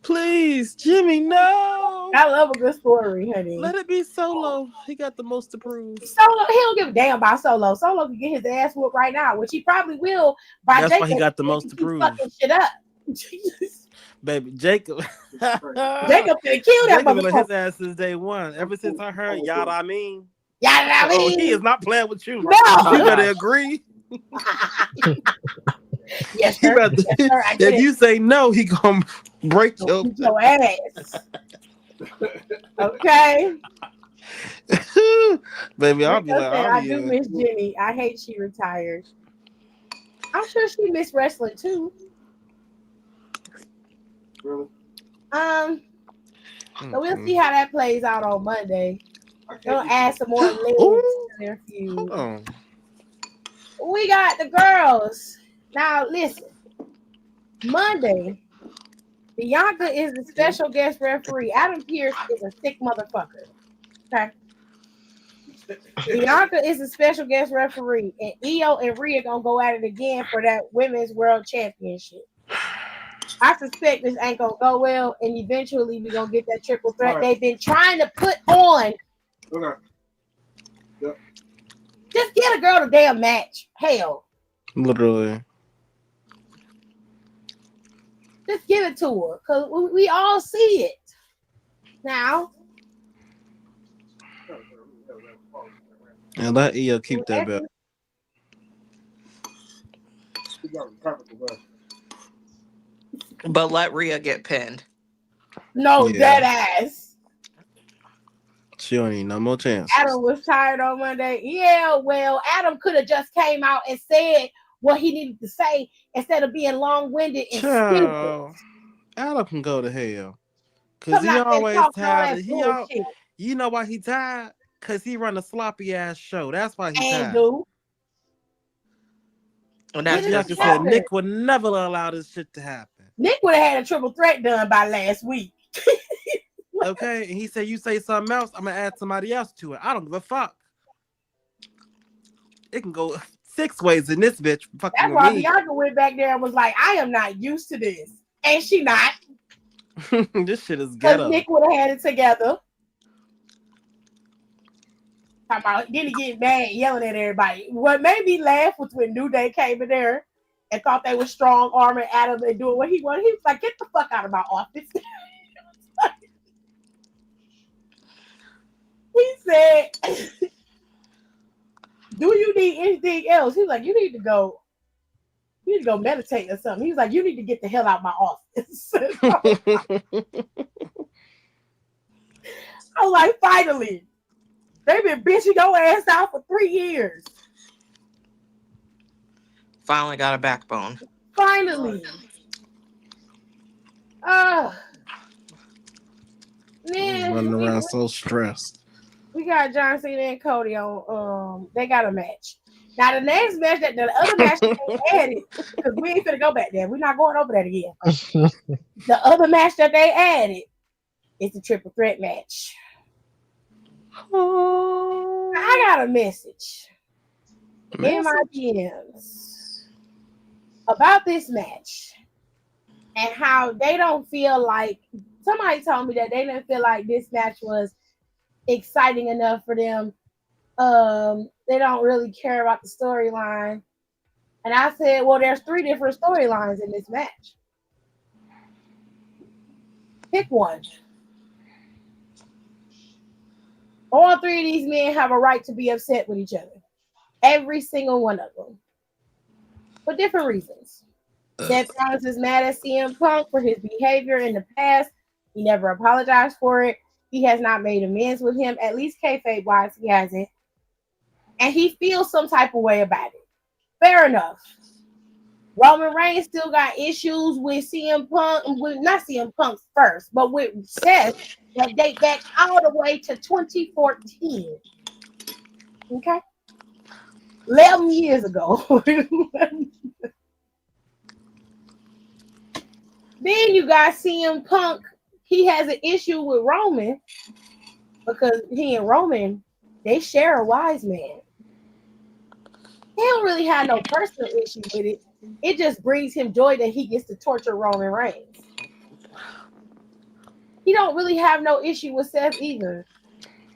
Please, Jimmy, no. I love a good story, honey. Let it be Solo. He got the most to prove. Solo, he don't give a damn about Solo. Solo can get his ass whooped right now, which he probably will. By That's Jacob, why he got the most to prove. Fucking shit up. Baby, Jacob. Jacob finna kill that Jacob been on motherfucker. his ass since day one. Ever since I heard yada I mean. Yada I mean. He is not playing with you. No. You better agree. Yes, sir. Yes, sir. If you say no, he gonna break your ass. Okay. Baby, I'll be like, I do miss Jenny. I hate she retired. I'm sure she missed wrestling too. Really? So we'll see how that plays out on Monday. Gonna add some more legs to their feud. Hold on. We got the girls. Now listen. Monday, Bianca is the special guest referee. Adam Pearce is a sick motherfucker. Okay. Bianca is a special guest referee, and Io and Rhea gonna go at it again for that women's world championship. I suspect this ain't gonna go well, and eventually we're gonna get that triple threat they've been trying to put on. Okay. Yep. Just get a girl a damn match. Hell. Literally. Just give it to her, cause we all see it now. And let EO keep that belt. But let Rhea get pinned. No, Yeah. dead ass. She don't need no more chances. Adam was tired on Monday. Yeah, well, Adam could have just came out and said what he needed to say instead of being long-winded and stupid. Adam can go to hell. Cause Coming he out there always talking all tired. that bullshit. You know why he tired? Cause he run a sloppy ass show. That's why he And tired. do. And Get that's it Like his I said, fault. Nick would never allow this shit to happen. Nick would have had a triple threat done by last week. Okay, and he said, "You say something else, I'm gonna add somebody else to it. I don't give a fuck. It can go 6 ways in this bitch fucking That's with why me." Bianca went back there and was like, I am not used to this. And she not. This shit is Because ghetto. Nick would have had it together. Then he get mad yelling at everybody. What made me laugh was when New Day came in there and thought they were strong arming Adam and doing what he wanted. He was like, get the fuck out of my office. He said, do you need anything else? He was like, you need to go meditate or something. He was like, you need to get the hell out of my office. I was like, finally. They've been bitching your ass out for 3 years. Finally got a backbone. Finally. Man, Running around so stressed. we got John Cena and Cody on. They got a match. Now the next match, the other match that they added, because we ain't finna go back there. We're not going over that again. The other match that they added is the triple threat match. I got a message in my DMs about this match and how they don't feel like, somebody told me that they didn't feel like this match was exciting enough for them. They don't really care about the storyline. And I said, well, there's 3 different storylines in this match. Pick one. All 3 of these men have a right to be upset with each other. Every single one of them. For different reasons. Seth Rollins is mad at CM Punk for his behavior in the past. He never apologized for it. He has not made amends with him. At least kayfabe-wise, he hasn't. And he feels some type of way about it. Fair enough. Roman Reigns still got issues with CM Punk, not CM Punk first, but with Seth that date back all the way to 2014. Okay? 11 years ago. Then you got CM Punk. He has an issue with Roman because he and Roman, they share a wise man. He don't really have no personal issue with it. It just brings him joy that he gets to torture Roman Reigns. He don't really have no issue with Seth either.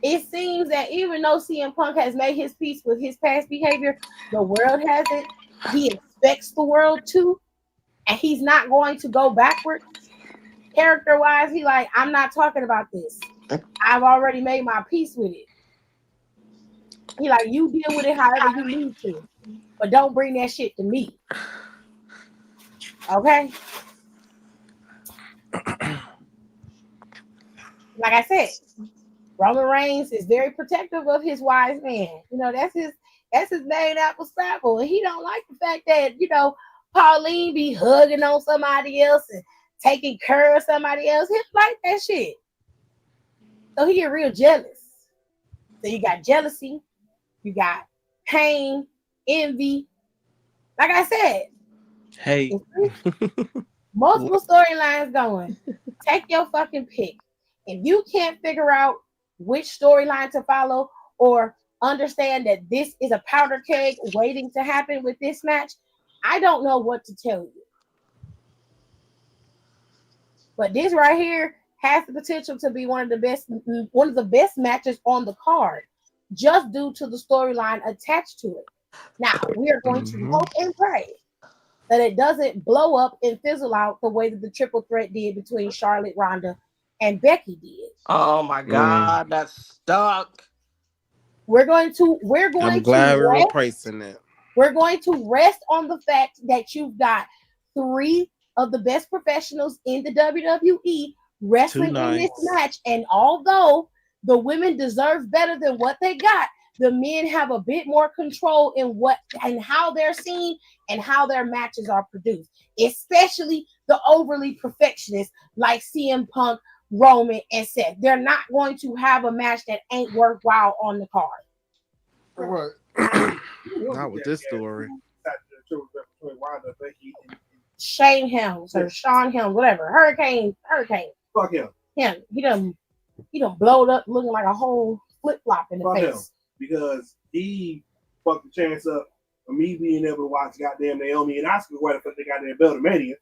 It seems that even though CM Punk has made his peace with his past behavior, the world hasn't. He expects the world to, and he's not going to go backwards. Character-wise, he like, I'm not talking about this. I've already made my peace with it. He like, you deal with it however you need to, but don't bring that shit to me. Okay? Like I said, Roman Reigns is very protective of his wise man. You know, that's his main apple apple. And he don't like the fact that, you know, Pauline be hugging on somebody else and taking care of somebody else. He like that shit. So he get real jealous. So you got jealousy, you got pain, envy. Like I said, Hey. multiple storylines going. Take your fucking pick. If you can't figure out which storyline to follow or understand that this is a powder keg waiting to happen with this match, I don't know what to tell you. But this right here has the potential to be one of the best matches on the card, just due to the storyline attached to it. Now we are going to hope and pray that it doesn't blow up and fizzle out the way that the triple threat did between Charlotte, Ronda, and Becky did. Oh my God, that's stuck. We're going to I'm glad we're rest. replacing it. We're going to rest on the fact that you've got 3 of the best professionals in the WWE wrestling in this match. And although the women deserve better than what they got, the men have a bit more control in what and how they're seen and how their matches are produced, especially the overly perfectionists like CM Punk, Roman, and Seth. They're not going to have a match that ain't worthwhile on the card. Right. Not with this story. Shane Helms or Sean Helms, whatever. Hurricane. Fuck him. Him. He done blowed up looking like a whole flip flop in the Fuck face. him. Because he fucked the chance up of me being able to watch goddamn Naomi and Oscar right up at the goddamn Beltmania.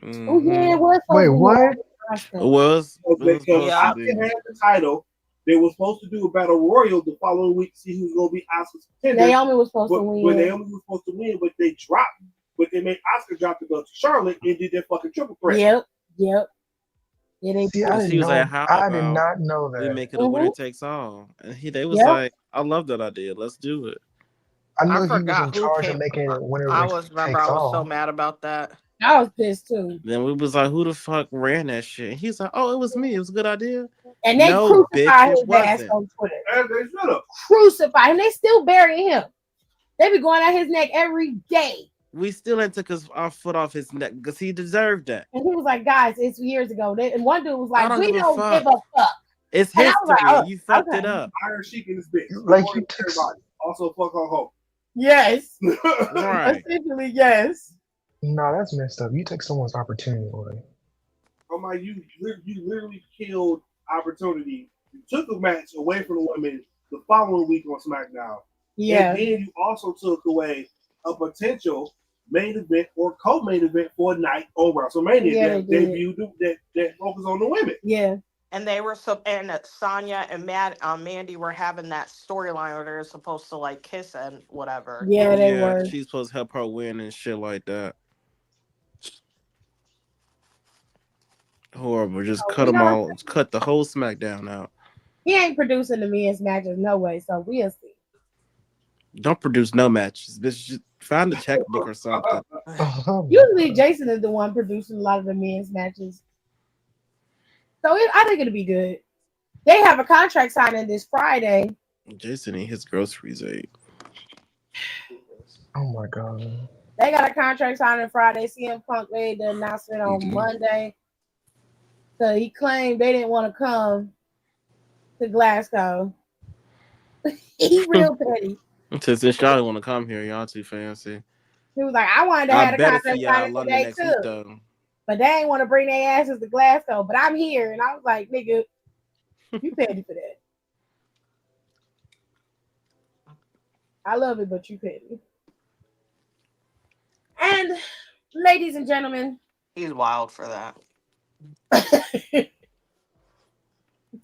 Mm-hmm. Oh yeah, it was. Wait, what? It was Because Oscar had the title. They were supposed to do a battle royal the following week to see who's going to be Oscar's contender. Naomi was supposed to win. Naomi was supposed to win, but they dropped. But they made Oscar drop the belt to Charlotte and did their fucking triple threat. Yep. Yeah, they See, I She was like, "How I did about not know we that. make it a winner takes all?" And they was Yep. like, "I love that idea. Let's do it." I knew he was forgot in who charge of came- making it winner I takes was remember I was all. so mad about that. I was pissed too. Then we was like, "Who the fuck ran that shit?" And he's like, "Oh, it was me. It was a good idea." And they No, crucified bitch, his it ass wasn't. on Twitter. And they should have. Crucified, and they still burying him. They be going at his neck every day. We still ain't took our foot off his neck because he deserved that. And he was like, guys, it's years ago. And one dude was I like, don't we give a don't fuck. give a fuck. It's And I history. was like, oh, You fucked okay. it up. Iron Sheik in this bitch. Like Good you morning, took everybody. Also, fuck on hope. Yes. Right. Essentially, yes. No, that's messed up. You take someone's opportunity away. Oh my, you literally killed opportunity. You took a match away from the women the following week on SmackDown. Yeah. And then you also took away a potential main event or co-main event for a night on WrestleMania that debuted that focus on the women. Yeah. And they were and Sonya and Mandy were having that storyline where they're supposed to like kiss and whatever. Yeah, they were. She's supposed to help her win and shit like that. Horrible. Just cut them all. Cut the whole SmackDown out. He ain't producing the men's matches, no way. So we'll see. Don't produce no matches. Bitch, just find a checkbook or something. Usually Jason is the one producing a lot of the men's matches. So I think it'll be good. They have a contract signing this Friday. Jason need his groceries ate. Oh my god. They got a contract signing Friday. CM Punk made the announcement on Monday. So he claimed they didn't want to come to Glasgow. He real petty. Since y'all don't want to come here, y'all too fancy. He was like, I wanted to have a better contract see y'all signing London today next too. week, though. But they ain't want to bring their asses to Glasgow. But I'm here. And I was like, nigga, you petty for that. I love it, but you petty. And ladies and gentlemen, He's wild for that.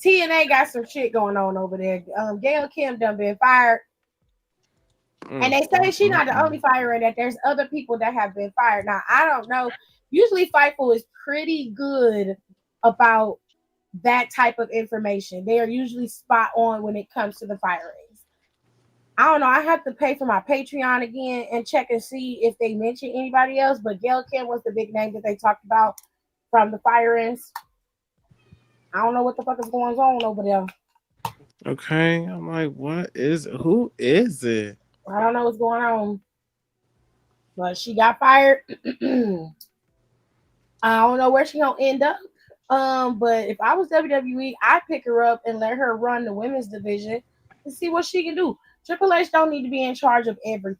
TNA got some shit going on over there. Gail Kim done been fired. And they say she's not the only firing, that there's other people that have been fired. Now, I don't know. Usually Fightful is pretty good about that type of information. They are usually spot on when it comes to the firings. I don't know. I have to pay for my Patreon again and check and see if they mention anybody else. But Gail Kim was the big name that they talked about from the firings. I don't know what the fuck is going on over there. Okay, I'm like, who is it? I don't know what's going on. But she got fired. I don't know where she gonna end up. But if I was WWE, I'd pick her up and let her run the women's division and see what she can do. Triple H don't need to be in charge of everything.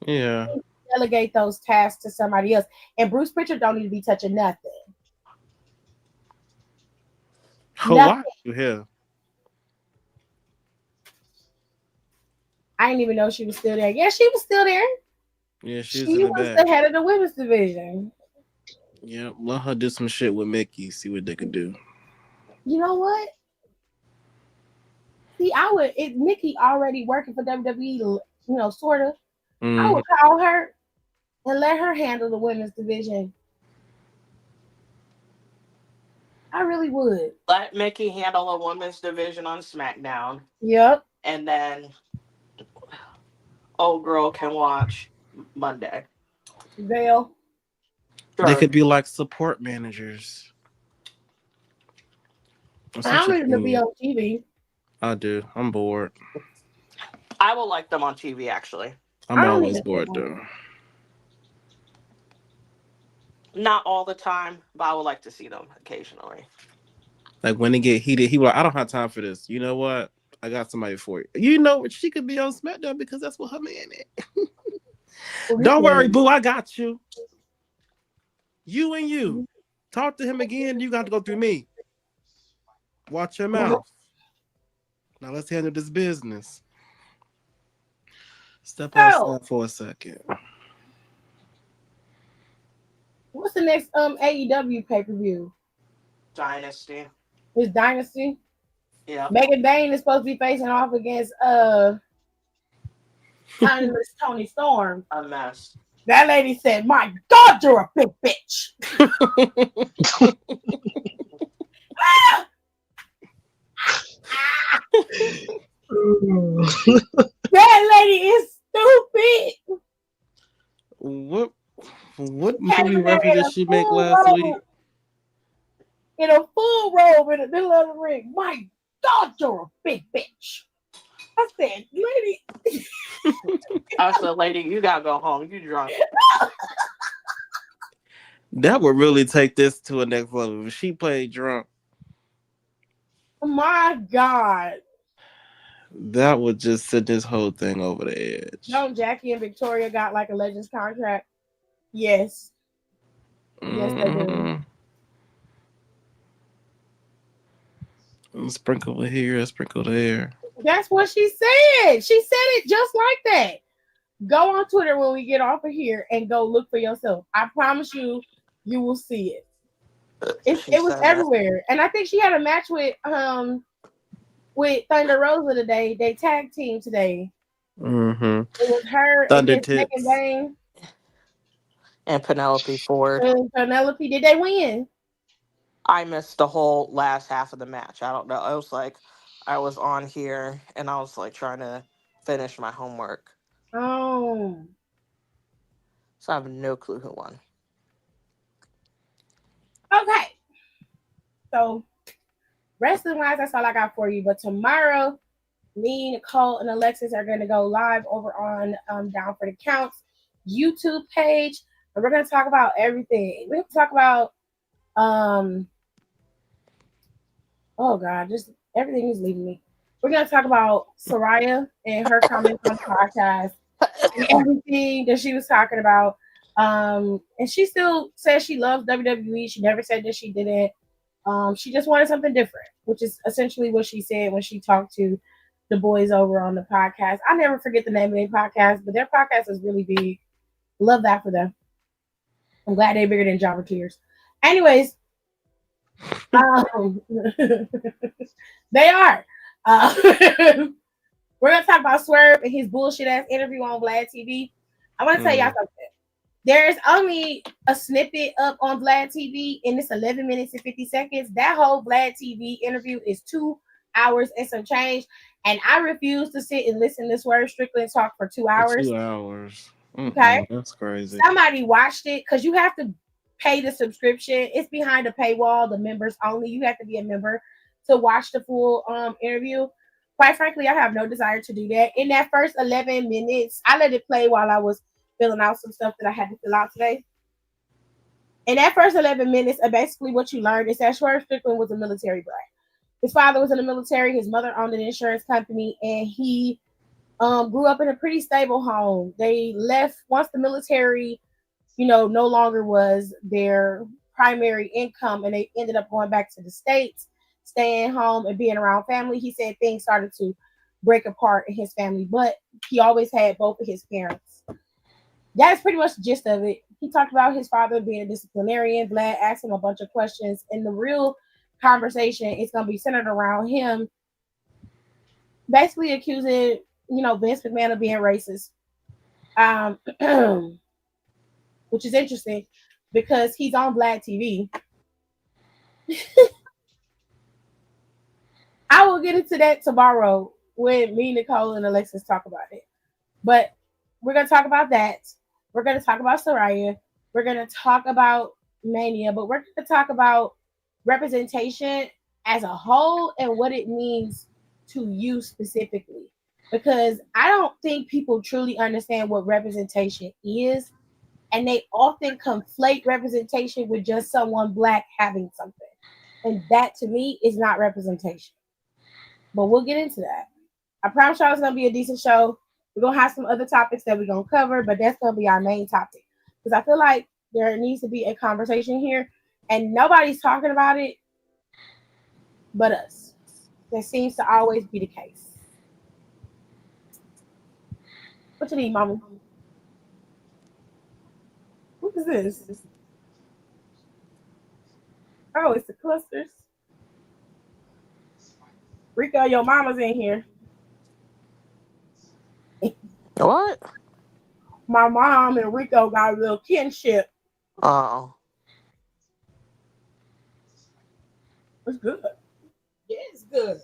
Yeah. Delegate those tasks to somebody else. And Bruce Pritchard don't need to be touching nothing. Why are you here? I didn't even know she was still there. Yeah, she was still there. Yeah, she was She in the was back. the head of the women's division. Yeah, let her do some shit with Mickey, see what they can do. You know what? See, Mickey already working for WWE, sort of. I would call her and let her handle the women's division. I really would. Let Mickey handle a women's division on SmackDown. Yep. And then old girl can watch Monday. Veil. They Sure. could be like support managers. That's I what don't you need to be need. on TV. I do. I'm bored. I will like them on TV, actually. I'm I don't need always to bored be though. Not all the time, but I would like to see them occasionally. Like when it get heated, he was like, I don't have time for this. You know what? I got somebody for you. You know what? She could be on SmackDown because that's what her man is. Don't worry, boo. I got you. You and you. Talk to him again. You got to go through me. Watch your mouth. Now let's handle this business. Step outside for a second. What's the next AEW pay-per-view? Dynasty. It's Dynasty. Yeah. Megan Dane is supposed to be facing off against Tony Storm. A mess. That lady said, "My God, you're a big bitch." That lady is stupid. What movie reference did she make last week? In a full robe in the middle of the ring. My God, you're a big bitch. I said, lady. I said, lady, you gotta go home. You drunk. That would really take this to a next level. If she played drunk. My God. That would just send this whole thing over the edge. No, Jackie and Victoria got like a Legends contract. Yes. Yes, they do. Sprinkle it here, sprinkle there. That's what she said. She said it just like that. Go on Twitter when we get off of here and go look for yourself. I promise you, you will see it. It was everywhere. And I think she had a match with Thunder Rosa today. They tag team today. Mm-hmm. It was her Thunder against Tits. Megan Dane and Penelope Ford. And Penelope, did they win? I missed the whole last half of the match. I don't know. I was like, I was on here and I was like trying to finish my homework. Oh. So I have no clue who won. Okay. So, wrestling wise, that's all I got for you. But tomorrow, me, Nicole, and Alexis are going to go live over on Down for the Counts YouTube page. And we're going to talk about everything. We're going to talk about, oh God, just everything is leaving me. We're going to talk about Soraya and her comments on the podcast and everything that she was talking about. And she still says she loves WWE. She never said that she didn't. She just wanted something different, which is essentially what she said when she talked to the boys over on the podcast. I never forget the name of their podcast, but their podcast is really big. Love that for them. I'm glad they're bigger than Jobber Tears. Anyways, they are. We're going to talk about Swerve and his bullshit ass interview on Vlad TV. I want to tell y'all something. There's only a snippet up on Vlad TV, and it's 11 minutes and 50 seconds. That whole Vlad TV interview is 2 hours and some change, and I refuse to sit and listen to Swerve Strickland talk for 2 hours. 2 hours. Okay? That's crazy. Somebody watched it, because you have to pay the subscription. It's behind a paywall, the members only. You have to be a member to watch the full interview. Quite frankly, I have no desire to do that. In that first 11 minutes, I let it play while I was filling out some stuff that I had to fill out today. In that first 11 minutes, basically what you learned is that Swerve Strickland was a military brat. His father was in the military. His mother owned an insurance company, and he grew up in a pretty stable home. They left once the military, no longer was their primary income, and they ended up going back to the States, staying home and being around family. He said things started to break apart in his family, but he always had both of his parents. That's pretty much the gist of it. He talked about his father being a disciplinarian. Vlad asked him a bunch of questions, and the real conversation is going to be centered around him basically accusing, Vince McMahon of being racist. which is interesting because he's on Black TV. I will get into that tomorrow when me, Nicole, and Alexis talk about it. But we're going to talk about that. We're going to talk about Soraya. We're going to talk about Mania, but we're going to talk about representation as a whole and what it means to you specifically. Because I don't think people truly understand what representation is. And they often conflate representation with just someone Black having something. And that to me is not representation. But we'll get into that. I promise y'all it's going to be a decent show. We're going to have some other topics that we're going to cover, but that's going to be our main topic. Because I feel like there needs to be a conversation here, and nobody's talking about it but us. That seems to always be the case. What you need, Mama? What is this? Oh, it's the clusters. Rico, your mama's in here. What? My mom and Rico got a little kinship. Oh. It's good. Yeah, it's good.